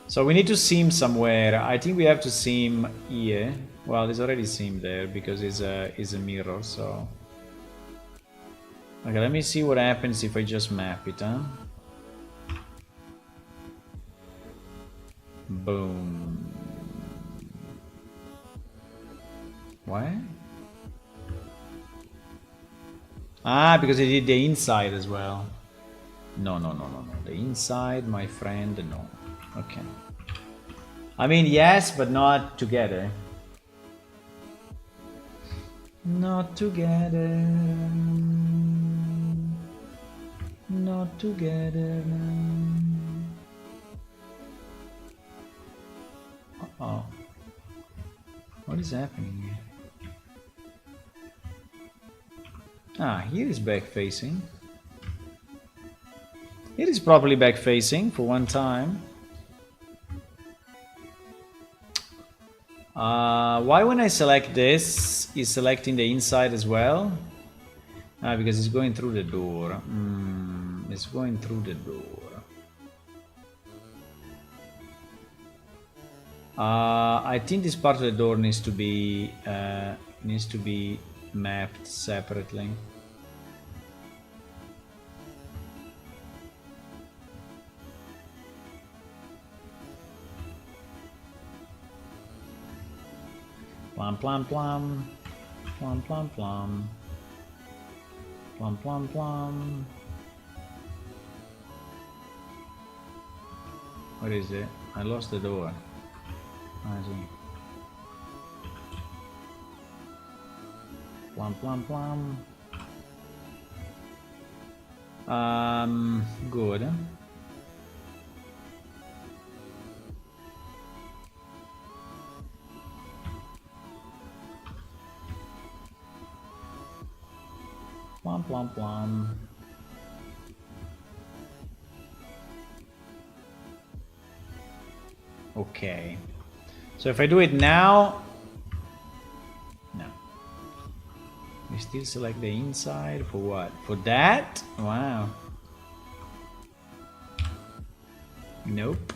So we need to seam somewhere. I think we have to seam here. Well, there's already seam there because it's a mirror, so. Okay, let me see what happens if I just map it, huh? Boom. What? Ah, because I did the inside as well. No. The inside, my friend, no. Okay. I mean, yes, but not together. Not together. Not together. Uh-oh. What is happening here? Ah, here is back facing. It is properly back facing for one time. Why when I select this is selecting the inside as well? Because it's going through the door. It's going through the door. I think this part of the door needs to be mapped separately. Plum plum plum. Plum plum plum. Plum plum plum. What is it? I lost the door. I see. Plum plum plum. Good. Plum plum plum. Okay. So if I do it now, no. We still select the inside for what? For that? Wow. Nope.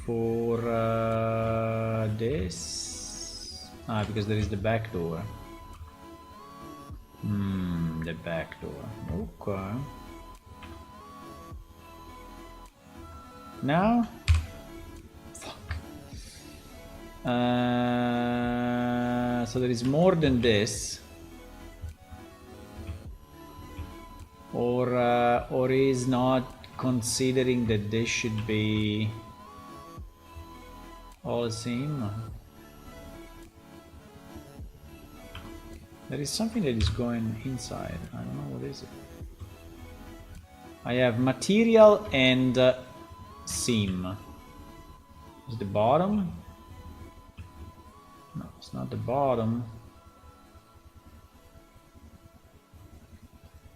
For this? Because there is the back door. The back door. Okay. Now? Fuck. So there is more than this. Or is not considering that this should be all seam. There is something that is going inside. I don't know what is it. I have material and seam. Is the bottom? No, it's not the bottom.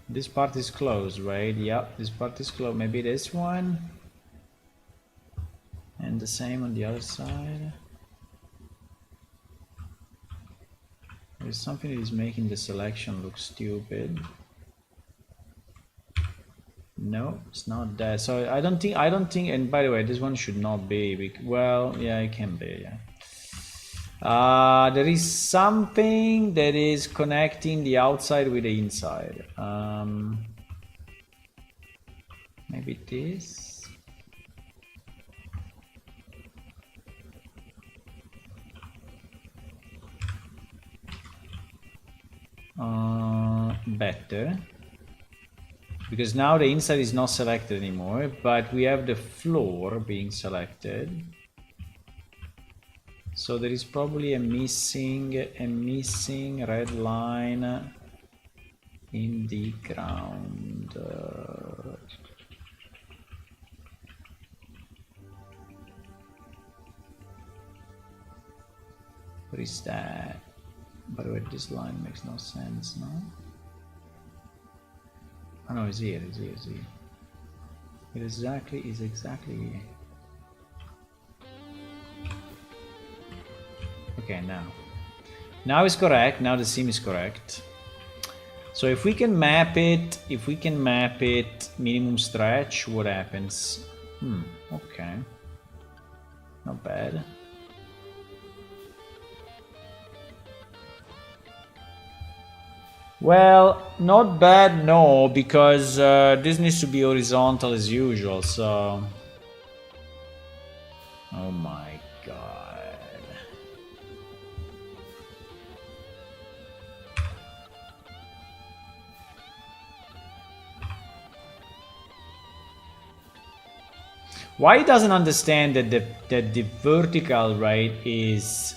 This part is closed, right? Yep, this part is closed. Maybe this one. And the same on the other side. There's something that is making the selection look stupid. No, it's not that. So I don't think, and by the way, this one should not be, well, yeah, it can be, yeah. There is something that is connecting the outside with the inside. Maybe this. Better. because now the inside is not selected anymore, but we have the floor being selected. So there is probably a missing red line in the ground. What is that? By the way, this line makes no sense, no? Oh no, it's here, it's here, it's here. It is exactly here. Okay, now it's correct. Now the seam is correct. So if we can map it, minimum stretch, what happens? Okay, not bad. Well, not bad, no, because this needs to be horizontal as usual, so... Oh my god. Why it doesn't understand that the vertical, right, is...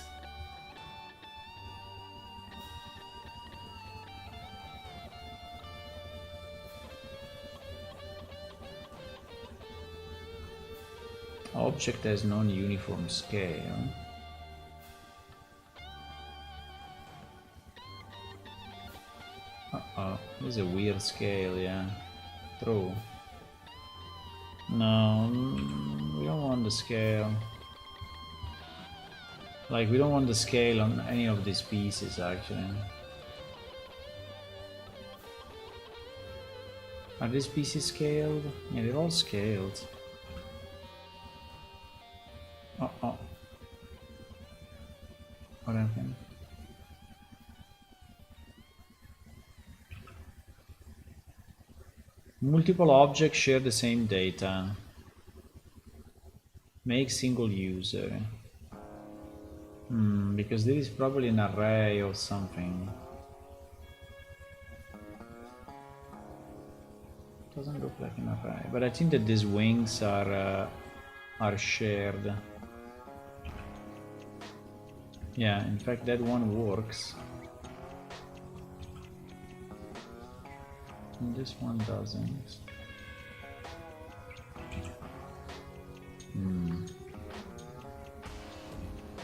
Object has non-uniform scale. Uh-oh, this is a weird scale, yeah. True. No, we don't want the scale. Like, we don't want the scale on any of these pieces, actually. Are these pieces scaled? Yeah, they're all scaled. Uh-oh. What happened? Multiple objects share the same data. Make single user. Because there is probably an array or something. Doesn't look like an array, but I think that these wings are shared. Yeah, in fact that one works. And this one doesn't.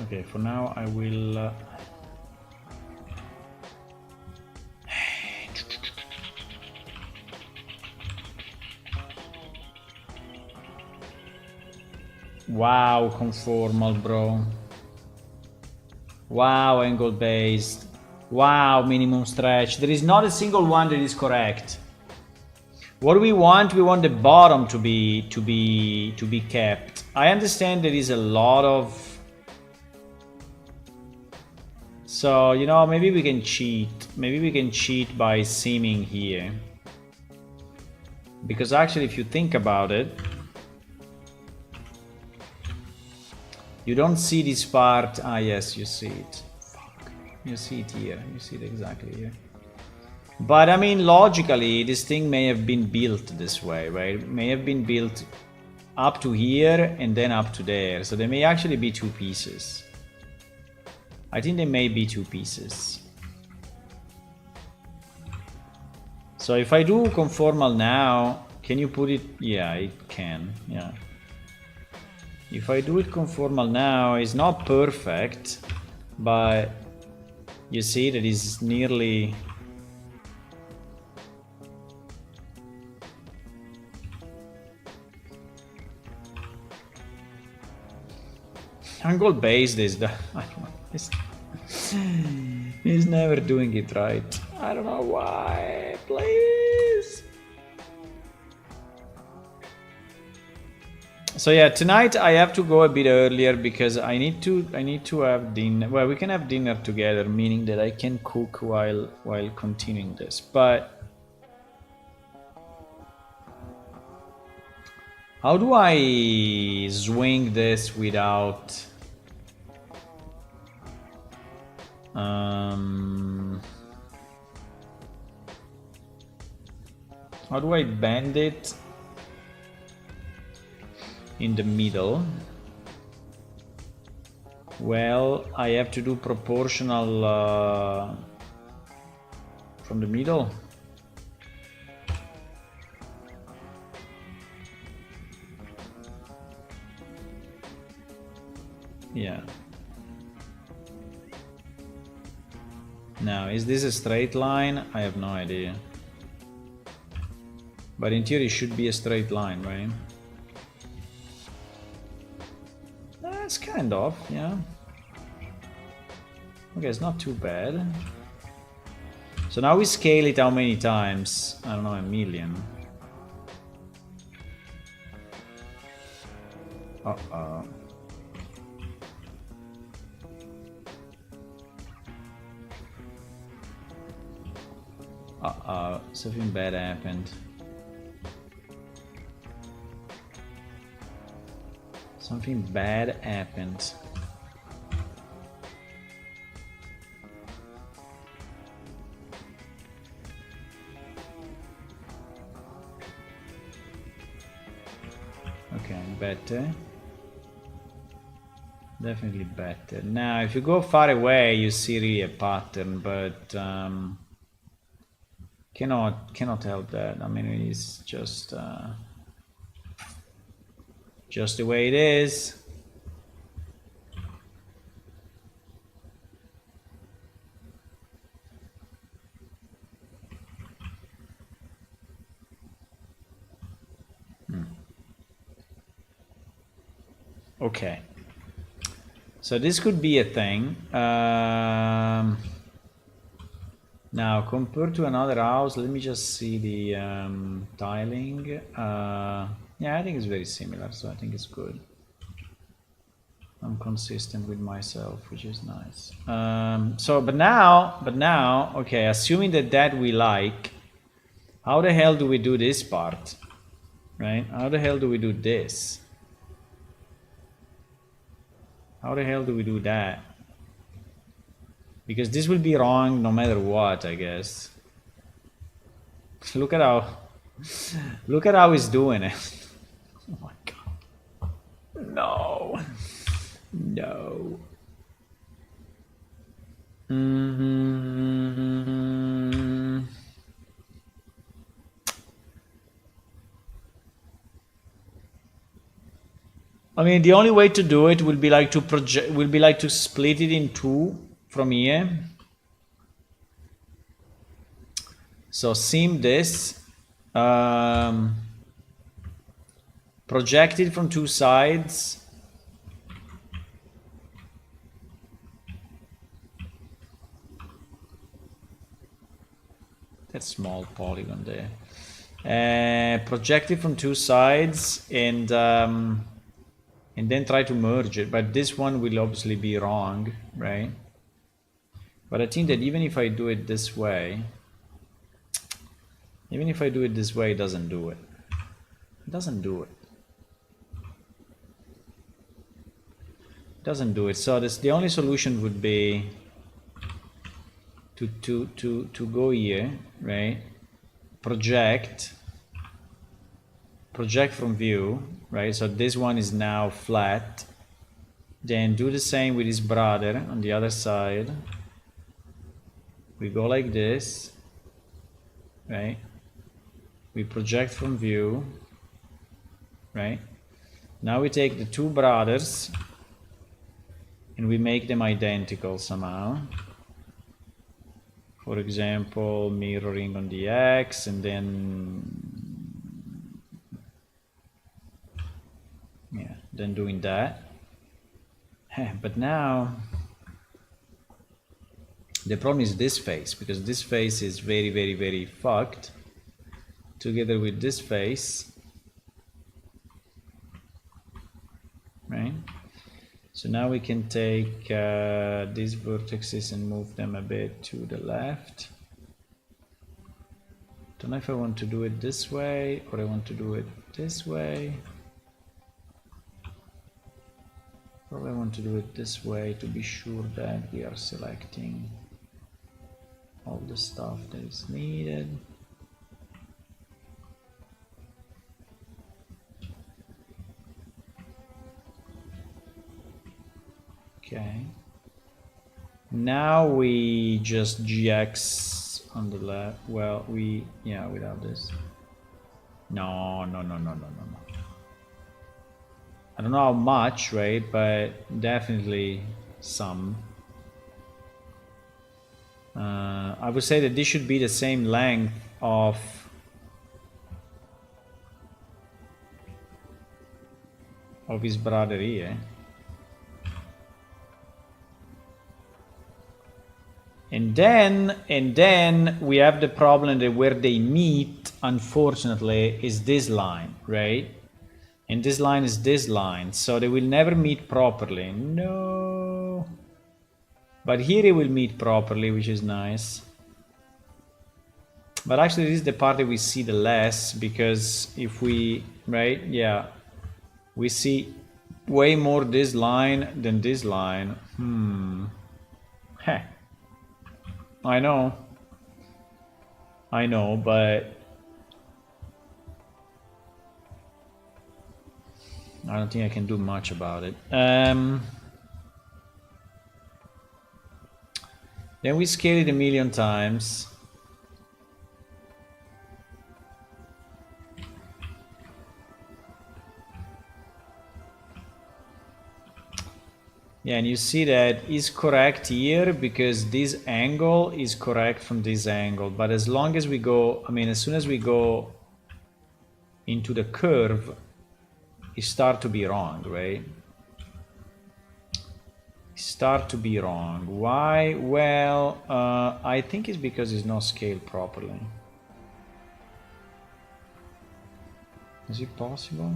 Okay, for now I will... Wow, conformal, bro. Wow, angle based. Wow, minimum stretch. There is not a single one that is correct. What do we want? We want the bottom to be kept. I understand there is a lot of... So, you know, maybe we can cheat. Maybe we can cheat by seaming here. Because actually, if you think about it, you don't see this part. Ah, yes, you see it. Fuck. You see it here. You see it exactly here. But I mean, logically, this thing may have been built this way, right? It may have been built up to here and then up to there. So there may actually be two pieces. I think there may be two pieces. So if I do conformal now, can you put it? Yeah, it can. Yeah. If I do it conformal now, it's not perfect, but you see that it's nearly... Angle based is the... He's never doing it right. I don't know why. Please. So yeah, tonight I have to go a bit earlier because I need to have dinner. Well, we can have dinner together, meaning that I can cook while continuing this. But how do I swing this without How do I bend it in the middle? Well, I have to do proportional from the middle. Yeah. Now, is this a straight line? I have no idea. But in theory, it should be a straight line, right? That's kind of, yeah. Okay, it's not too bad. So now we scale it how many times? I don't know, 1,000,000. Uh-oh. Uh-oh, something bad happened. Something bad happened. Okay, better. Definitely better. Now, if you go far away, you see really a pattern, but cannot help that. I mean, it's just the way it is. Okay. So this could be a thing. Now, compared to another house, let me just see the tiling. Yeah, I think it's very similar, so I think it's good. I'm consistent with myself, which is nice. But now, okay, assuming that we like, how the hell do we do this part? Right? How the hell do we do this? How the hell do we do that? Because this will be wrong no matter what, I guess. Look at how he's doing it. Oh my god. No. No. I mean, the only way to do it will be like to split it in two from here. So seam this, project it from two sides. That small polygon there. Project it from two sides and then try to merge it. But this one will obviously be wrong, right? But I think that even if I do it this way, it doesn't do it. It doesn't do it. It doesn't do it. So the only solution would be to go here, right? Project from view, right? So this one is now flat. Then do the same with his brother on the other side. We go like this, right? We project from view, right? Now we take the two brothers and we make them identical somehow. For example, mirroring on the X and then, yeah, then doing that. But now, the problem is this face, because this face is very, very, very fucked together with this face, right? So now we can take these vertices and move them a bit to the left. Don't know if I want to do it this way or I want to do it this way. Probably I want to do it this way to be sure that we are selecting all the stuff that is needed. Okay. Now we just GX on the left. Well, yeah, without this. No. I don't know how much, right? But definitely some. I would say that this should be the same length of his brother here. And then we have the problem that where they meet, unfortunately, is this line, right? And this line is this line, so they will never meet properly. No. But here they will meet properly, which is nice. But actually this is the part that we see the less, because if we, right, yeah, we see way more this line than this line. Heh. I know, but I don't think I can do much about it. Then we scale it 1,000,000 times. Yeah, and you see that is correct here because this angle is correct from this angle. But as long as we go, I mean, as soon as we go into the curve, it start to be wrong, right? Start to be wrong. Why? Well, I think it's because it's not scaled properly. Is it possible?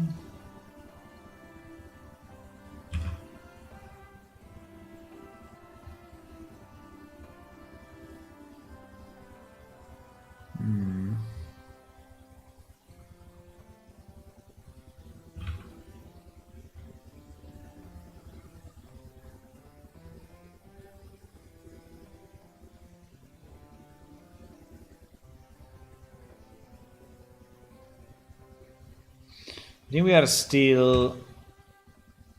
I think we are still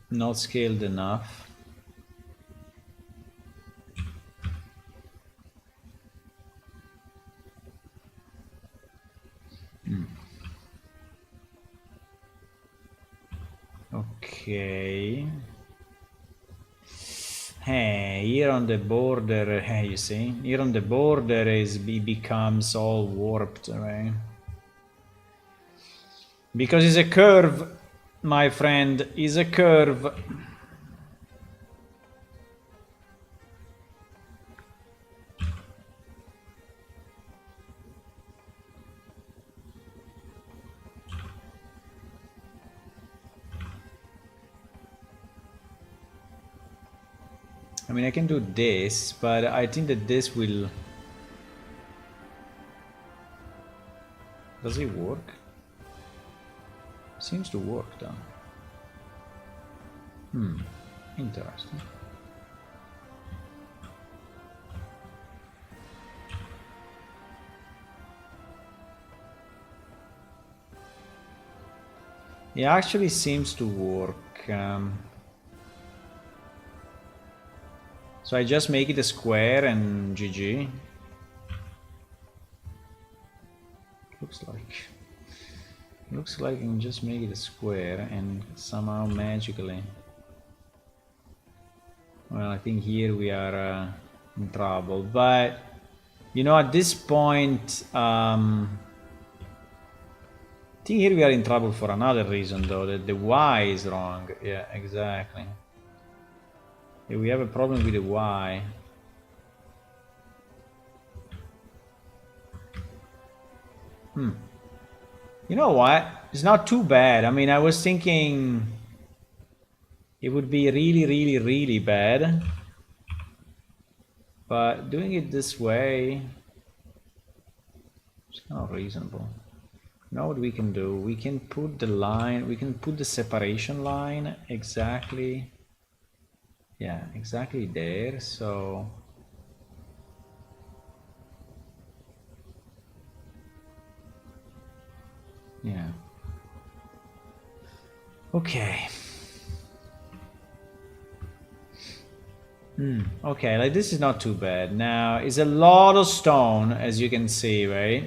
not scaled enough. Okay. Hey, here on the border, hey, you see, here on the border it becomes all warped, right? Because it's a curve, my friend, is a curve. I mean, I can do this, but I think that this will... Does it work? Seems to work, though. Interesting. It actually seems to work. So I just make it a square and GG. Looks like I can just make it a square and somehow magically... Well, I think here we are in trouble, but you know, at this point, I think here we are in trouble for another reason, though, that the Y is wrong. Yeah, exactly. Yeah, we have a problem with the Y. You know what? It's not too bad. I mean, I was thinking it would be really bad. But doing it this way is kind of reasonable. Now what we can do, we can put the line, we can put the separation line exactly, yeah, exactly there. So yeah, okay. Okay, like this is not too bad. Now, it's a lot of stone, as you can see, right?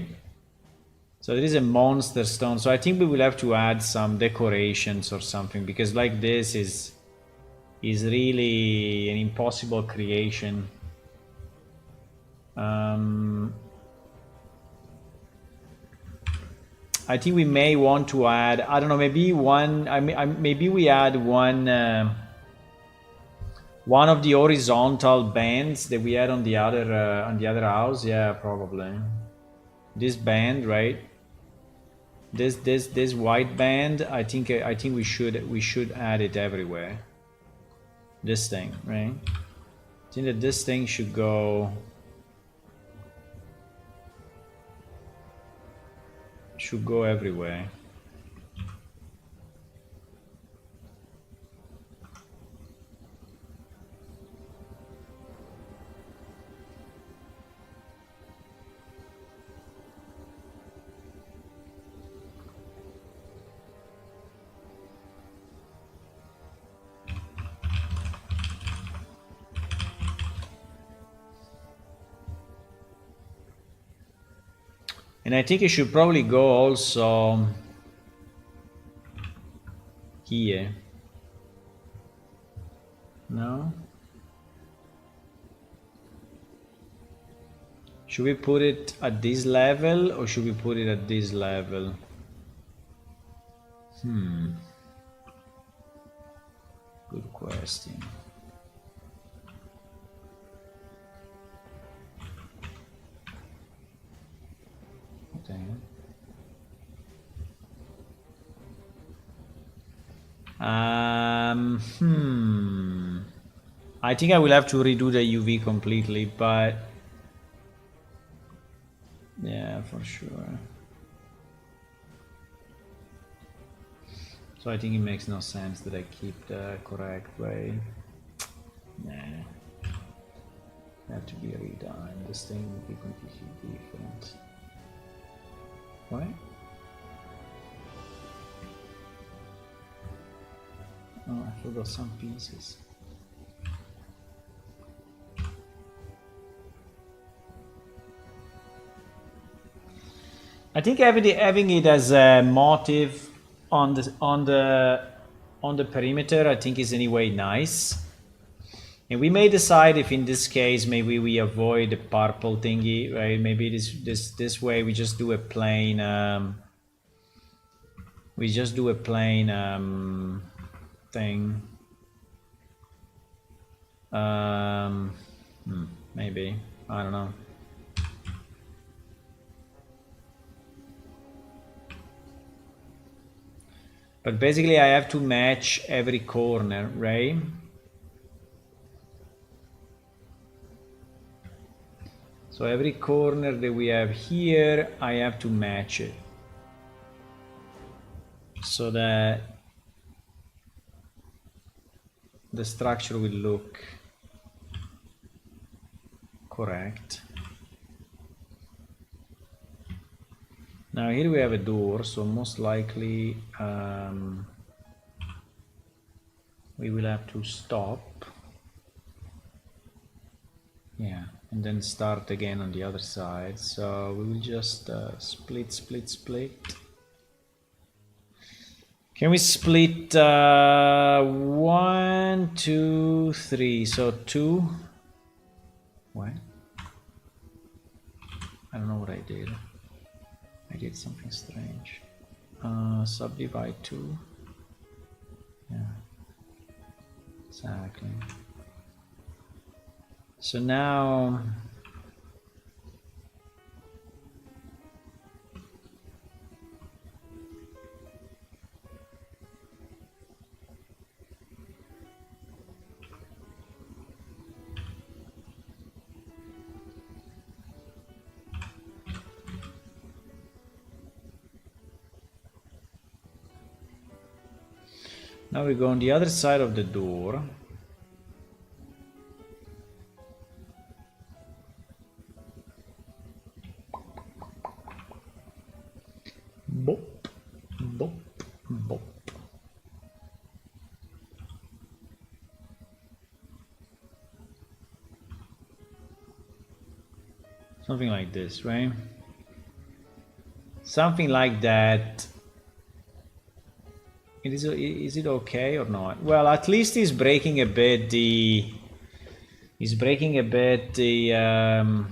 So there is a monster stone. So I think we will have to add some decorations or something, because like this is really an impossible creation. I think we may want to add, I don't know, maybe one, maybe we add one of the horizontal bands that we had on the other house. Yeah, probably this band, right? This white band. I think we should add it everywhere. This thing, right? I think that this thing should go everywhere. And I think it should probably go also here. No? Should we put it at this level or should we put it at this level? Good question. Okay. I think I will have to redo the UV completely, but yeah, for sure. So I think it makes no sense that I keep the correct way. Nah. Have to be redone. This thing will be completely different. What? Oh, I forgot some pieces. I think having it as a motif on the perimeter, I think is anyway nice. And we may decide if in this case maybe we avoid the purple thingy, right? Maybe this way we just do a plain thing. Maybe, I don't know. But basically I have to match every corner, right? So every corner that we have here, I have to match it so that the structure will look correct. Now here we have a door, so most likely we will have to stop. Yeah, and then start again on the other side. So we will just split. Can we split 1, 2, 3? So 2. What? I don't know what I did. I did something strange. Subdivide 2. Yeah. Exactly. So now we go on the other side of the door. Bop, bop, bop. Something like this, right? Something like that. Is it okay or not? Well, at least he's breaking a bit the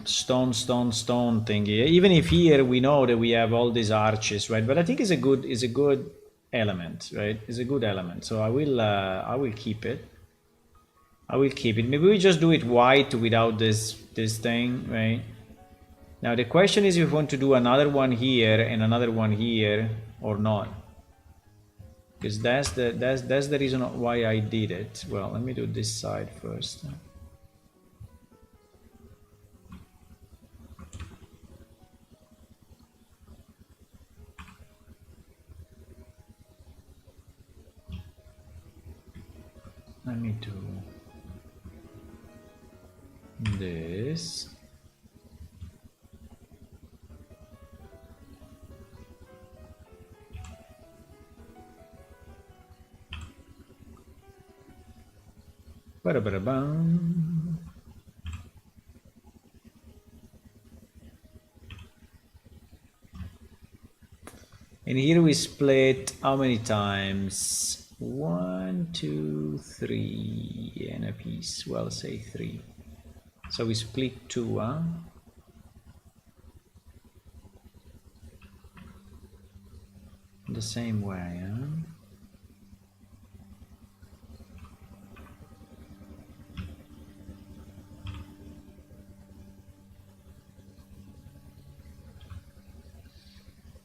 stone thingy. Even if here we know that we have all these arches, right? But I think it's a good element, right? It's a good element. So I will keep it. I will keep it. Maybe we just do it white without this thing, right? Now the question is if we want to do another one here and another one here or not. Because that's the reason why I did it. Well, let me do this side first. Let me do this. Ba-da-ba-da-bum. And here we split how many times? 1, 2, 3 and a piece. Well, say 3. So we split 2, huh? The same way, huh?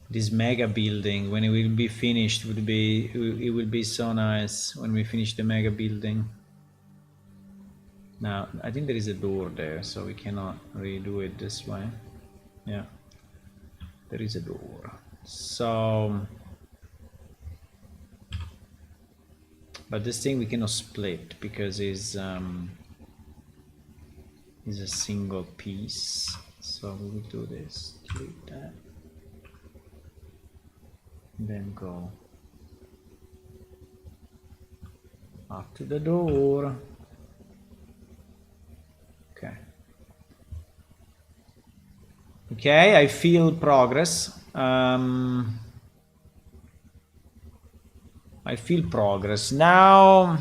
This mega building, when it will be finished, it will be so nice when we finish the mega building. Now I think there is a door there, so we cannot redo it this way. Yeah, there is a door. So, but this thing we cannot split because it's a single piece. So we will do this. Delete that. Then go up to the door. Okay, I feel progress. I feel progress now.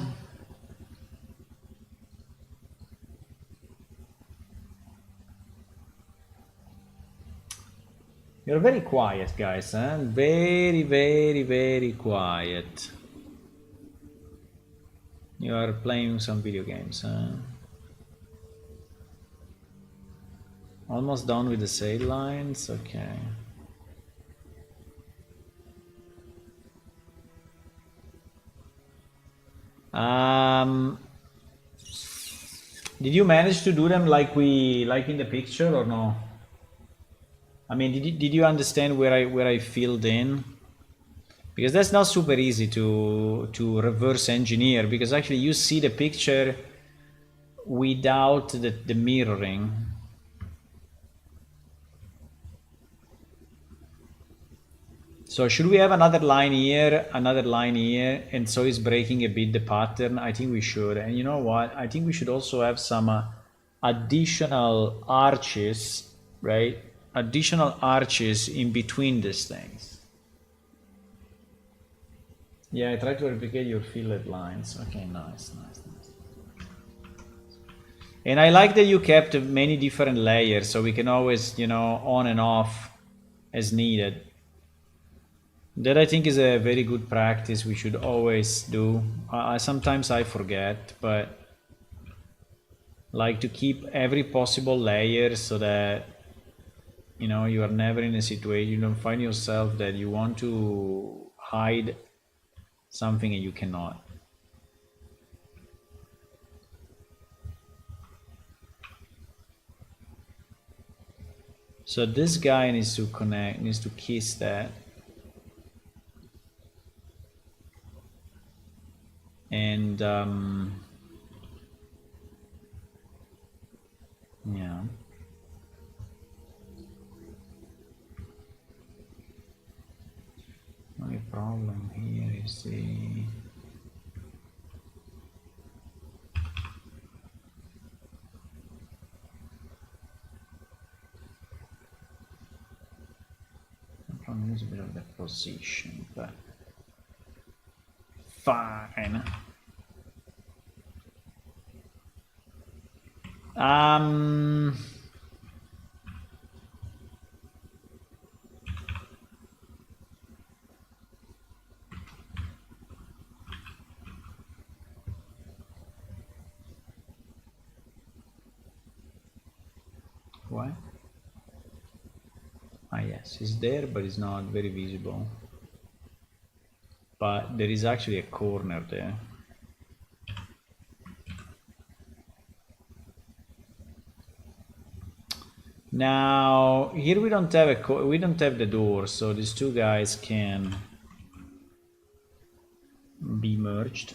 You're very quiet, guys, huh? Very quiet. You are playing some video games, huh? Almost done with the sail lines, okay. Did you manage to do them like in the picture or no? I mean, did you understand where I filled in? Because that's not super easy to reverse engineer, because actually you see the picture without the mirroring. So should we have another line here, and so it's breaking a bit the pattern? I think we should. And you know what? I think we should also have some additional arches, right? Additional arches in between these things. Yeah, I try to replicate your fillet lines. Okay, nice. And I like that you kept many different layers, so we can always, on and off as needed. That I think is a very good practice we should always do. Sometimes I forget, but like to keep every possible layer so that you are never in a situation, you don't find yourself that you want to hide something and you cannot. So this guy needs to connect, needs to kiss that. And yeah. Only problem here is the It's a bit of the position, but fine. What? Ah, yes, it's there, but it's not very visible. But there is actually a corner there. Now here we don't have the door, so these two guys can be merged.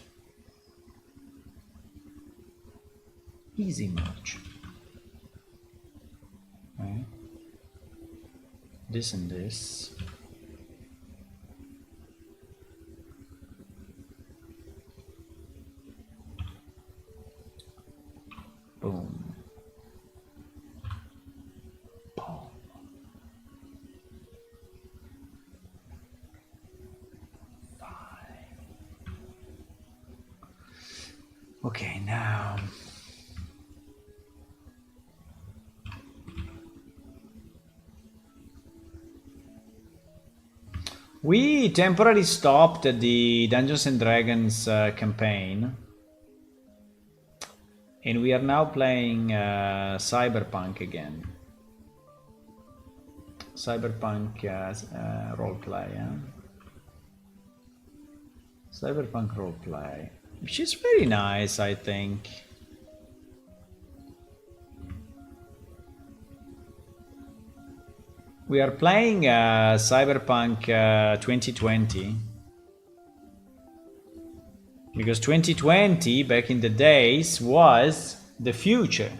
Easy merge. Okay. This and this. Boom. Boom. Fine. Okay, now. We temporarily stopped the Dungeons and Dragons campaign, and we are now playing Cyberpunk again. Cyberpunk roleplay, yeah? Cyberpunk roleplay, which is very nice, I think. We are playing Cyberpunk 2020 because 2020 back in the days was the future,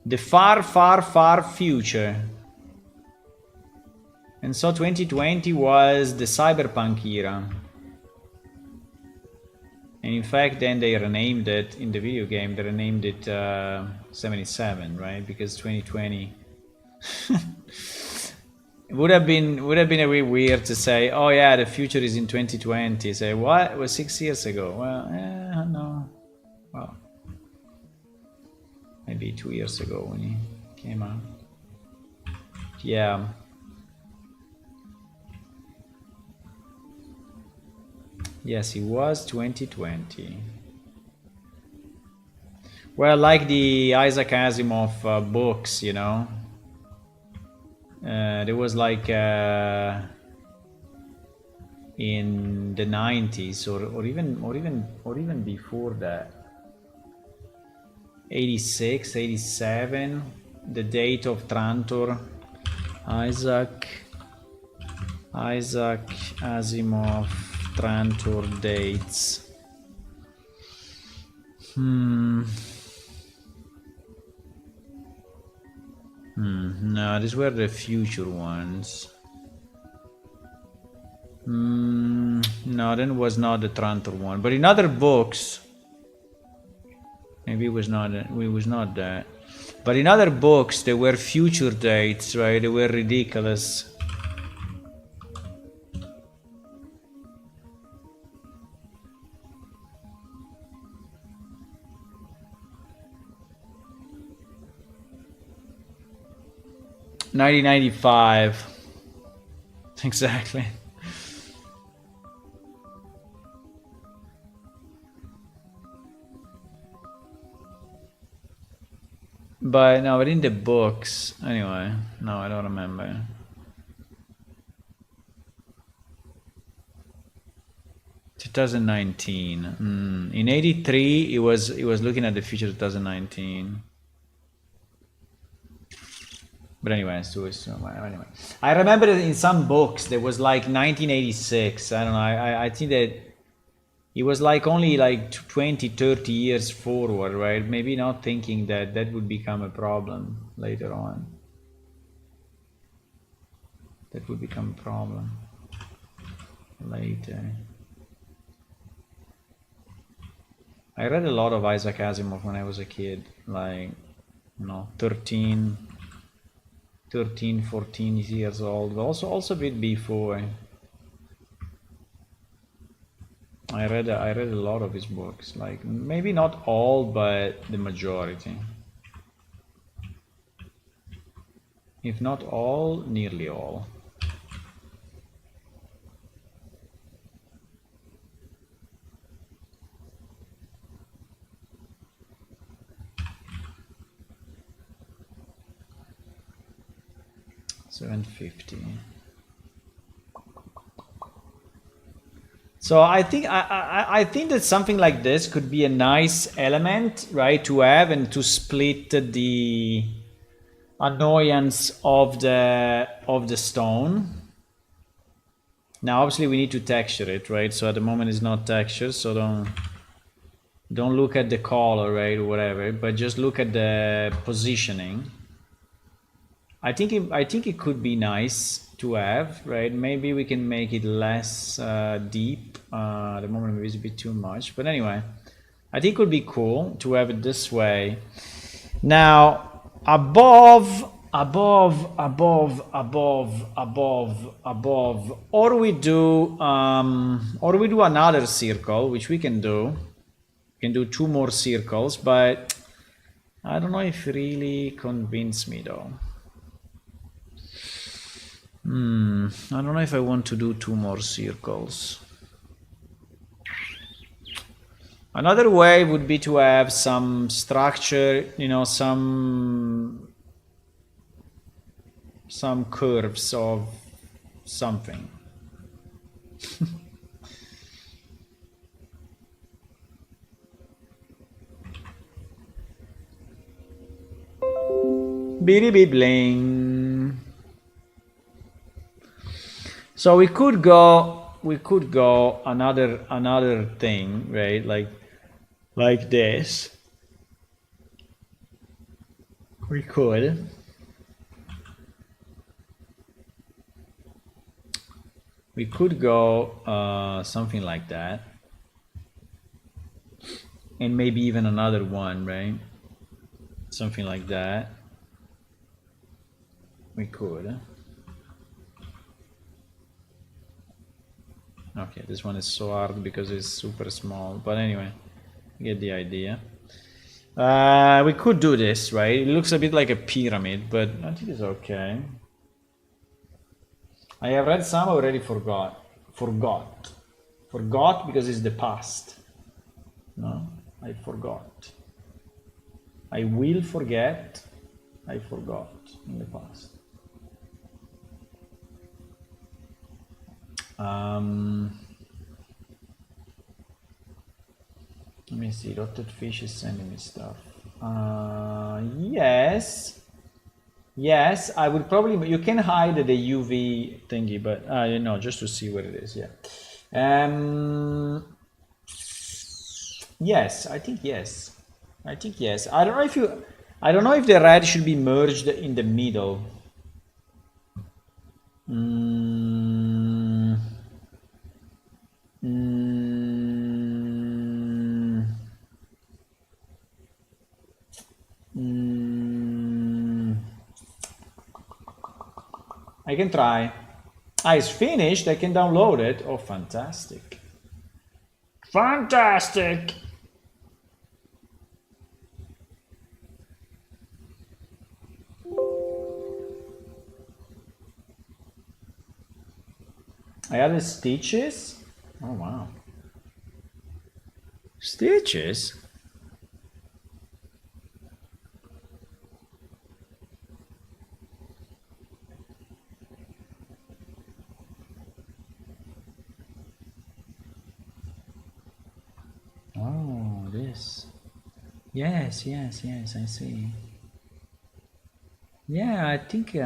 the far, far, far future, and so 2020 was the Cyberpunk era. And in fact, then they renamed it in the video game. They renamed it 77, right? Because 2020. It would have been a bit weird to say, oh yeah, the future is in 2020. Say, what? It was 6 years ago. Well, no. Well, maybe 2 years ago when he came out. Yeah. Yes, it was 2020. Well, like the Isaac Asimov books, you know. There was like in the 90s or even before that, 86, 87, the date of Trantor, Isaac Asimov Trantor dates. No, these were the future ones. No, then was not the Trantor one. But in other books, maybe it was not that. But in other books, there were future dates, right? They were ridiculous. $1995. Exactly. But no, but in the books, anyway. No, I don't remember. (2019). In '83, it was looking at the future 2019. But anyway, anyway, I remember that in some books there was like 1986. I don't know. I think that it was like only like 20, 30 years forward, right? Maybe not thinking that that would become a problem later on. That would become a problem later. I read a lot of Isaac Asimov when I was a kid, like, 13. 13, 14 years old. Also a bit before. I read a lot of his books, like maybe not all, but the majority. If not all, nearly all. $750. So I think that something like this could be a nice element, right, to have and to split the annoyance of the stone. Now obviously we need to texture it, right? So at the moment it's not textured, so don't look at the color, right, or whatever, but just look at the positioning. I think it could be nice to have, right? Maybe we can make it less deep. At the moment maybe it's a bit too much, but anyway, I think it would be cool to have it this way. Now above, or we do another circle, which we can do. We can do 2 more circles, but I don't know if really convince me though. I don't know if I want to do 2 more circles. Another way would be to have some structure, you know, some curves of something. Biddy bling. So we could go another thing, right? Like this. We could. We could go something like that. And maybe even another one, right? Something like that. We could. Okay, this one is so hard because it's super small, but anyway, you get the idea. We could do this, right? It looks a bit like a pyramid, but I think it's okay. I have read some, already forgot because it's the past. No, I forgot. I will forget. I forgot in the past. Let me see. Rotted Fish is sending me stuff. Yes, I would probably. You can hide the UV thingy, but you know, just to see what it is. Yeah. Yes, I think yes. I think yes. I don't know if the red should be merged in the middle. I can try. It's finished. I can download it. Oh, fantastic. Fantastic. I added stitches. Oh, wow. Stitches? Oh, this. Yes, I see. Yeah, I think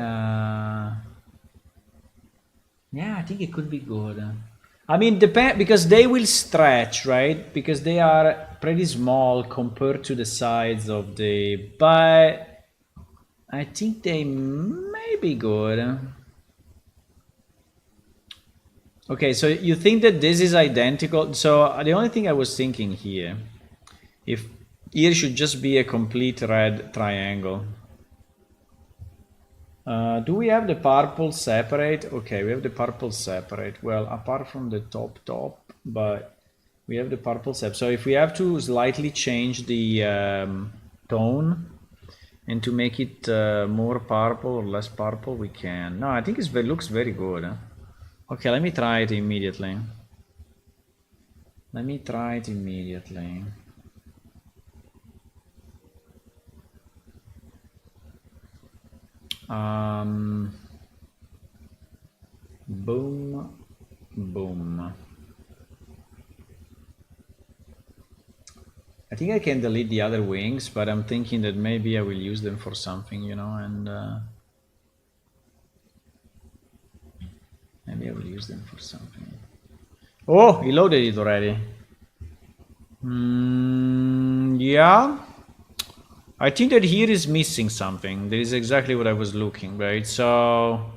it could be good. I mean, depend, because they will stretch, right? Because they are pretty small compared to the size of the, but I think they may be good. Okay, so you think that this is identical? So the only thing I was thinking here, if here should just be a complete red triangle. Do we have the purple separate? Okay, we have the purple separate. Well, apart from the top, but we have the purple separate. So if we have to slightly change the tone and to make it more purple or less purple, we can. No, I think it looks very good. Huh? Okay, let me try it immediately. Let me try it immediately. Boom, boom. I think I can delete the other wings, but I'm thinking that maybe I will use them for something, you know, and maybe I will use them for something. Oh, he loaded it already. Yeah. I think that here is missing something. That is exactly what I was looking, right? So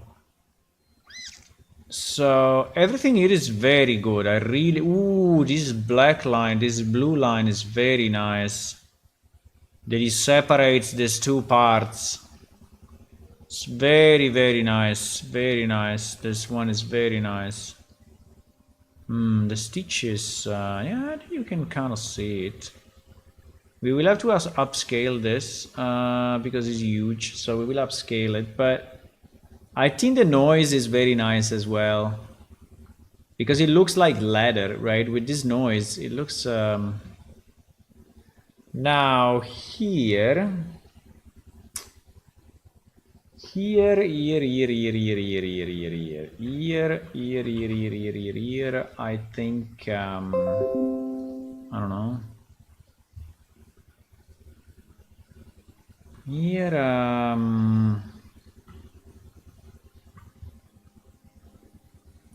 everything here is very good. I really, ooh, this black line, this blue line is very nice. That it separates these two parts. It's very, very nice. Very nice. This one is very nice. The stitches, yeah, you can kind of see it. We will have to upscale this because it's huge, so we will upscale it. But I think the noise is very nice as well because it looks like leather, right? With this noise, it looks. Now here, I think I don't know. Here,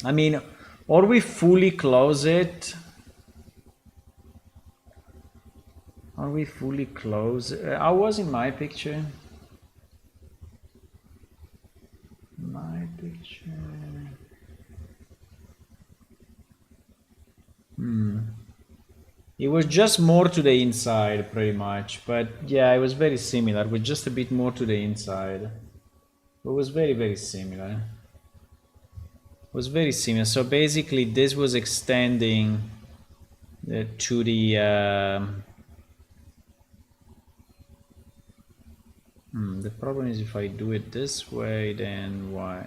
I mean, or we fully close it. Are we fully close? I was in my picture. My picture. It was just more to the inside, pretty much. But yeah, it was very similar, with just a bit more to the inside. It was very, very similar. It was very similar. So basically, this was extending to the. The problem is if I do it this way, then why?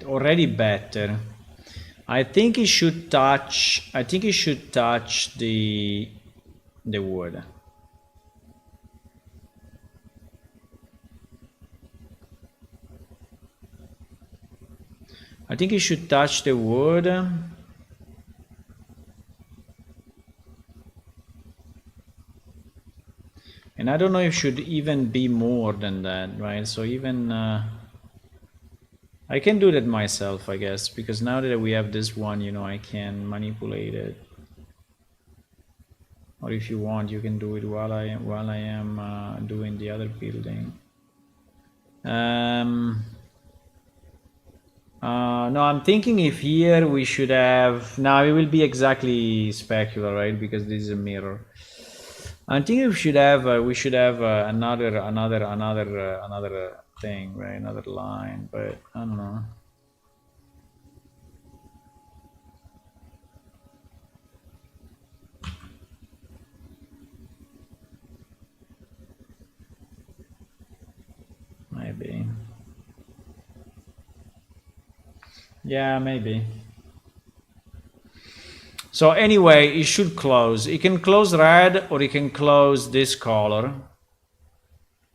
Already better. I think it should touch. I think it should touch the wood. I think it should touch the wood. And I don't know if it should even be more than that, right? So even I can do that myself, I guess, because now that we have this one, you know, I can manipulate it. Or if you want, you can do it while I am doing the other building. No, I'm thinking if here we should have. Now it will be exactly specular, right? Because this is a mirror. I think we should have another thing, right? Another line, but I don't know. Maybe. Yeah, maybe. So anyway, it should close. It can close red or it can close this color.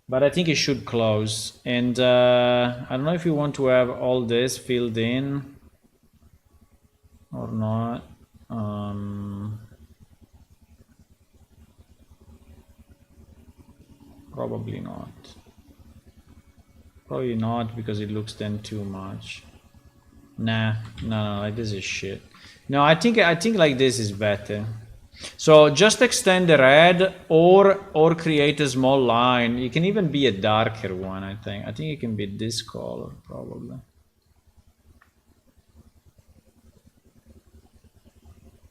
But I think it should close. And I don't know if you want to have all this filled in or not. Probably not. Probably not because it looks then too much. Nah, no, like this is shit. No, I think like this is better. So just extend the red or create a small line. It can even be a darker one, I think. I think it can be this color probably.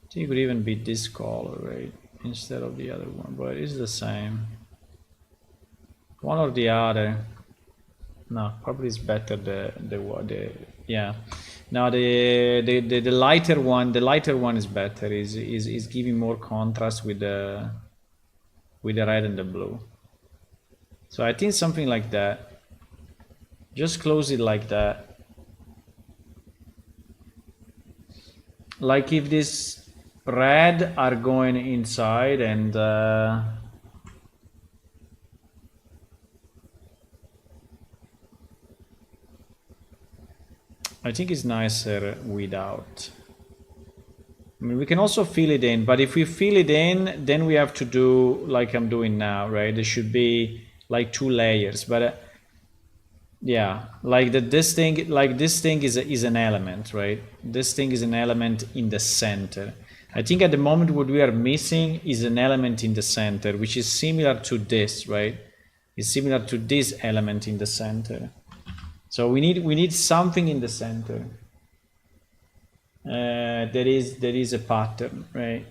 I think it could even be this color, right? Instead of the other one, but it's the same. One or the other. No, probably it's better the yeah. Now the lighter one is better. Is giving more contrast with the red and the blue. So I think something like that. Just close it like that. Like if this red are going inside and I think it's nicer without. I mean, we can also fill it in, but if we fill it in, then we have to do like I'm doing now, right? There should be like 2 layers, but yeah, like this thing is an element, right? This thing is an element in the center. I think at the moment what we are missing is an element in the center, which is similar to this, right? It's similar to this element in the center. So we need something in the center. There is a pattern, right?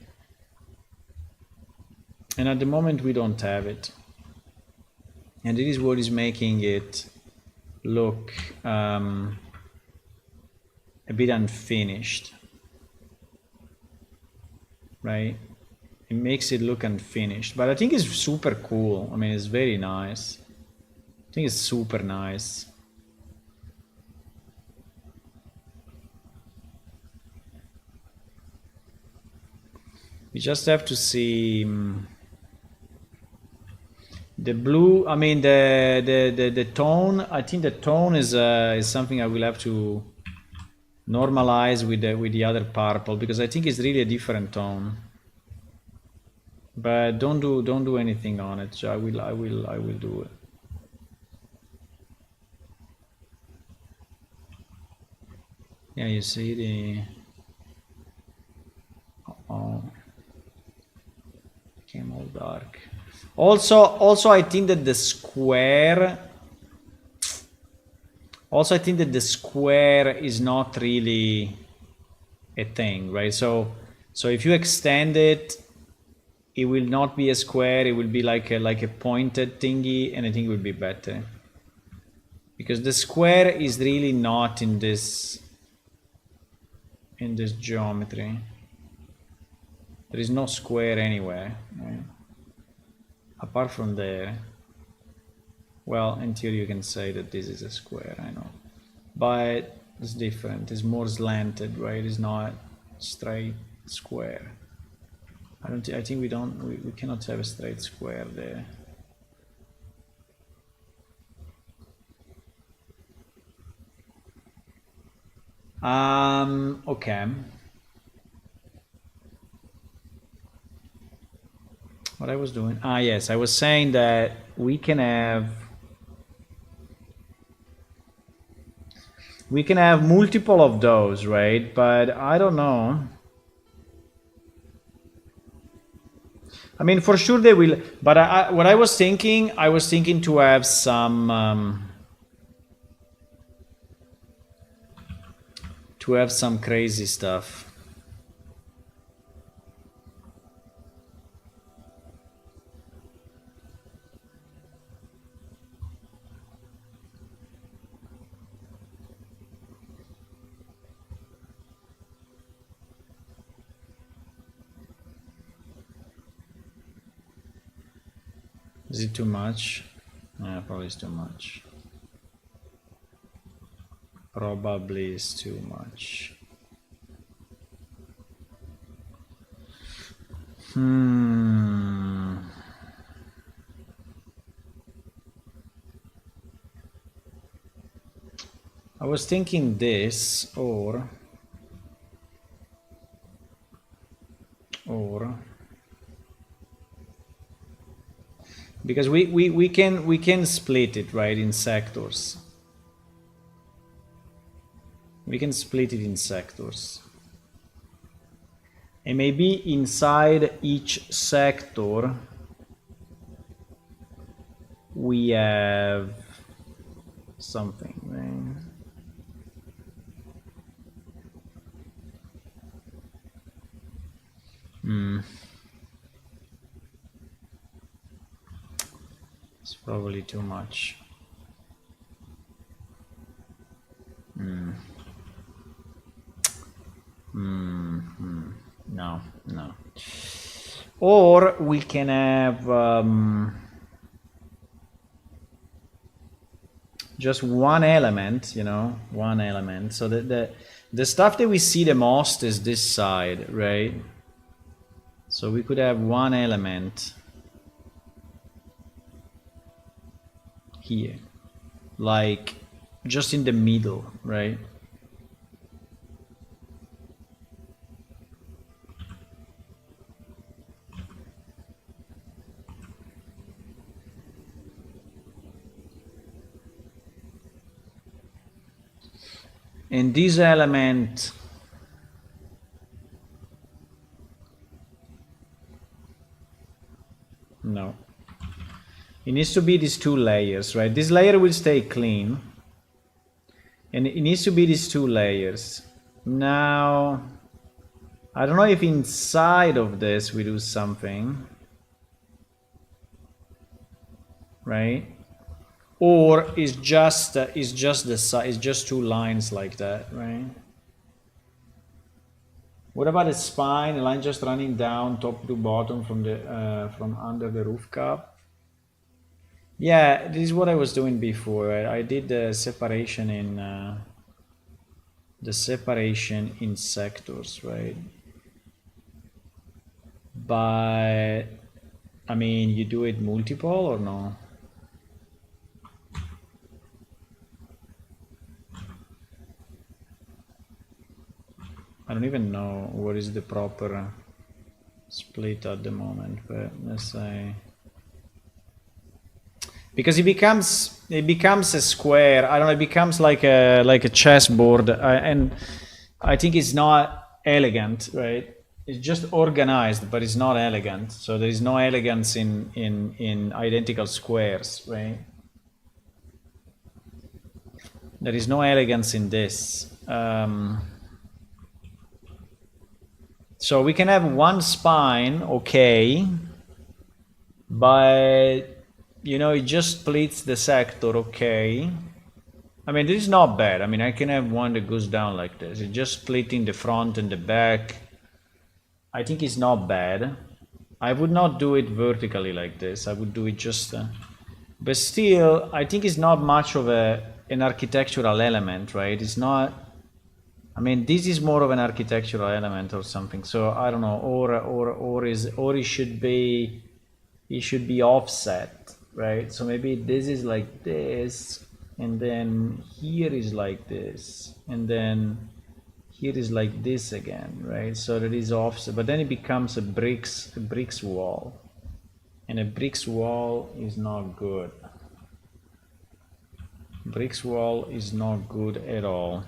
And at the moment we don't have it. And it is what is making it look a bit unfinished, right? It makes it look unfinished, but I think it's super cool. I mean, it's very nice. I think it's super nice. We just have to see the blue. I mean the tone. I think the tone is something I will have to normalize with the other purple, because I think it's really a different tone. But don't do anything on it. So I will do it. Yeah, you see the. Oh. Became all dark. Also, I think that the square. Also, I think that the square is not really a thing, right? So if you extend it, it will not be a square. It will be like a pointed thingy, and I think it will be better. Because the square is really not in this geometry. There is no square anywhere, right? Apart from there. Well, in theory you can say that this is a square, I know. But it's different, it's more slanted, right? It's not straight square. I think we cannot have a straight square there. Okay. What I was doing? Yes, I was saying that we can have multiple of those, right? But I don't know. I mean, for sure they will. But what I was thinking to have some crazy stuff. Is it too much? Yeah, probably it's too much. Probably is too much. I was thinking this or because we can split it, right, in sectors. We can split it in sectors. And maybe inside each sector we have something, right? It's probably too much. No, no. Or we can have just one element, you know, one element. So the stuff that we see the most is this side, right? So we could have one element here, like just in the middle, right? And this element, no, it needs to be these two layers, right? This layer will stay clean, and it needs to be these two layers. Now, I don't know if inside of this we do something, right? Or it's just the side, it's just two lines like that, right? What about the spine? A line just running down top to bottom from the from under the roof cup? Yeah, this is what I was doing before. I did the separation in sectors, right? But I mean, you do it multiple or no? I don't even know what is the proper split at the moment, but let's say, because it becomes a square. I don't know. It becomes like a chessboard, and I think it's not elegant, right? It's just organized, but it's not elegant. So there is no elegance in identical squares, right? There is no elegance in this. So we can have one spine, okay, but you know, it just splits the sector, okay. I mean, this is not bad. I mean, I can have one that goes down like this. It's just splitting the front and the back. I think it's not bad. I would not do it vertically like this. I would do it just... but still, I think it's not much of an architectural element, right? It's not... I mean, this is more of an architectural element or something. So I don't know. Or it should be offset, right? So maybe this is like this, and then here is like this, and then here is like this again, right? So that is offset, but then it becomes a bricks wall, and a bricks wall is not good. Bricks wall is not good at all.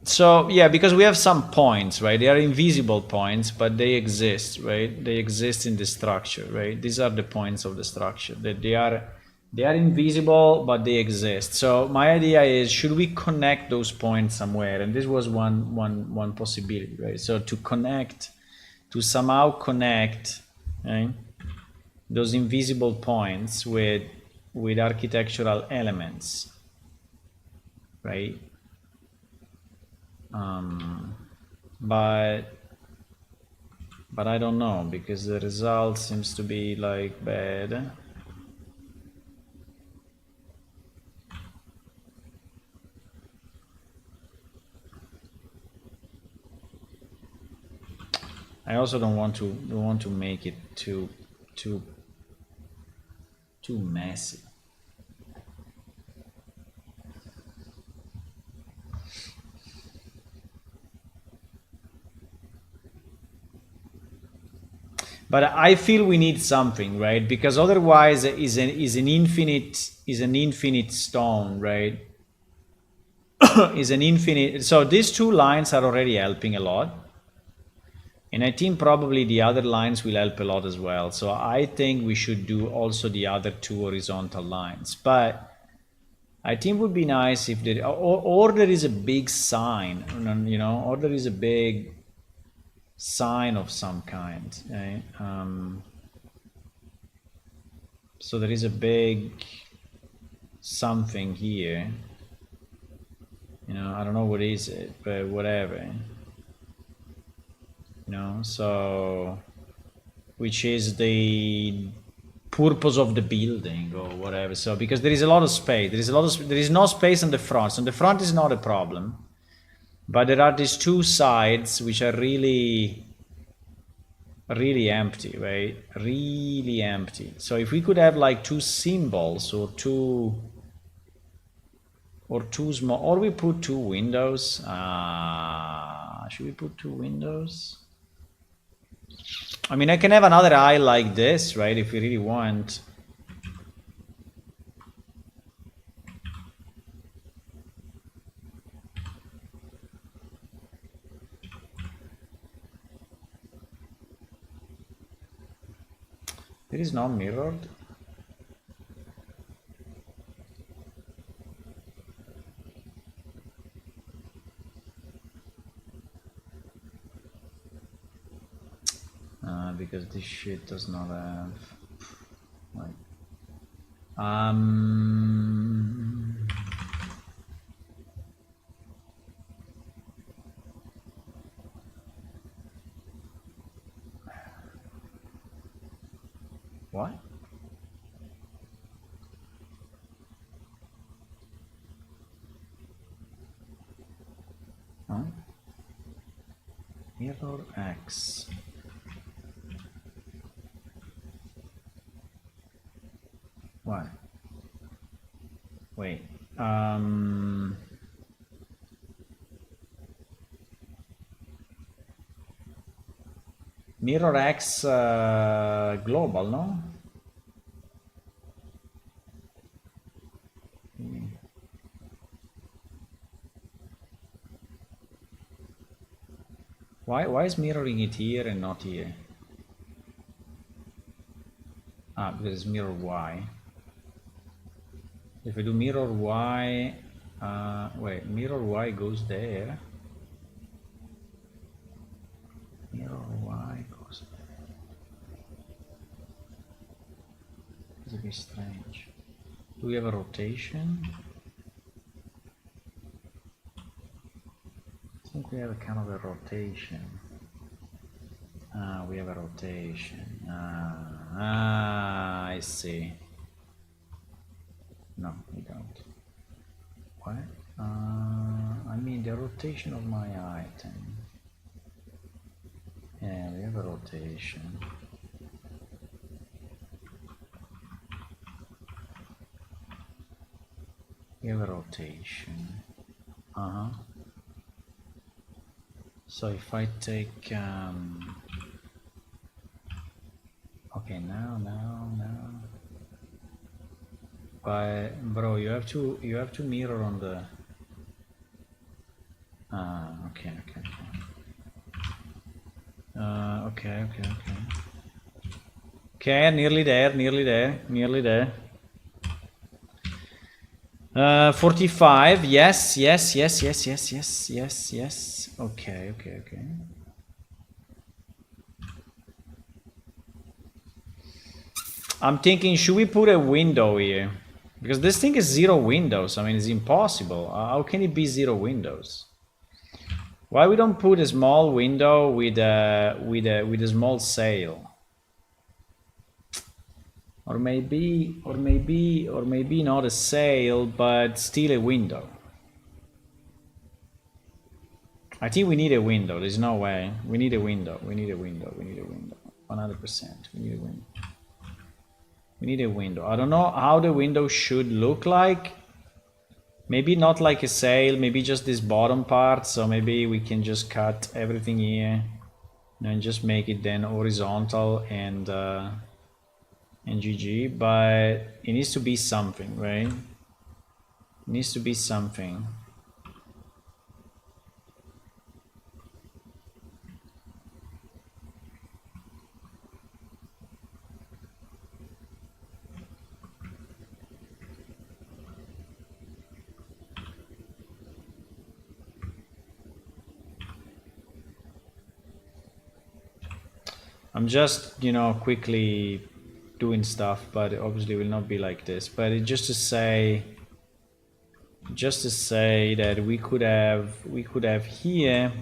So yeah, because we have some points, right? They are invisible points, but they exist, right? They exist in the structure, right? These are the points of the structure. That they are invisible, but they exist. So my idea is, should we connect those points somewhere? And this was one possibility, right? So to somehow connect, right, those invisible points with architectural elements, right? But I don't know, because the result seems to be like bad. I also don't want to make it too messy. But I feel we need something, right? Because otherwise is an infinite stone, right? Is an infinite. So these two lines are already helping a lot. And I think probably the other lines will help a lot as well. So I think we should do also the other two horizontal lines. But I think it would be nice if there, or there is a big sign, you know, or there is a big sign of some kind. Right? So there is a big something here. You know, I don't know what is it, but whatever. You know, so which is the purpose of the building or whatever. So because there is a lot of space, there is no space on the front. So the front is not a problem, but there are these two sides which are really empty, right? Really empty. So if we could have like two symbols or two small, or we put two windows. Should we put two windows? I mean, I can have another eye like this, right? If we really want. It is not mirrored. Because this shit does not have like what? Huh? Mirror X. What? Wait. Mirror X global, no? Why is mirroring it here and not here? Because it's mirror Y. If I do mirror Y, wait, mirror Y goes there. Mirror Y goes there. It's a bit strange. Do we have a rotation? I think we have a kind of a rotation. We have a rotation. I see. No, we don't. What? I mean the rotation of my item. Yeah, we have a rotation. We have a rotation. So if I take okay, now. But bro, you have to mirror on the. Okay. Okay. Okay, nearly there. 45. Yes. Okay. I'm thinking, should we put a window here? Because this thing is 0 windows. I mean, it's impossible. How can it be 0 windows? Why we don't put a small window with a small sail? Or maybe not a sail, but still a window. I think we need a window. There's no way. We need a window. 100%. We need a window. We need a window. I don't know how the window should look like. Maybe not like a sail, maybe just this bottom part. So maybe we can just cut everything here. and just make it then horizontal and GG. But it needs to be something, right? It needs to be something. I'm just, you know, quickly doing stuff, but it obviously will not be like this. But it just to say that we could have here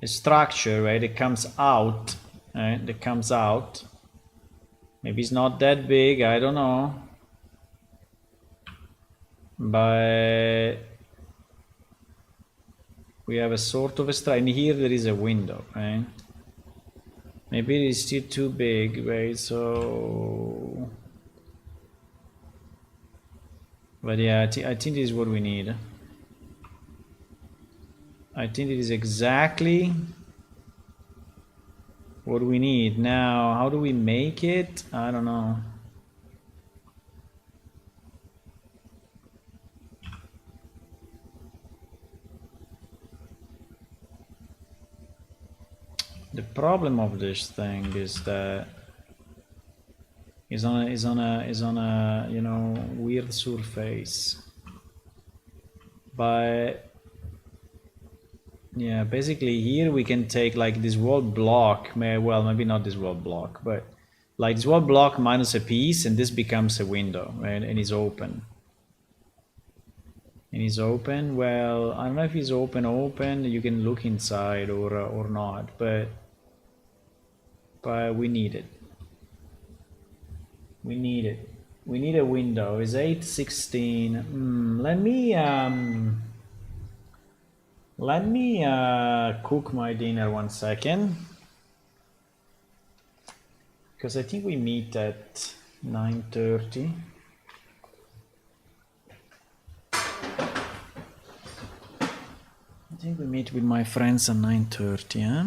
a structure, right? It comes out, right? That comes out. Maybe it's not that big, I don't know. But we have a sort of a structure, and here there is a window, right? Maybe it is still too big, right? So, but yeah, I think this is what we need. I think it is exactly what we need. Now, how do we make it? I don't know. The problem of this thing is that is on a you know, weird surface. But yeah, basically here we can take like this wall block, well, maybe not this wall block, but like this wall block minus a piece, and this becomes a window, right? And it's open. And it's open. Well, I don't know if it's open. You can look inside or not, but we need it. We need it. We need a window. It's 8:16. Let me cook my dinner 1 second, because I think we meet at 9:30. I think we meet with my friends at 9:30, huh?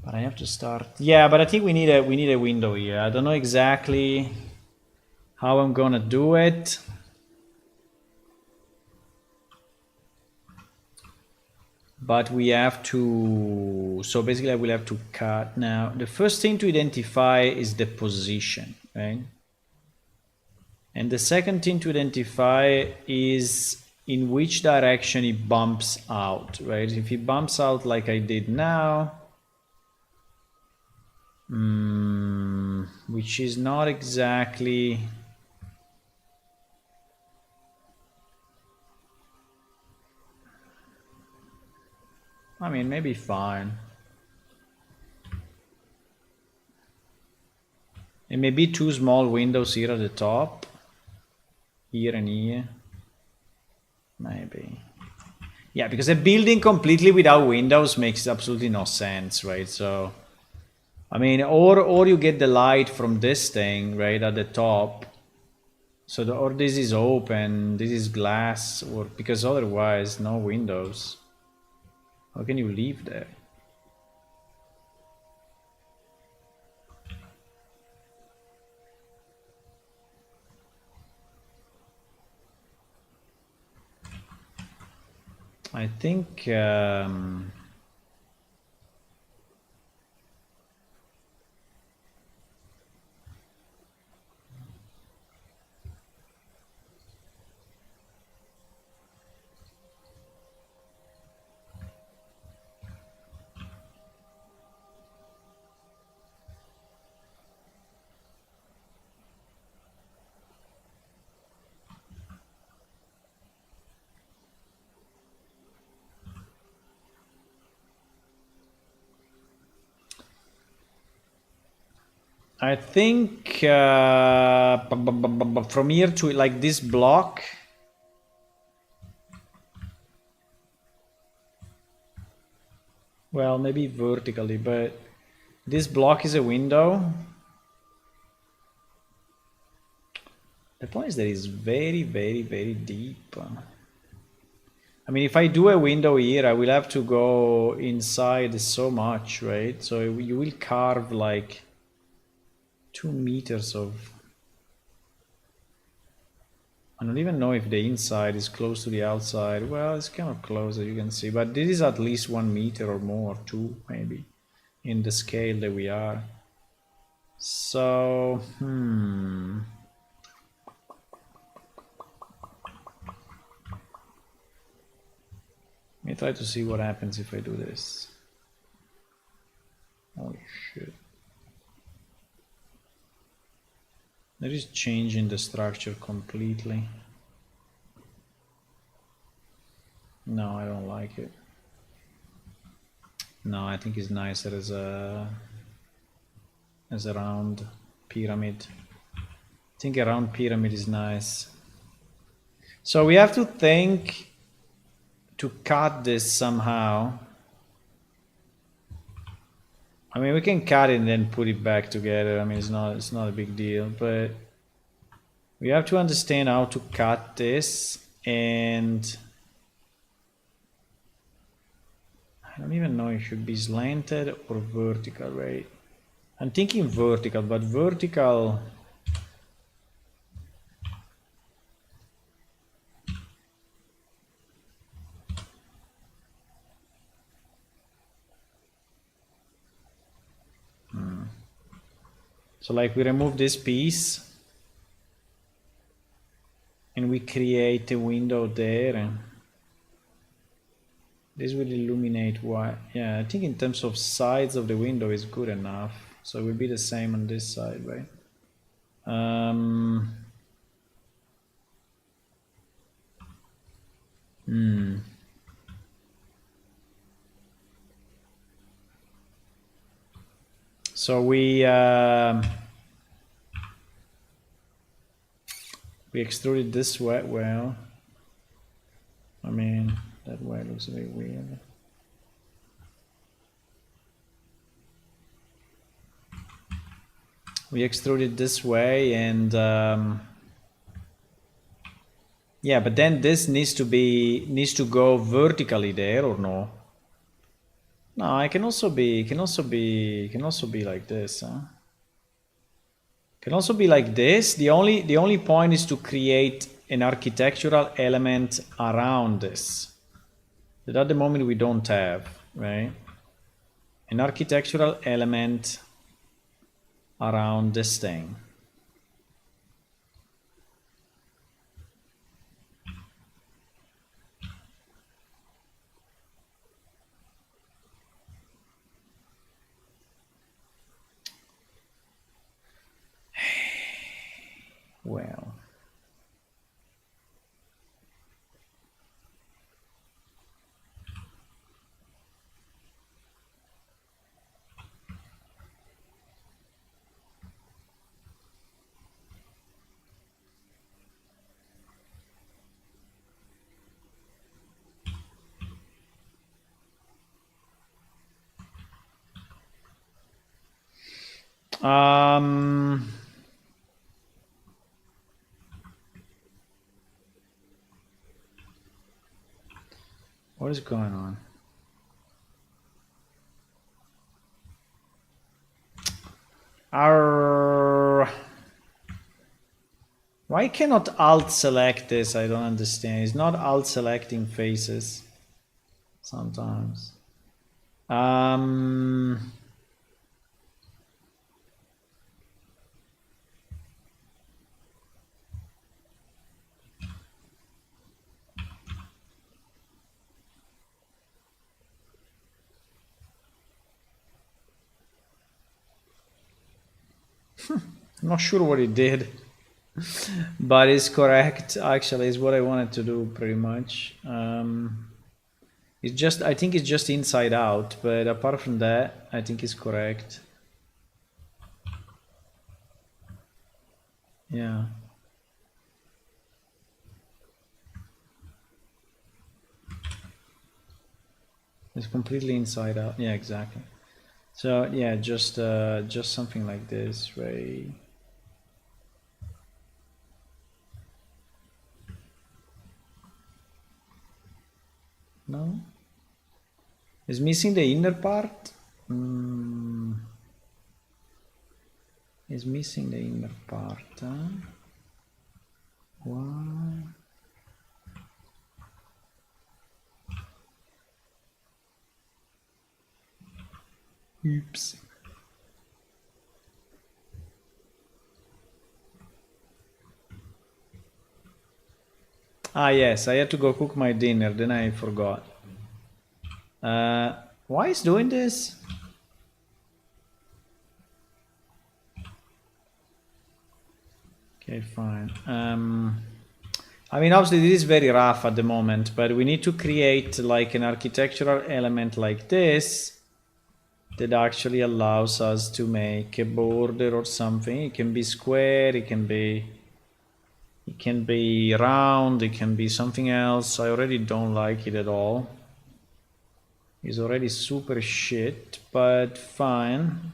But I have to start. Yeah, but I think we need a window here. I don't know exactly how I'm gonna do it. But we have to, so basically I will have to cut. Now, the first thing to identify is the position, right? And the second thing to identify is in which direction it bumps out, right? If it bumps out like I did now, which is not exactly, I mean, maybe fine. It may be two small windows here at the top, here and here, maybe. Yeah, because a building completely without windows makes absolutely no sense, right? So, I mean, or you get the light from this thing right at the top. So, or this is open, this is glass, or because otherwise no windows. How can you live there? I think from here to like this block. Well, maybe vertically, but this block is a window. The point is that it's very, very, very deep. I mean, if I do a window here, I will have to go inside so much, right? So you will carve like 2 meters of... I don't even know if the inside is close to the outside. Well, it's kind of close, as you can see, but this is at least 1 meter or more, 2 maybe, in the scale that we are. So, let me try to see what happens if I do this. Holy shit. That is changing the structure completely. No, I don't like it. No, I think it's nicer as a round pyramid. I think a round pyramid is nice. So we have to think to cut this somehow. I mean, we can cut it and then put it back together. I mean, it's not a big deal, but we have to understand how to cut this. And I don't even know if it should be slanted or vertical, right? I'm thinking vertical, but vertical... So like we remove this piece and we create a window there. This will illuminate what... Yeah, I think in terms of size of the window is good enough. So it will be the same on this side, right? So we extrude it this way. Well, I mean, that way looks a bit weird. We extrude it this way, and yeah, but then this needs to go vertically there, or no? No, it can also be like this, huh? Can also be like this. The only point is to create an architectural element around this that at the moment we don't have, right? An architectural element around this thing. Well, what is going on? Why cannot alt select this? I don't understand. It's not alt selecting faces sometimes. I'm not sure what it did, but it's correct. Actually, is what I wanted to do pretty much. It's just, I think it's just inside out, but apart from that, I think it's correct. Yeah. It's completely inside out. Yeah, exactly. So yeah, just something like this, right? No? Is missing the inner part? Is missing the inner part. Huh? Why? Oops. Ah, yes, I had to go cook my dinner, then I forgot. Why is doing this? Okay, fine. I mean, obviously this is very rough at the moment, but we need to create like an architectural element like this that actually allows us to make a border or something. It can be square, it can be round, it can be something else. I already don't like it at all. It's already super shit, but fine.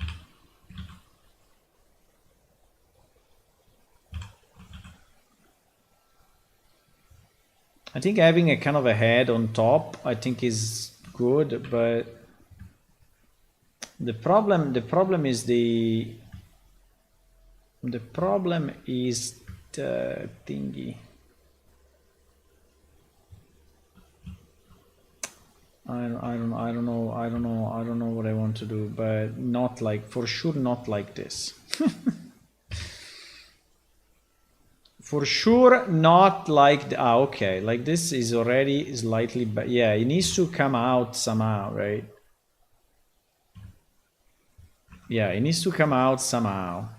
I think having a kind of a head on top, I think is good, but the problem is the thingy. I don't know what I want to do, but not like, for sure not like this. For sure not like okay, like this is already slightly yeah, it needs to come out somehow, right? Yeah, it needs to come out somehow.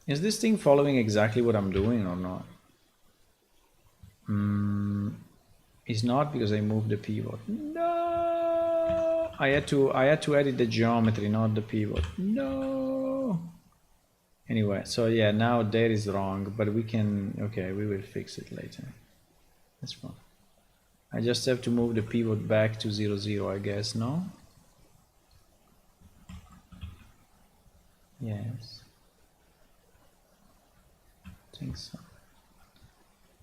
Is this thing following exactly what I'm doing or not? It's not, because I moved the pivot. No, I had to edit the geometry, not the pivot. No. Anyway, so yeah, now that is wrong, but we can, okay, we will fix it later. That's fine. I just have to move the pivot back to 0, 0, I guess, no? Yes. I think so.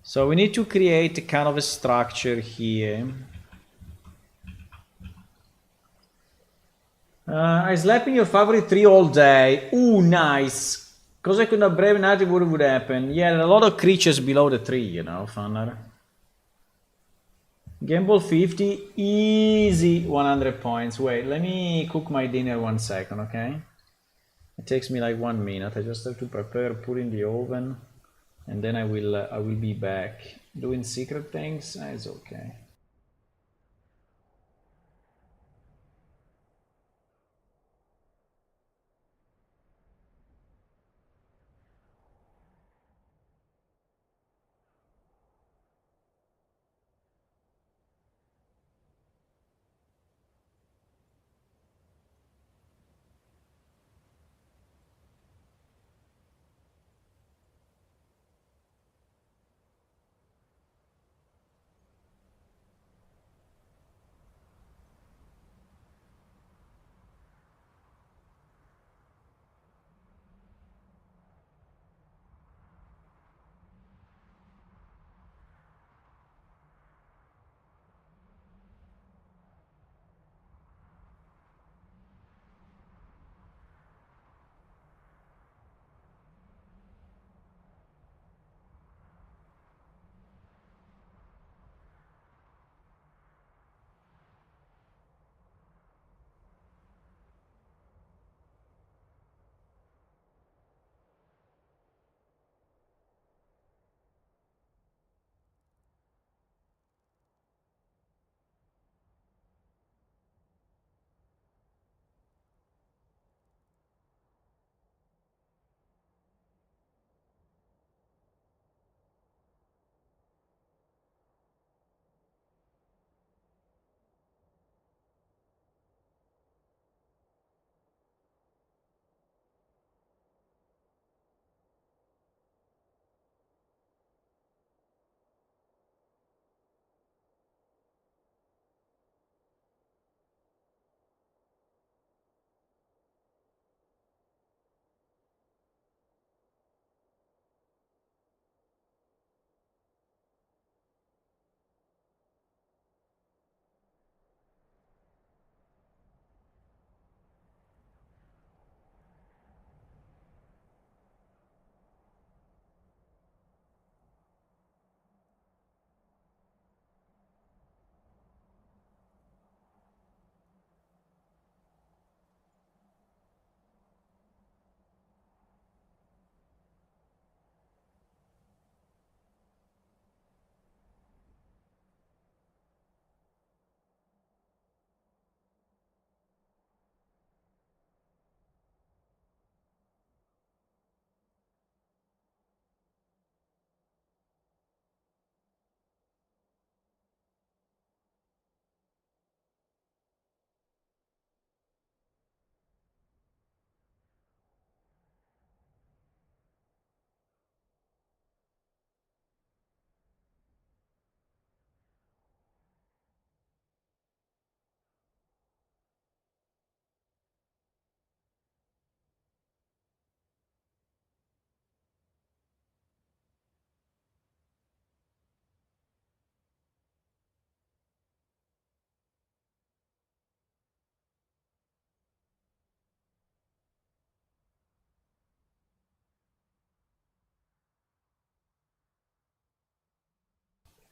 So we need to create a kind of a structure here. I slept in your favorite tree all day. Ooh, nice. Cosa could a brave native would happen? Yeah, a lot of creatures below the tree, you know, Funner. Gamble 50, easy 100 points. Wait, let me cook my dinner 1 second, okay? It takes me like 1 minute. I just have to prepare, put in the oven, and then I will be back. Doing secret things, it's okay.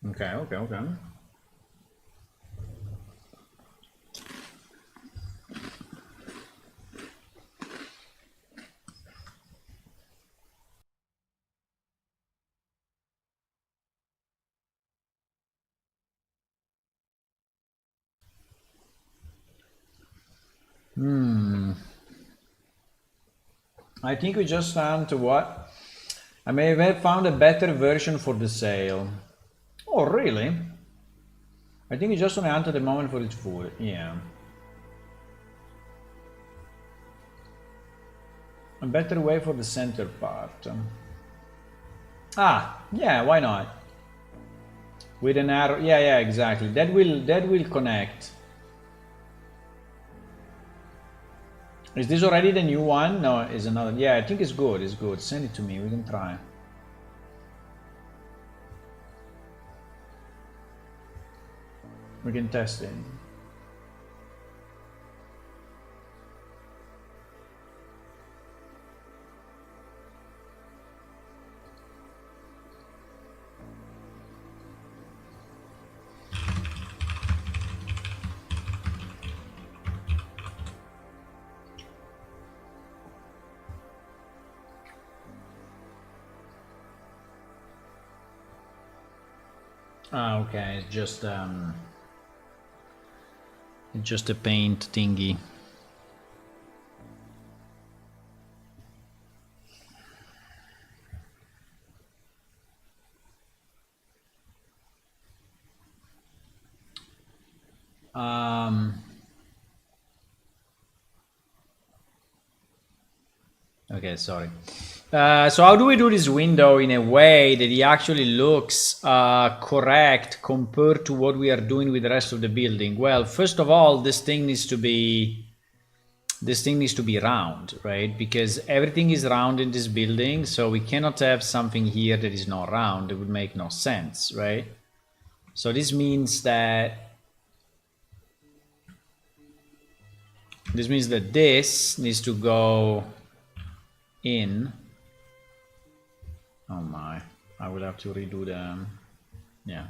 Okay, okay, okay. I think we just found what? I may have found a better version for the sale. Oh, really? I think it's just on the hunt at the moment for its food. Yeah. A better way for the center part. Ah, yeah, why not? With an arrow. Yeah, yeah, exactly. That will connect. Is this already the new one? No, it's another. Yeah, I think it's good. It's good. Send it to me. We can try. We can test it. Ah, okay. It's just a paint thingy. Okay, sorry. So how do we do this window in a way that it actually looks correct compared to what we are doing with the rest of the building? Well, first of all, this thing needs to be round, right? Because everything is round in this building, so we cannot have something here that is not round. It would make no sense, right? So this means that this needs to go in. Oh my, I will have to redo the, yeah.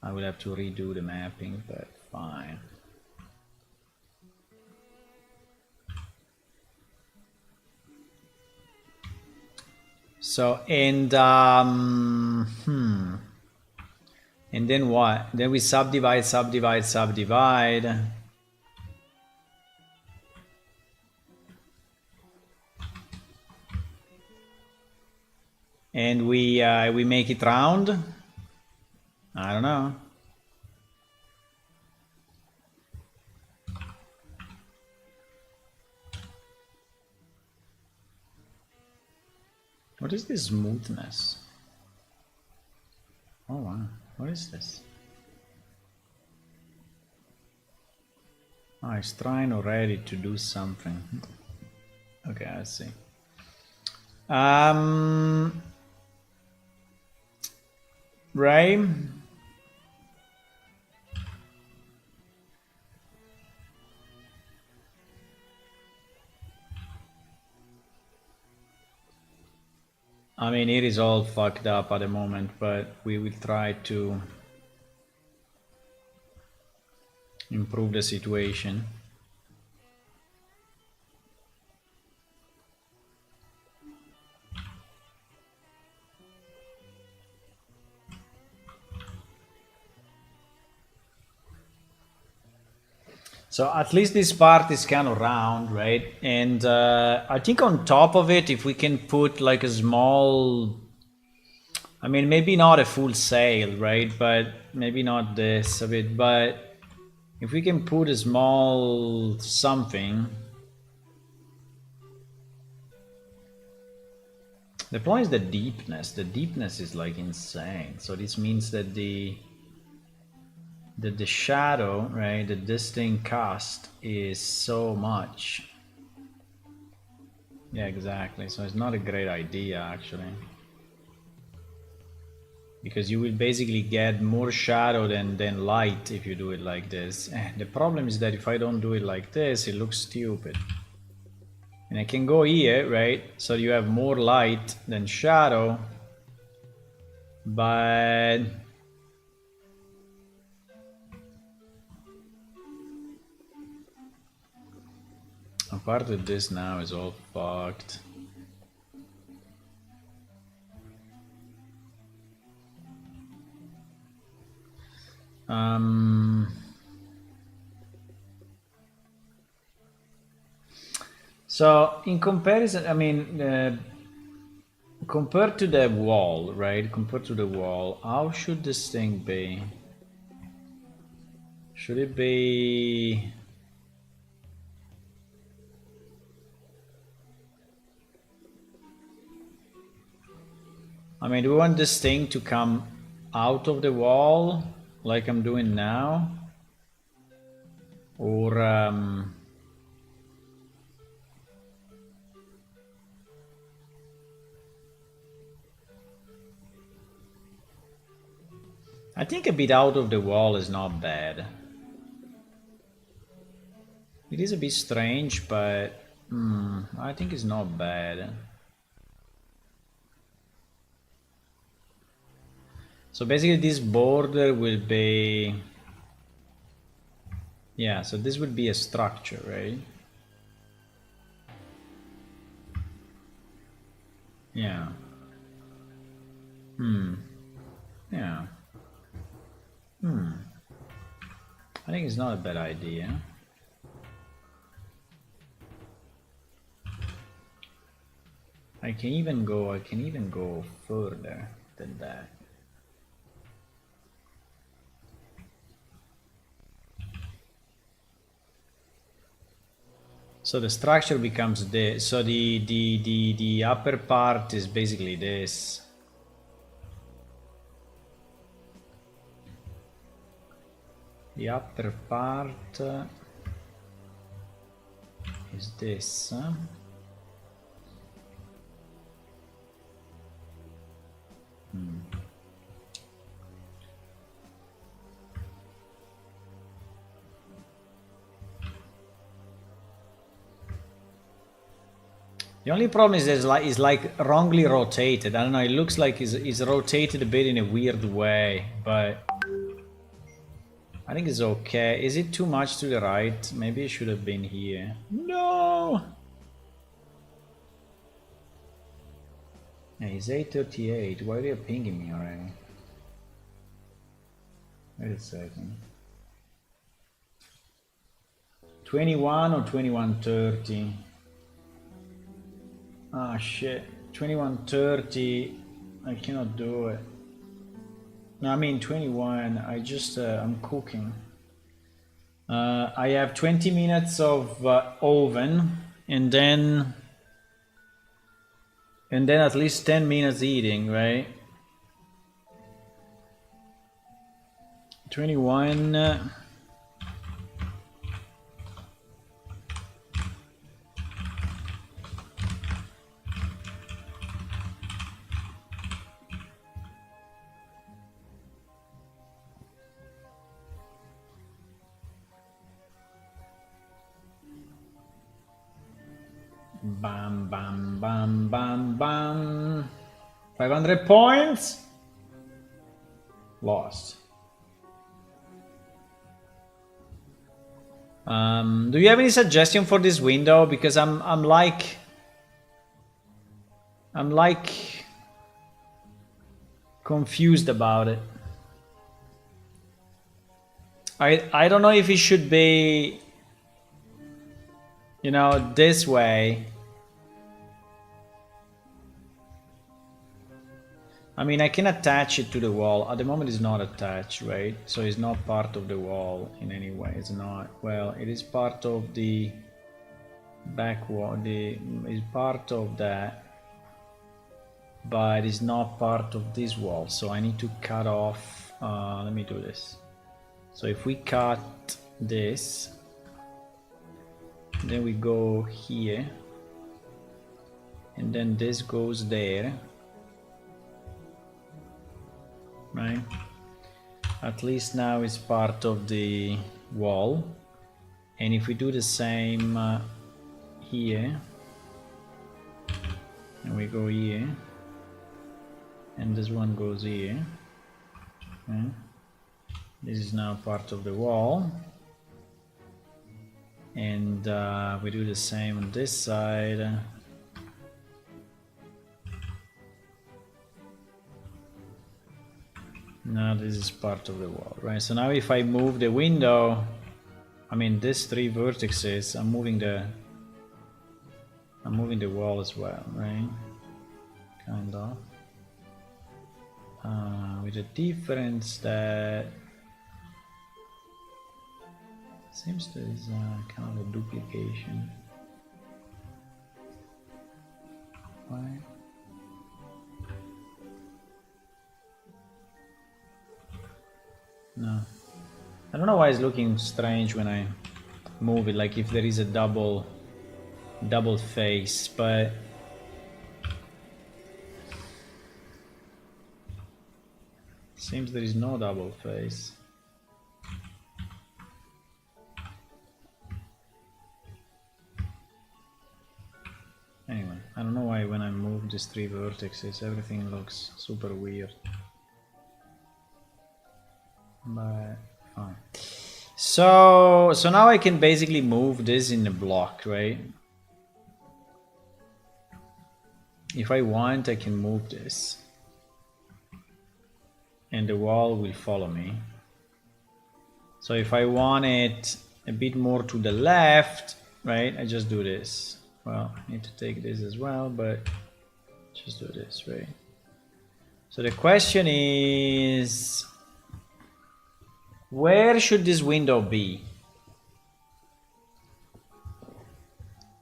I will have to redo the mapping, but fine. So, and then what? Then we subdivide. And we make it round. I don't know. What is this smoothness? Oh wow, what is this? Oh, it's trying already to do something. Okay, I see. Right. I mean, it is all fucked up at the moment, but we will try to improve the situation. So at least this part is kind of round, right? And I think on top of it, if we can put like a small, I mean, maybe not a full sail, right? But maybe not this a bit, but if we can put a small something. The point is the deepness. The deepness is like insane. So this means that the shadow, right, that this thing cast is so much. Yeah, exactly. So it's not a great idea actually. Because you will basically get more shadow than light if you do it like this. The problem is that if I don't do it like this, it looks stupid. And I can go here, right? So you have more light than shadow. But apart with this now is all fucked. So in comparison, I mean, compared to the wall, right? Compared to the wall, how should this thing be? Should it be? I mean, do we want this thing to come out of the wall like I'm doing now? Or I think a bit out of the wall is not bad. It is a bit strange, but I think it's not bad. So basically this border will be, yeah, so this would be a structure, right? Yeah. Yeah. I think it's not a bad idea. I can even go further than that. So the structure becomes this. So the upper part is basically this. The upper part is this. The only problem is that it's like wrongly rotated. I don't know, it looks like it's rotated a bit in a weird way, but I think it's okay. Is it too much to the right? Maybe it should have been here. No! Yeah, it's 8:38. Why are they pinging me already? Wait a second. 21 or 21:30? Ah shit. 21:30. I cannot do it. No, I mean 21. I just I'm cooking. I have 20 minutes of oven, and then at least 10 minutes eating, right? 21. Bam, bam, bam, bam, bam. 500 points. Lost. Do you have any suggestion for this window? Because I'm like confused about it. I don't know if it should be, you know, this way. I mean, I can attach it to the wall. At the moment it's not attached, right? So it's not part of the wall in any way. It's not. Well, it is part of the back wall. It's part of that, but it's not part of this wall. So I need to cut off. Let me do this. So if we cut this, then we go here, and then this goes there. Right, at least now it's part of the wall. And if we do the same here, and we go here, and this one goes here. Okay. This is now part of the wall, and we do the same on this side. Now this is part of the wall, right? So now if I move the window, I mean these three vertices, I'm moving the wall as well, right? Kind of. With the difference that seems there is kind of a duplication. Why? No, I don't know why it's looking strange when I move it, like if there is a double face, but seems there is no double face. Anyway, I don't know why when I move these three vertices everything looks super weird. But fine. So now I can basically move this in the block, right? If I want, I can move this, and the wall will follow me. So if I want it a bit more to the left, right, I just do this. Well, I need to take this as well, but just do this, right? So the question is, where should this window be?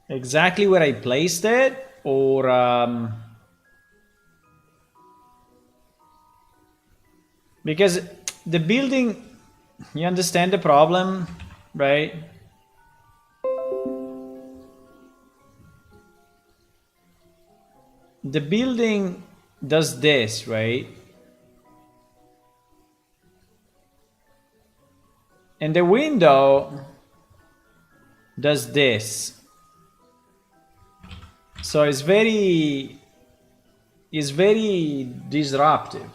Exactly where I placed it, or because the building, you understand the problem, right? The building does this, right? And the window does this. So it's very disruptive.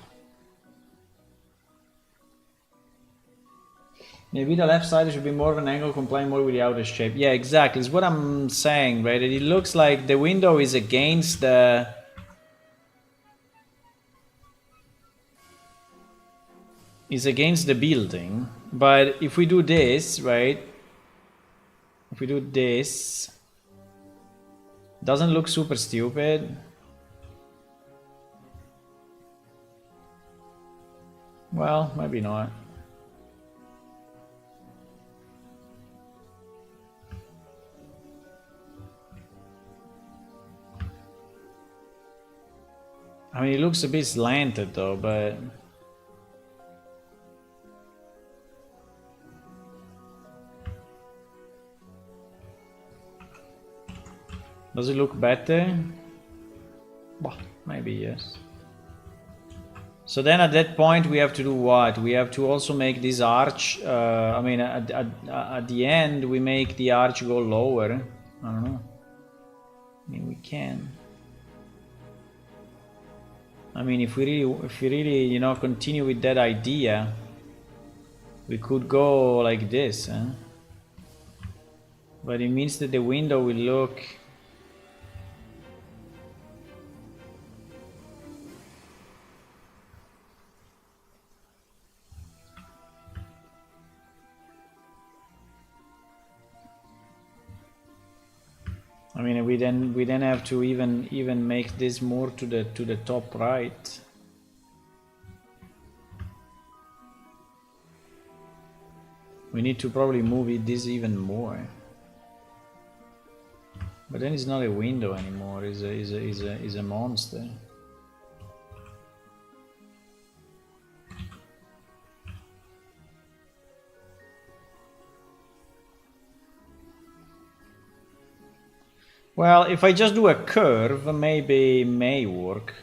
Maybe the left side should be more of an angle complying more with the outer shape. Yeah, exactly. It's what I'm saying, right? It looks like the window is against the building. But if we do this, right? If we do this, doesn't look super stupid. Well, maybe not. I mean, it looks a bit slanted though, but does it look better? Well, maybe yes. So then at that point we have to do what? We have to also make this arch, I mean at the end we make the arch go lower. I don't know. I mean we can. I mean if we really, you know, continue with that idea, we could go like this, huh? But it means that the window will look I mean we then have to even make this more to the top right. We need to probably move this even more. But then it's not a window anymore, it's a monster. Well, if I just do a curve, maybe it may work.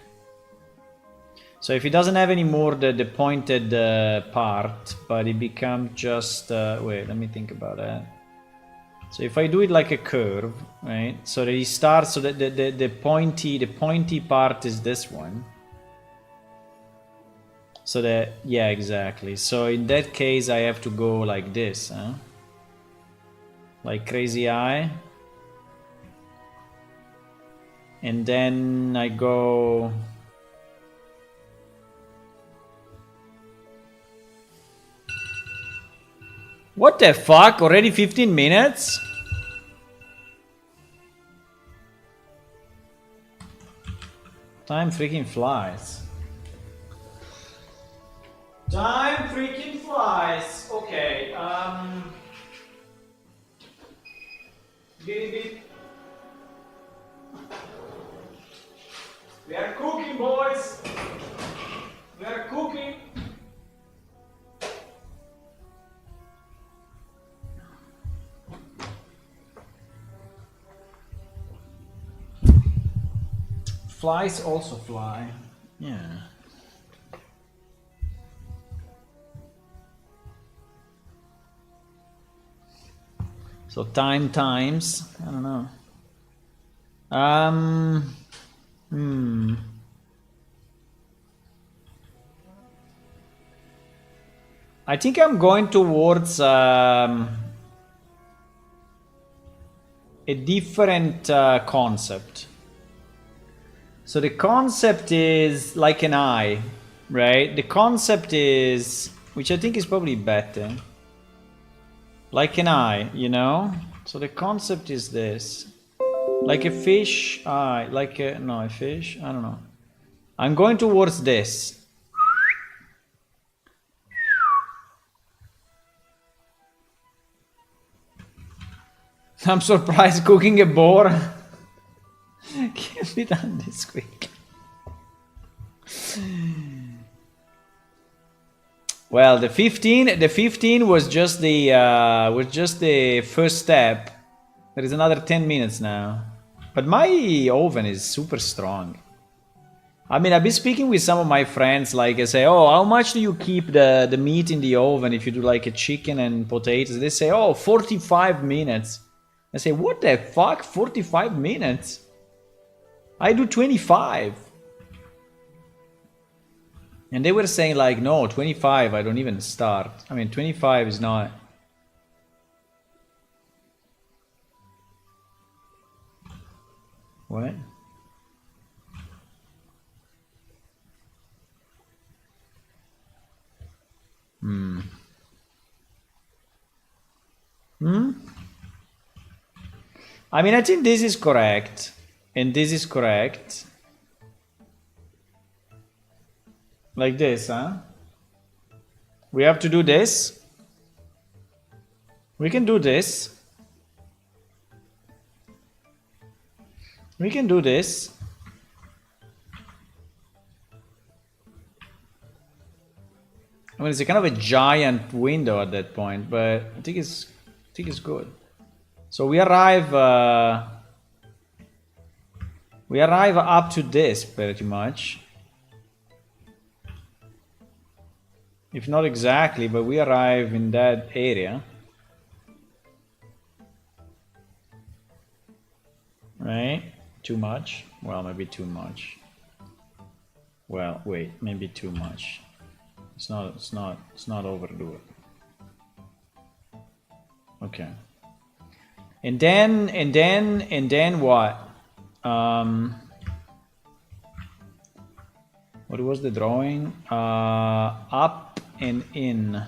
So if it doesn't have any more the pointed part, but it becomes just... wait, let me think about that. So if I do it like a curve, right? So that it starts, so that the pointy part is this one. So that, yeah, exactly. So in that case, I have to go like this, huh? Like crazy eye. And then I go... What the fuck? Already 15 minutes? Time freaking flies. Time freaking flies. Okay, Bit. We are cooking, boys. We are cooking. Flies also fly. Yeah. So times. I don't know. I think I'm going towards a different concept. So the concept is like an eye, right? The concept is, which I think is probably better, like an eye, you know? So the concept is this. Like a fish eye, like a, no, a fish, I don't know. I'm going towards this. I'm surprised cooking a boar can't be done this quick. Well, the 15 was just the first step. There is another 10 minutes now. But my oven is super strong. I mean, I've been speaking with some of my friends, like I say, oh, how much do you keep the meat in the oven if you do like a chicken and potatoes? They say, oh, 45 minutes. I say, what the fuck? 45 minutes? I do 25. And they were saying like, no, 25, I don't even start. I mean, 25 is not... What? I mean, I think this is correct. And this is correct. Like this, huh? We have to do this. We can do this. We can do this. I mean, it's a kind of a giant window at that point, but I think it's good. So we arrive up to this pretty much. If not exactly, but we arrive in that area. Right? Too much? Well, maybe too much. Well, wait, maybe too much. It's not overdo it. Okay. And then what? What was the drawing? Up and in.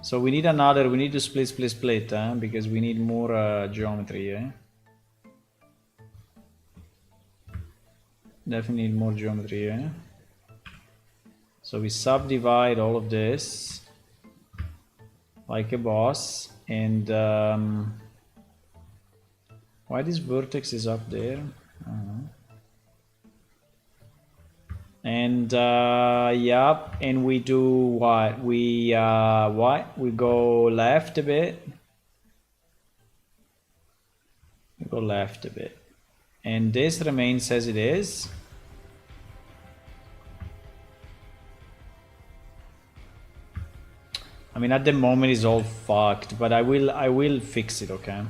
So we need to split, huh? Because we need more geometry, yeah? Definitely need more geometry, yeah? So we subdivide all of this like a boss, and why this vertex is up there? I don't know. And yep, and we do what? We go left a bit. We go left a bit. And this remains as it is. I mean, at the moment it's all fucked, but I will fix it, okay?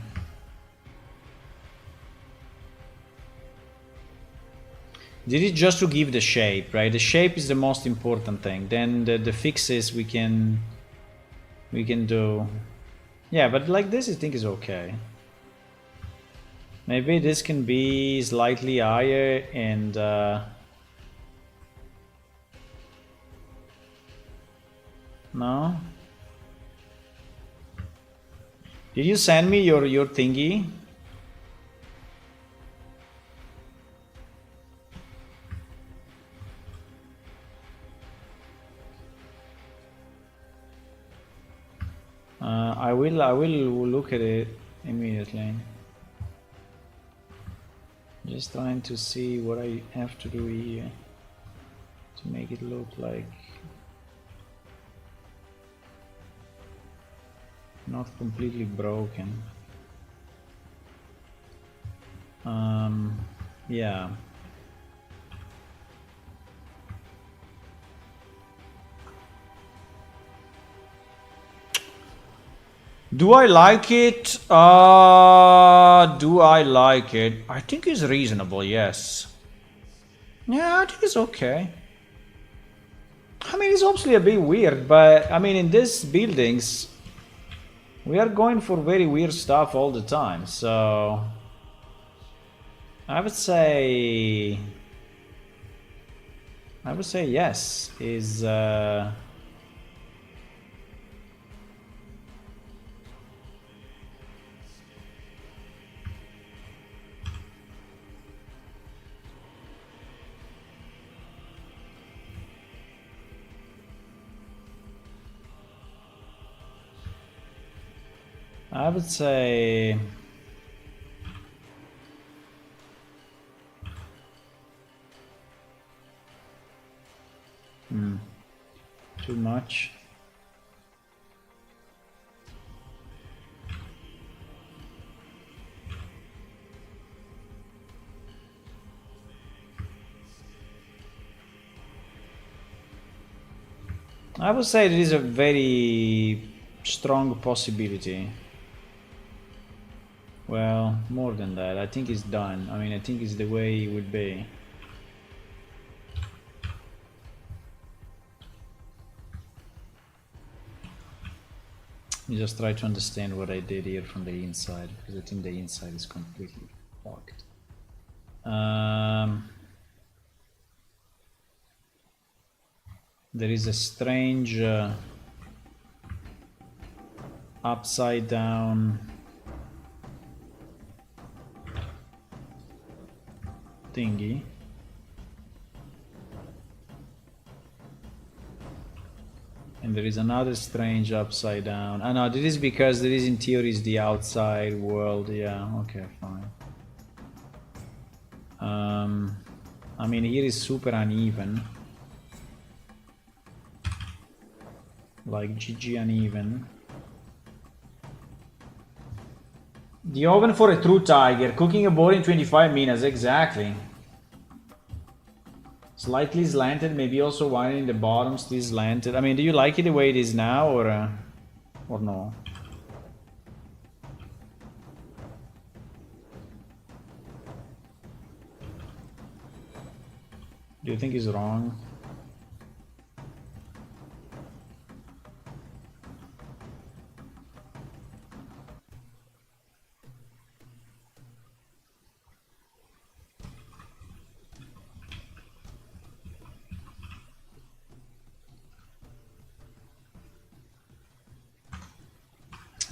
This is just to give the shape, right? The shape is the most important thing. Then the fixes we can do. Yeah, but like this I think is okay. Maybe this can be slightly higher and no? Did you send me your thingy? I will look at it immediately. Just trying to see what I have to do here to make it look like not completely broken. Yeah. Do I like it? Do I like it? I think it's reasonable, yes. Yeah, I think it's okay. I mean, it's obviously a bit weird, but I mean, in these buildings, we are going for very weird stuff all the time, so I would say yes. Is I would say too much. I would say there is a very strong possibility. Well, more than that. I think it's done. I mean, I think it's the way it would be. You just try to understand what I did here from the inside, because I think the inside is completely fucked. There is a strange upside down thingy. And there is another strange upside down. I know, this is because there is in theory is the outside world. Yeah, okay, fine. I mean, here is super uneven. Like GG uneven. The oven for a true tiger. Cooking a bowl in 25 minutes, exactly. Slightly slanted, maybe also wine in the bottom, still slanted. I mean, do you like it the way it is now, or no? Do you think it's wrong?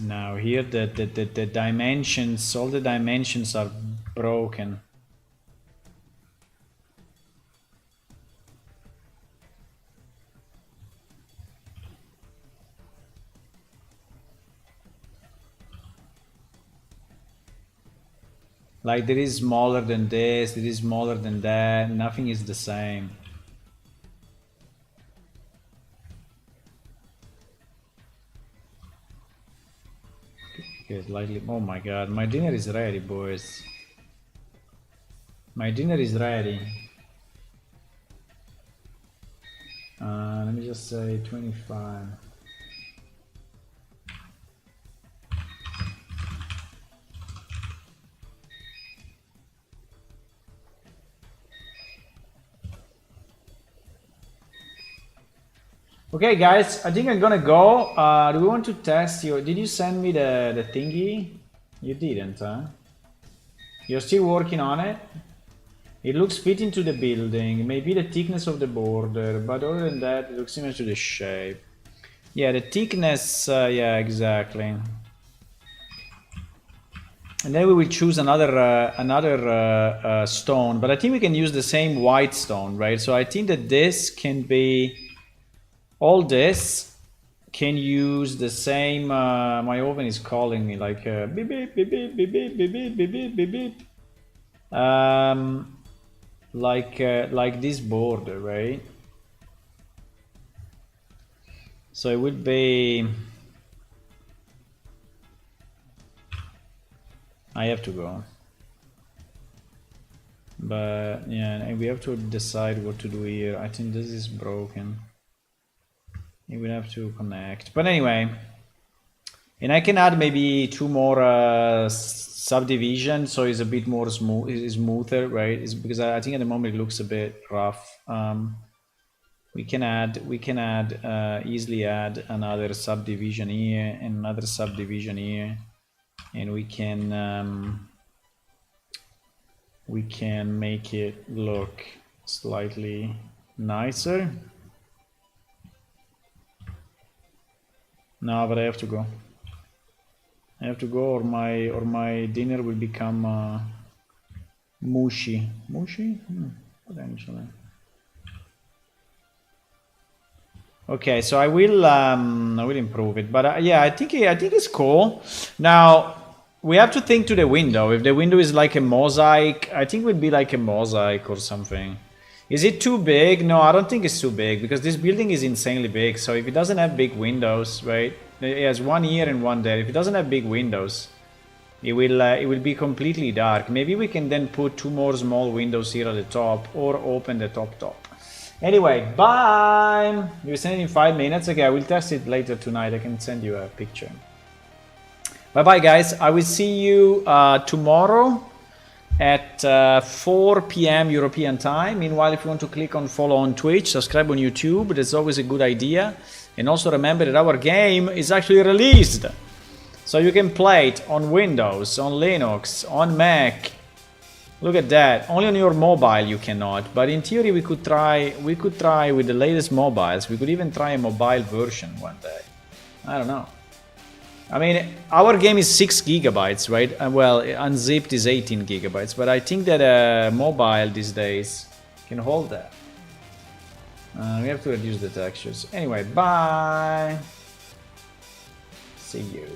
Now here the dimensions, all the dimensions are broken. Like there is smaller than this, there is smaller than that, nothing is the same. Okay, slightly, oh my god, my dinner is ready, boys. My dinner is ready. Let me just say 25. Okay, guys, I think I'm gonna go. Do we want to test your? Did you send me the thingy? You didn't, huh? You're still working on it? It looks fit into the building, maybe the thickness of the border, but other than that, it looks similar to the shape. Yeah, the thickness, yeah, exactly. And then we will choose another stone, but I think we can use the same white stone, right? So I think that this can be, all this can use the same, my oven is calling me like beep beep beep beep beep beep beep beep beep beep beep beep. Like this border, right? So it would be, I have to go, but yeah, and we have to decide what to do here. I think this is broken. We will have to connect, but anyway, and I can add maybe 2 more subdivisions, so it's a bit more smoother, right? It's because I think at the moment it looks a bit rough. We can easily add another subdivision here and another subdivision here, and we can make it look slightly nicer. No, but I have to go. I have to go, or my dinner will become mushy. Mushy? Potentially. Okay, so I will improve it, but yeah, I think it's cool. Now we have to think to the window. If the window is like a mosaic, I think it would be like a mosaic or something. Is it too big? No, I don't think it's too big because this building is insanely big. So if it doesn't have big windows, right? It has one here and one there. If it doesn't have big windows, it will be completely dark. Maybe we can then put 2 more small windows here at the top, or open the top. Anyway, bye! You send it in 5 minutes. Okay, I will test it later tonight. I can send you a picture. Bye bye, guys. I will see you tomorrow at 4 p.m. European time. Meanwhile, if you want to click on follow on Twitch, subscribe on YouTube, that's always a good idea. And also remember that our game is actually released. So you can play it on Windows, on Linux, on Mac. Look at that. Only on your mobile you cannot. But in theory we could try with the latest mobiles. We could even try a mobile version one day. I don't know. I mean, our game is 6 gigabytes, right? Well, unzipped is 18 gigabytes, but I think that mobile these days can hold that. We have to reduce the textures. Anyway, bye. See you.